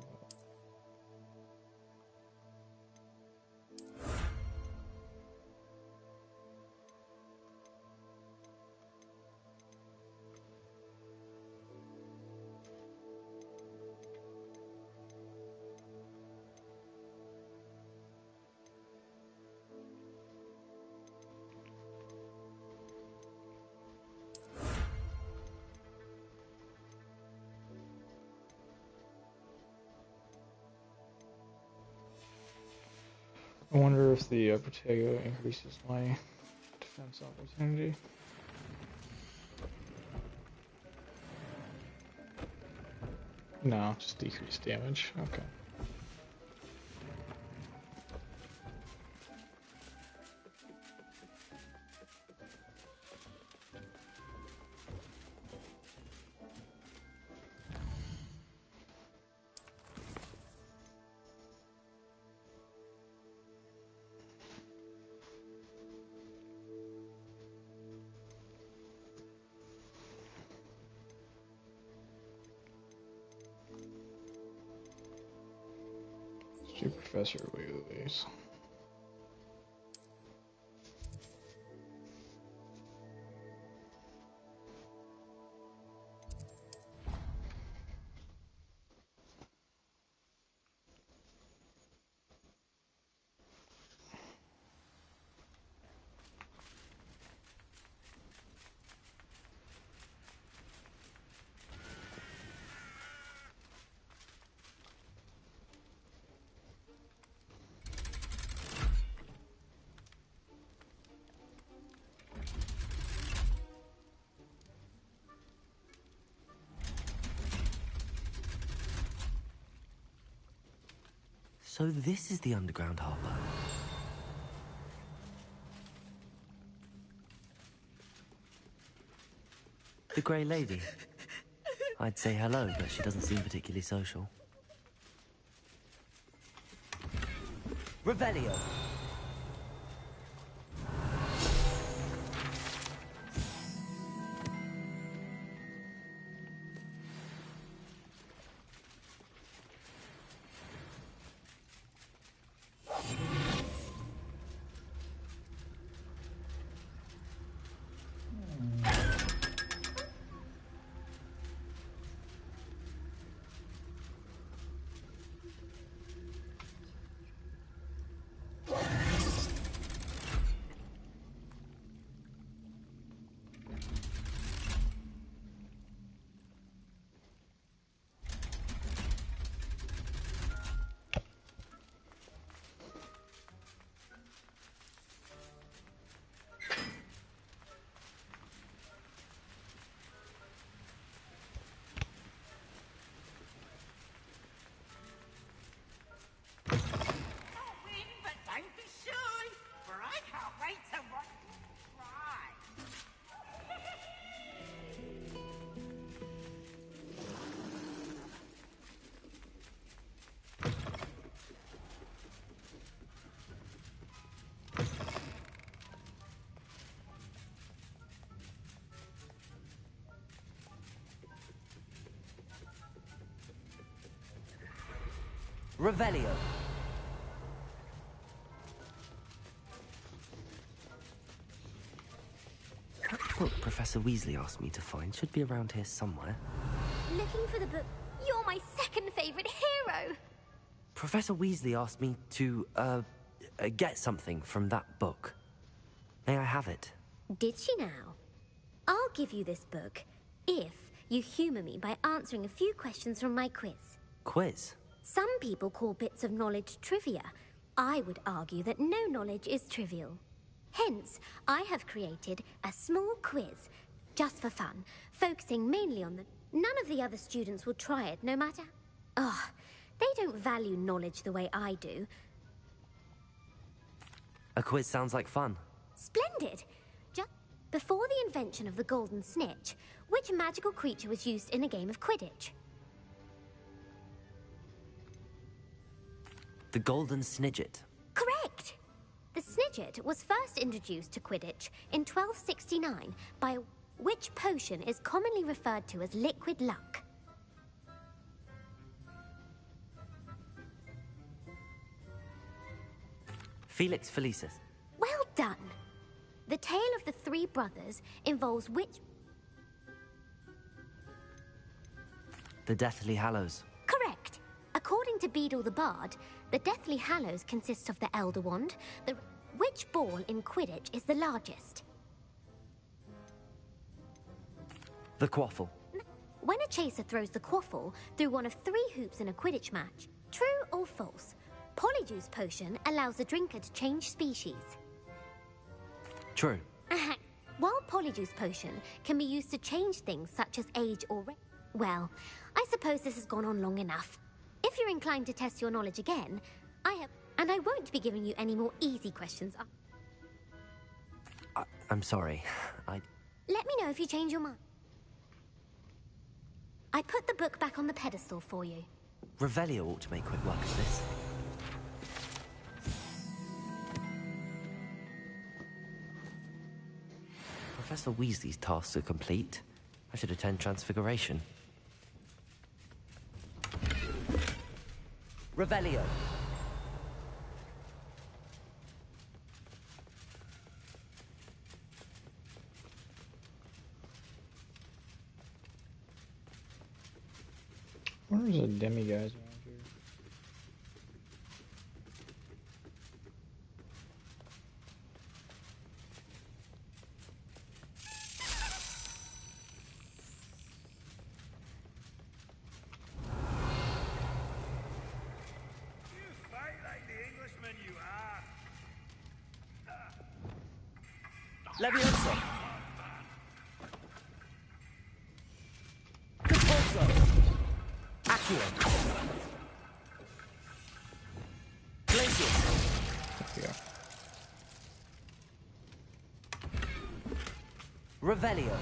I wonder if the Protego increases my defense opportunity. No, just decrease damage. Okay. Professor Wheelies. So this is the underground harbor. The Grey Lady. I'd say hello, but she doesn't seem particularly social. Revelio. Revelio. That book Professor Weasley asked me to find should be around here somewhere. Looking for the book. You're my second favourite hero! Professor Weasley asked me to, get something from that book. May I have it? Did she now? I'll give you this book if you humour me by answering a few questions from my quiz. Quiz? Some people call bits of knowledge trivia. I would argue that no knowledge is trivial. Hence, I have created a small quiz, just for fun, focusing mainly on the... None of the other students will try it, no matter... Oh, they don't value knowledge the way I do. A quiz sounds like fun. Splendid! Just before the invention of the golden snitch, which magical creature was used in a game of Quidditch? The Golden Snidget. Correct! The Snidget was first introduced to Quidditch in 1269 by which potion is commonly referred to as liquid luck. Felix Felicis. Well done. The tale of the three brothers involves which... The Deathly Hallows. Correct. According to Beadle the Bard, the Deathly Hallows consists of the Elder Wand. Which ball in Quidditch is the largest? The Quaffle. When a chaser throws the Quaffle through one of 3 hoops in a Quidditch match, true or false, Polyjuice Potion allows the drinker to change species. True. While Polyjuice Potion can be used to change things such as age or race. Well, I suppose this has gone on long enough. If you're inclined to test your knowledge again, and I won't be giving you any more easy questions. I'm sorry. Let me know if you change your mind. I put the book back on the pedestal for you. Revelio ought to make quick work of this. Professor Weasley's tasks are complete. I should attend Transfiguration. Revelio. Where's the demiguise around here? Levioso. Conforso. Accio. Glacius. Yeah. Revelio.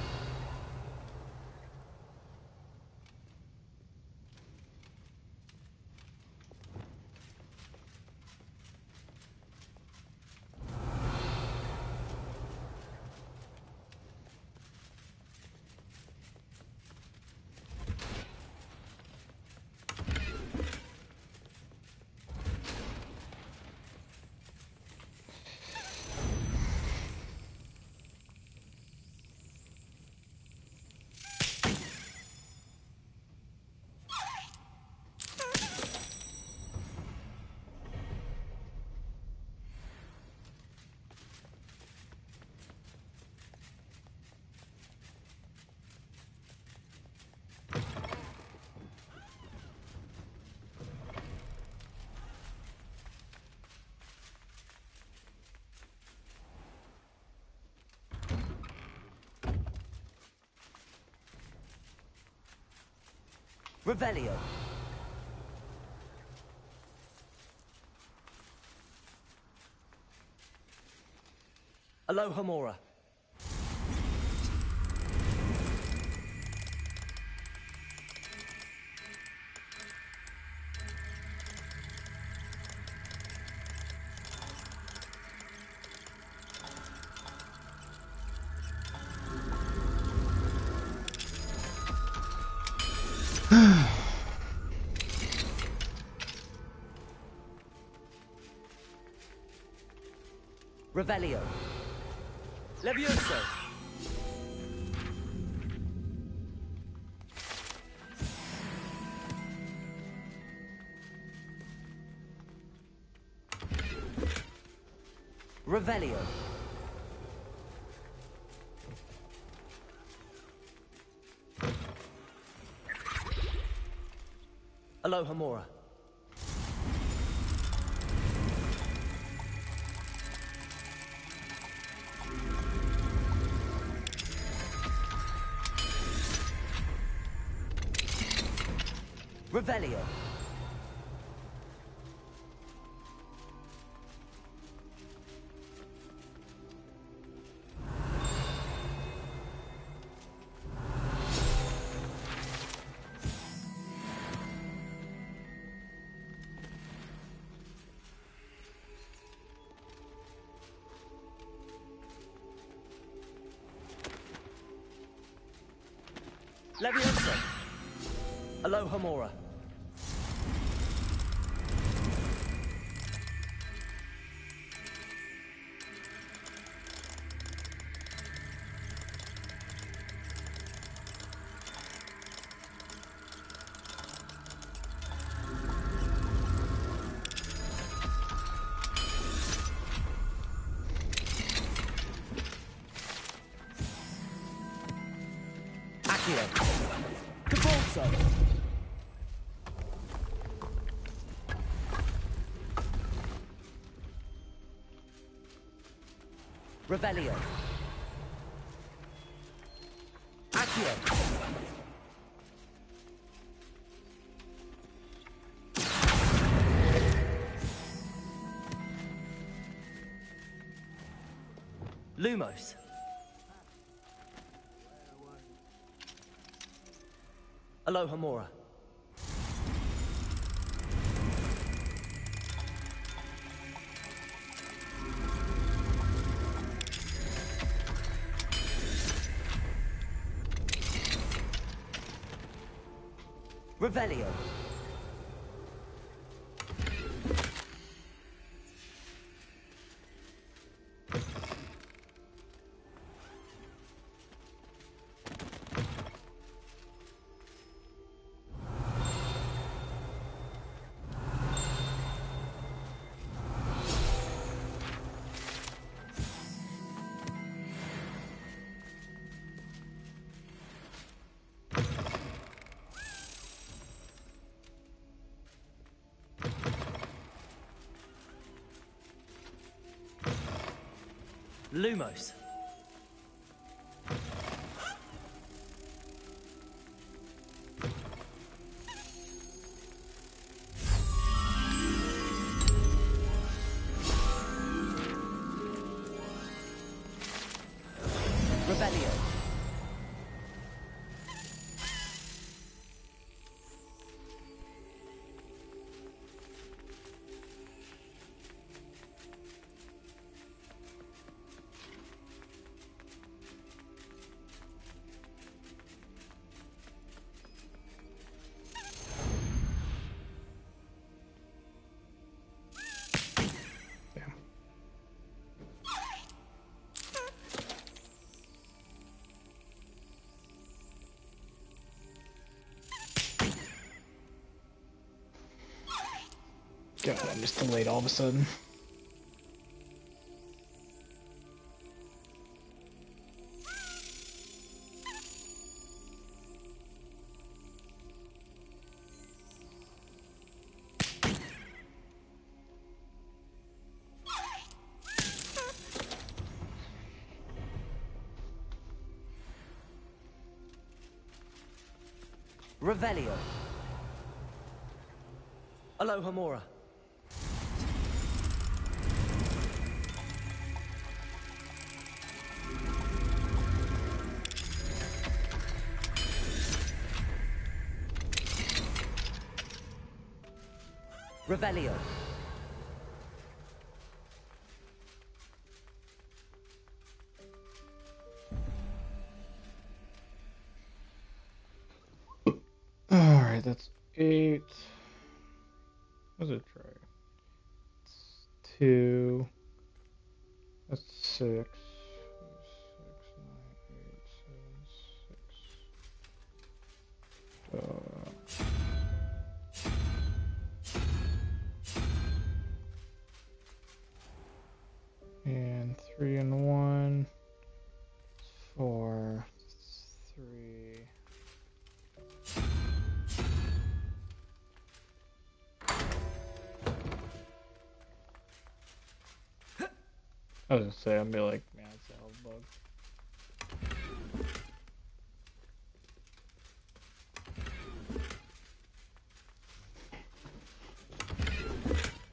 Revelio. Alohomora. Revelio. Levioso. Revelio. Alohomora. Revelio. Levioso. Alohomora. Accio. Convulso. Revelio. Accio. Lumos. Alohomora. Revelio. Lumos. Revelio. God, I'm just delayed all of a sudden. Revelio. Alohomora. Revelio. Alright, that's 8. What's it try? It's 2. That's 6. 6, 9, 8, 7, 6. And 3 and 1. 4. 3. I was gonna say, I'd be like, man, it's a hell of a bug.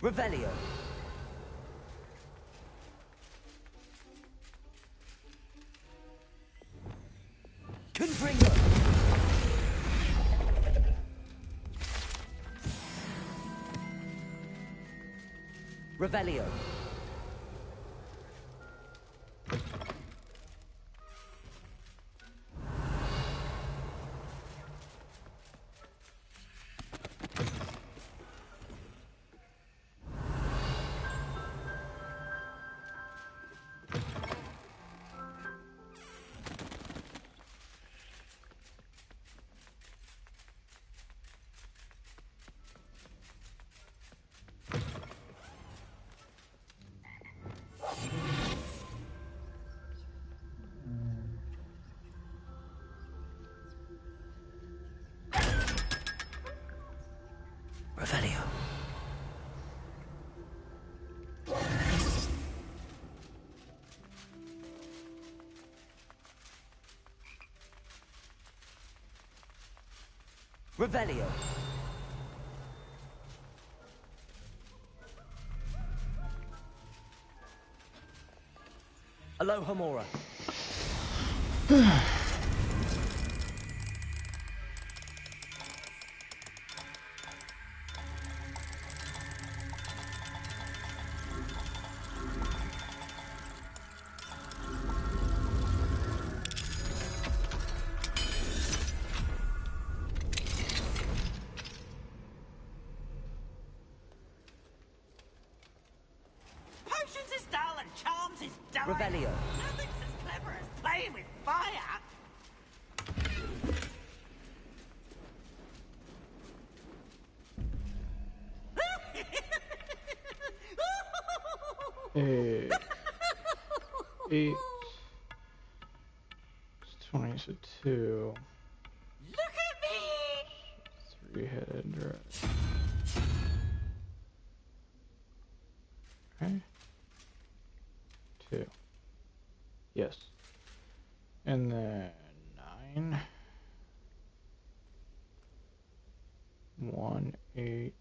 Revelio. Confringo. Revelio. Revelio. Revelio. Aloha Mora. Potions is dull and charms is dull. Revelio. Nothing's as clever as playing with fire. Eight. 20 to 2. Look at me! 3-headed dragon. Okay. 2. Yes. And then 9. 1, 8.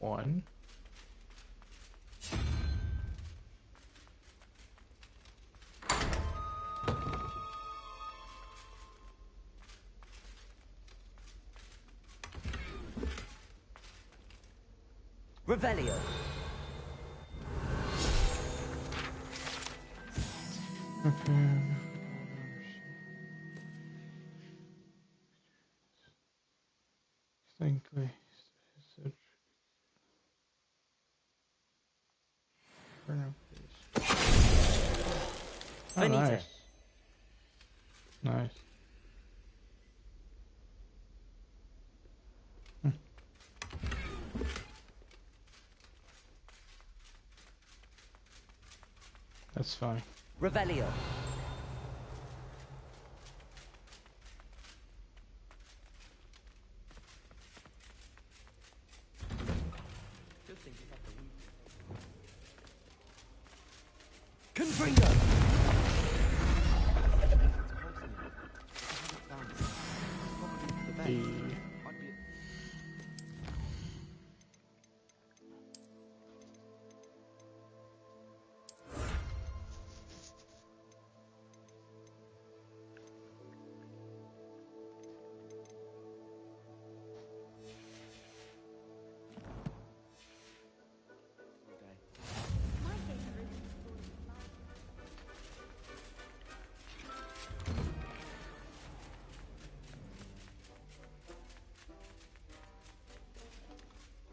One. Revelio. Distinctly. Oh, nice. Nice. That's funny. Revelio. Confringo.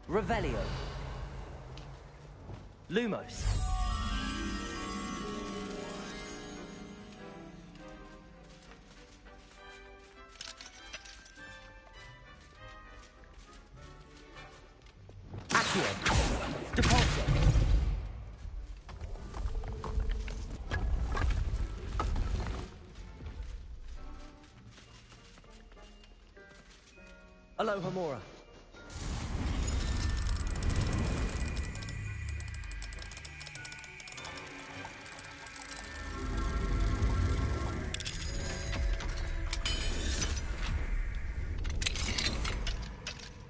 Revelio. Lumos. Accio. Depulso. Aloha Mora.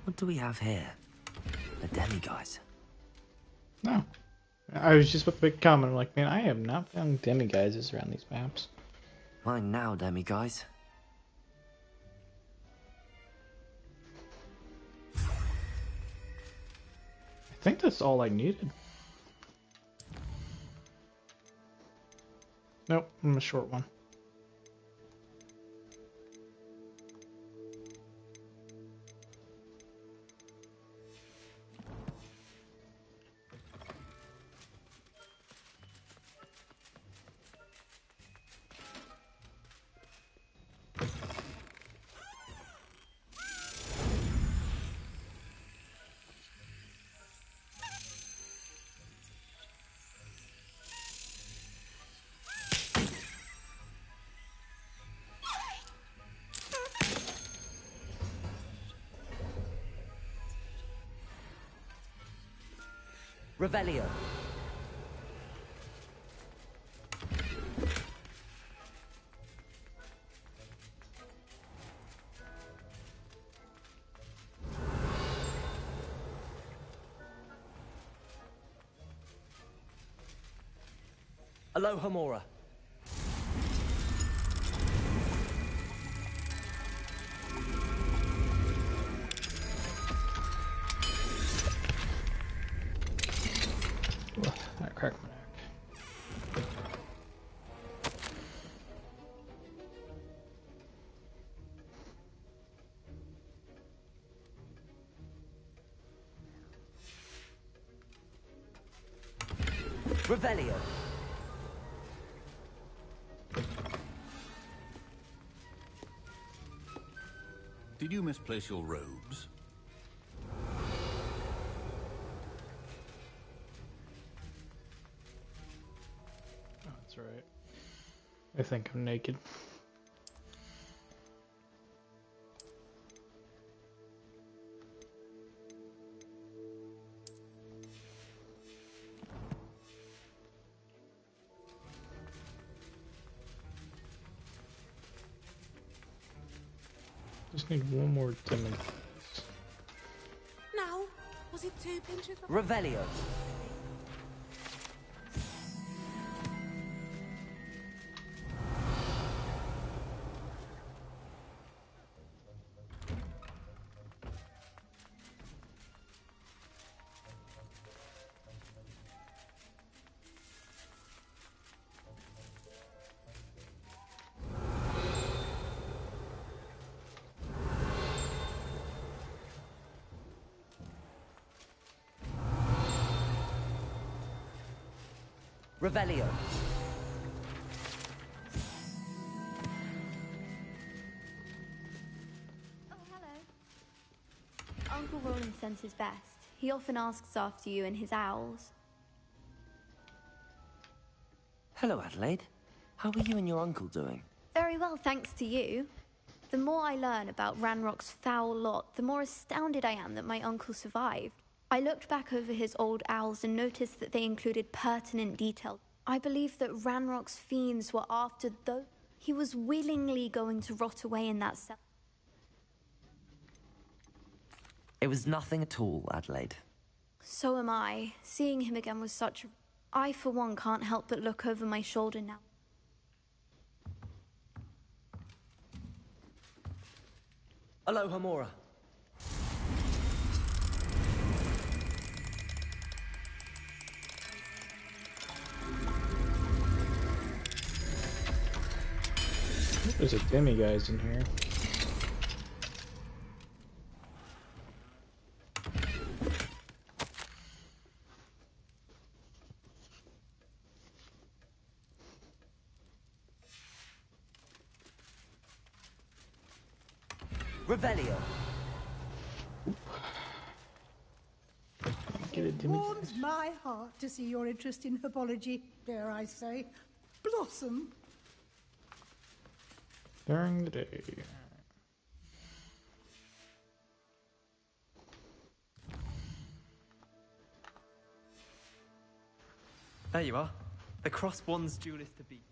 What do we have here? A demiguise. No. I was just about to make a comment. I'm like, man, I have not found demiguises around these maps. Fine now, demiguise. I think that's all I needed. Nope, I'm a short one. Revelio. Aloha Mora. That cracked my neck. Revelio. Did you misplace your robes? Oh, that's right. I think I'm naked. Just need one more Timothy. Now, was it 2 pinches of... Revelio. Revelio. Oh, hello. Uncle Roland sends his best. He often asks after you and his owls. Hello, Adelaide. How are you and your uncle doing? Very well, thanks to you. The more I learn about Ranrock's foul lot, the more astounded I am that my uncle survived. I looked back over his old owls and noticed that they included pertinent detail. I believe that Ranrock's fiends were after those. He was willingly going to rot away in that cell. It was nothing at all, Adelaide. So am I. Seeing him again was such a... I, for one, can't help but look over my shoulder now. Aloha Mora. There's a demiguise in here. Revelio. It warms my heart to see your interest in herbology, dare I say, blossom. During the day. There you are. The cross one's duelist to beat.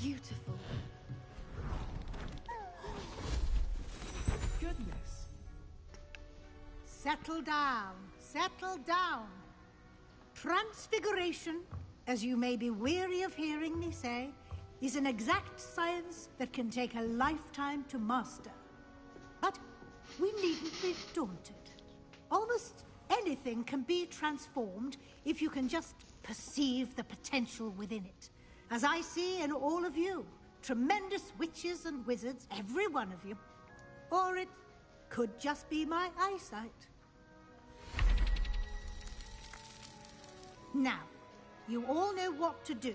Beautiful. Goodness. Settle down. Settle down. Transfiguration, as you may be weary of hearing me say, is an exact science that can take a lifetime to master. But we needn't be daunted. Almost anything can be transformed if you can just perceive the potential within it. As I see in all of you, tremendous witches and wizards, every one of you. Or it could just be my eyesight. Now, you all know what to do.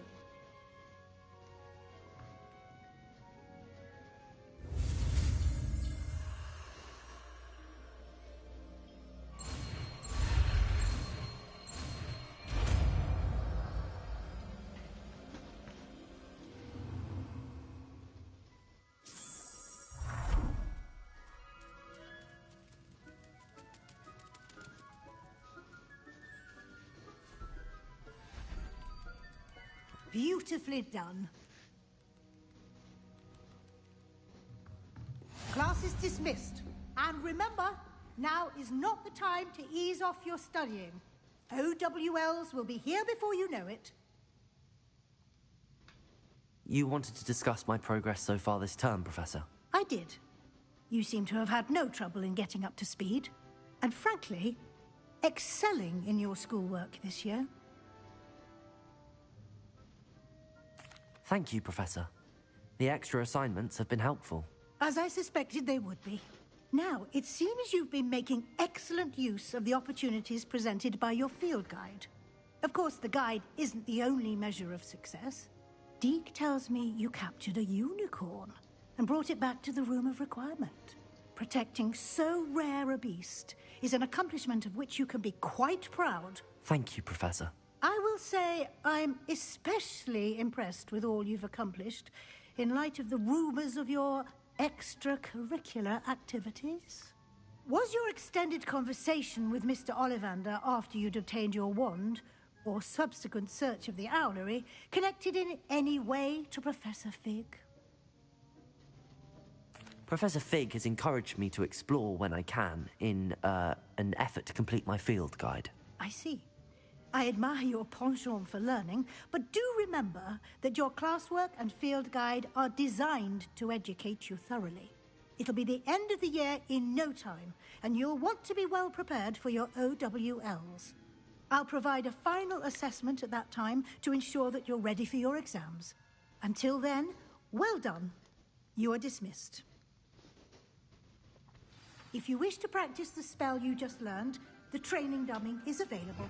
Beautifully done. Class is dismissed. And remember, now is not the time to ease off your studying. OWLs will be here before you know it. You wanted to discuss my progress so far this term, Professor? I did. You seem to have had no trouble in getting up to speed. And frankly, excelling in your schoolwork this year. Thank you, Professor. The extra assignments have been helpful. As I suspected they would be. Now, it seems you've been making excellent use of the opportunities presented by your field guide. Of course, the guide isn't the only measure of success. Deke tells me you captured a unicorn and brought it back to the Room of Requirement. Protecting so rare a beast is an accomplishment of which you can be quite proud. Thank you, Professor. I will say I'm especially impressed with all you've accomplished in light of the rumors of your extracurricular activities. Was your extended conversation with Mr. Ollivander after you'd obtained your wand, or subsequent search of the owlery, connected in any way to Professor Fig? Professor Fig has encouraged me to explore when I can in an effort to complete my field guide. I see. I admire your penchant for learning, but do remember that your classwork and field guide are designed to educate you thoroughly. It'll be the end of the year in no time, and you'll want to be well prepared for your OWLs. I'll provide a final assessment at that time to ensure that you're ready for your exams. Until then, well done. You are dismissed. If you wish to practice the spell you just learned, the training dummy is available.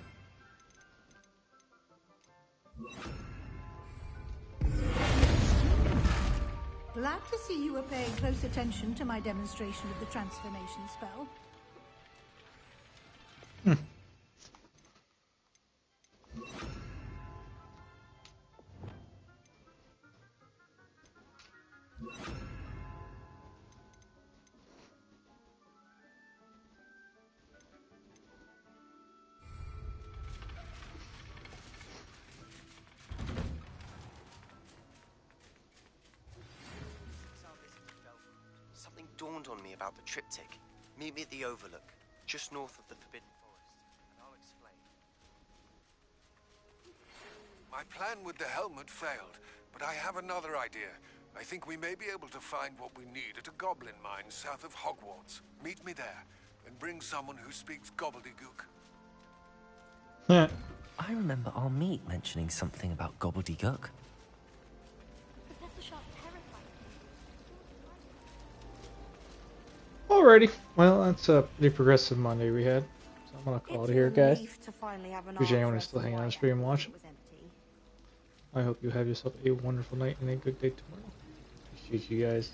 Glad to see you were paying close attention to my demonstration of the transformation spell. Something dawned on me about the triptych. Meet me at the Overlook, just north of the Forbidden Forest, and I'll explain. My plan with the helmet failed, but I have another idea. I think we may be able to find what we need at a goblin mine south of Hogwarts. Meet me there, and bring someone who speaks gobbledygook. I remember our meet mentioning something about gobbledygook. Alrighty, well, that's a pretty progressive Monday we had. So I'm gonna call it here, guys. Appreciate anyone who's still hanging on stream and watching. I hope you have yourself a wonderful night and a good day tomorrow. Appreciate you guys.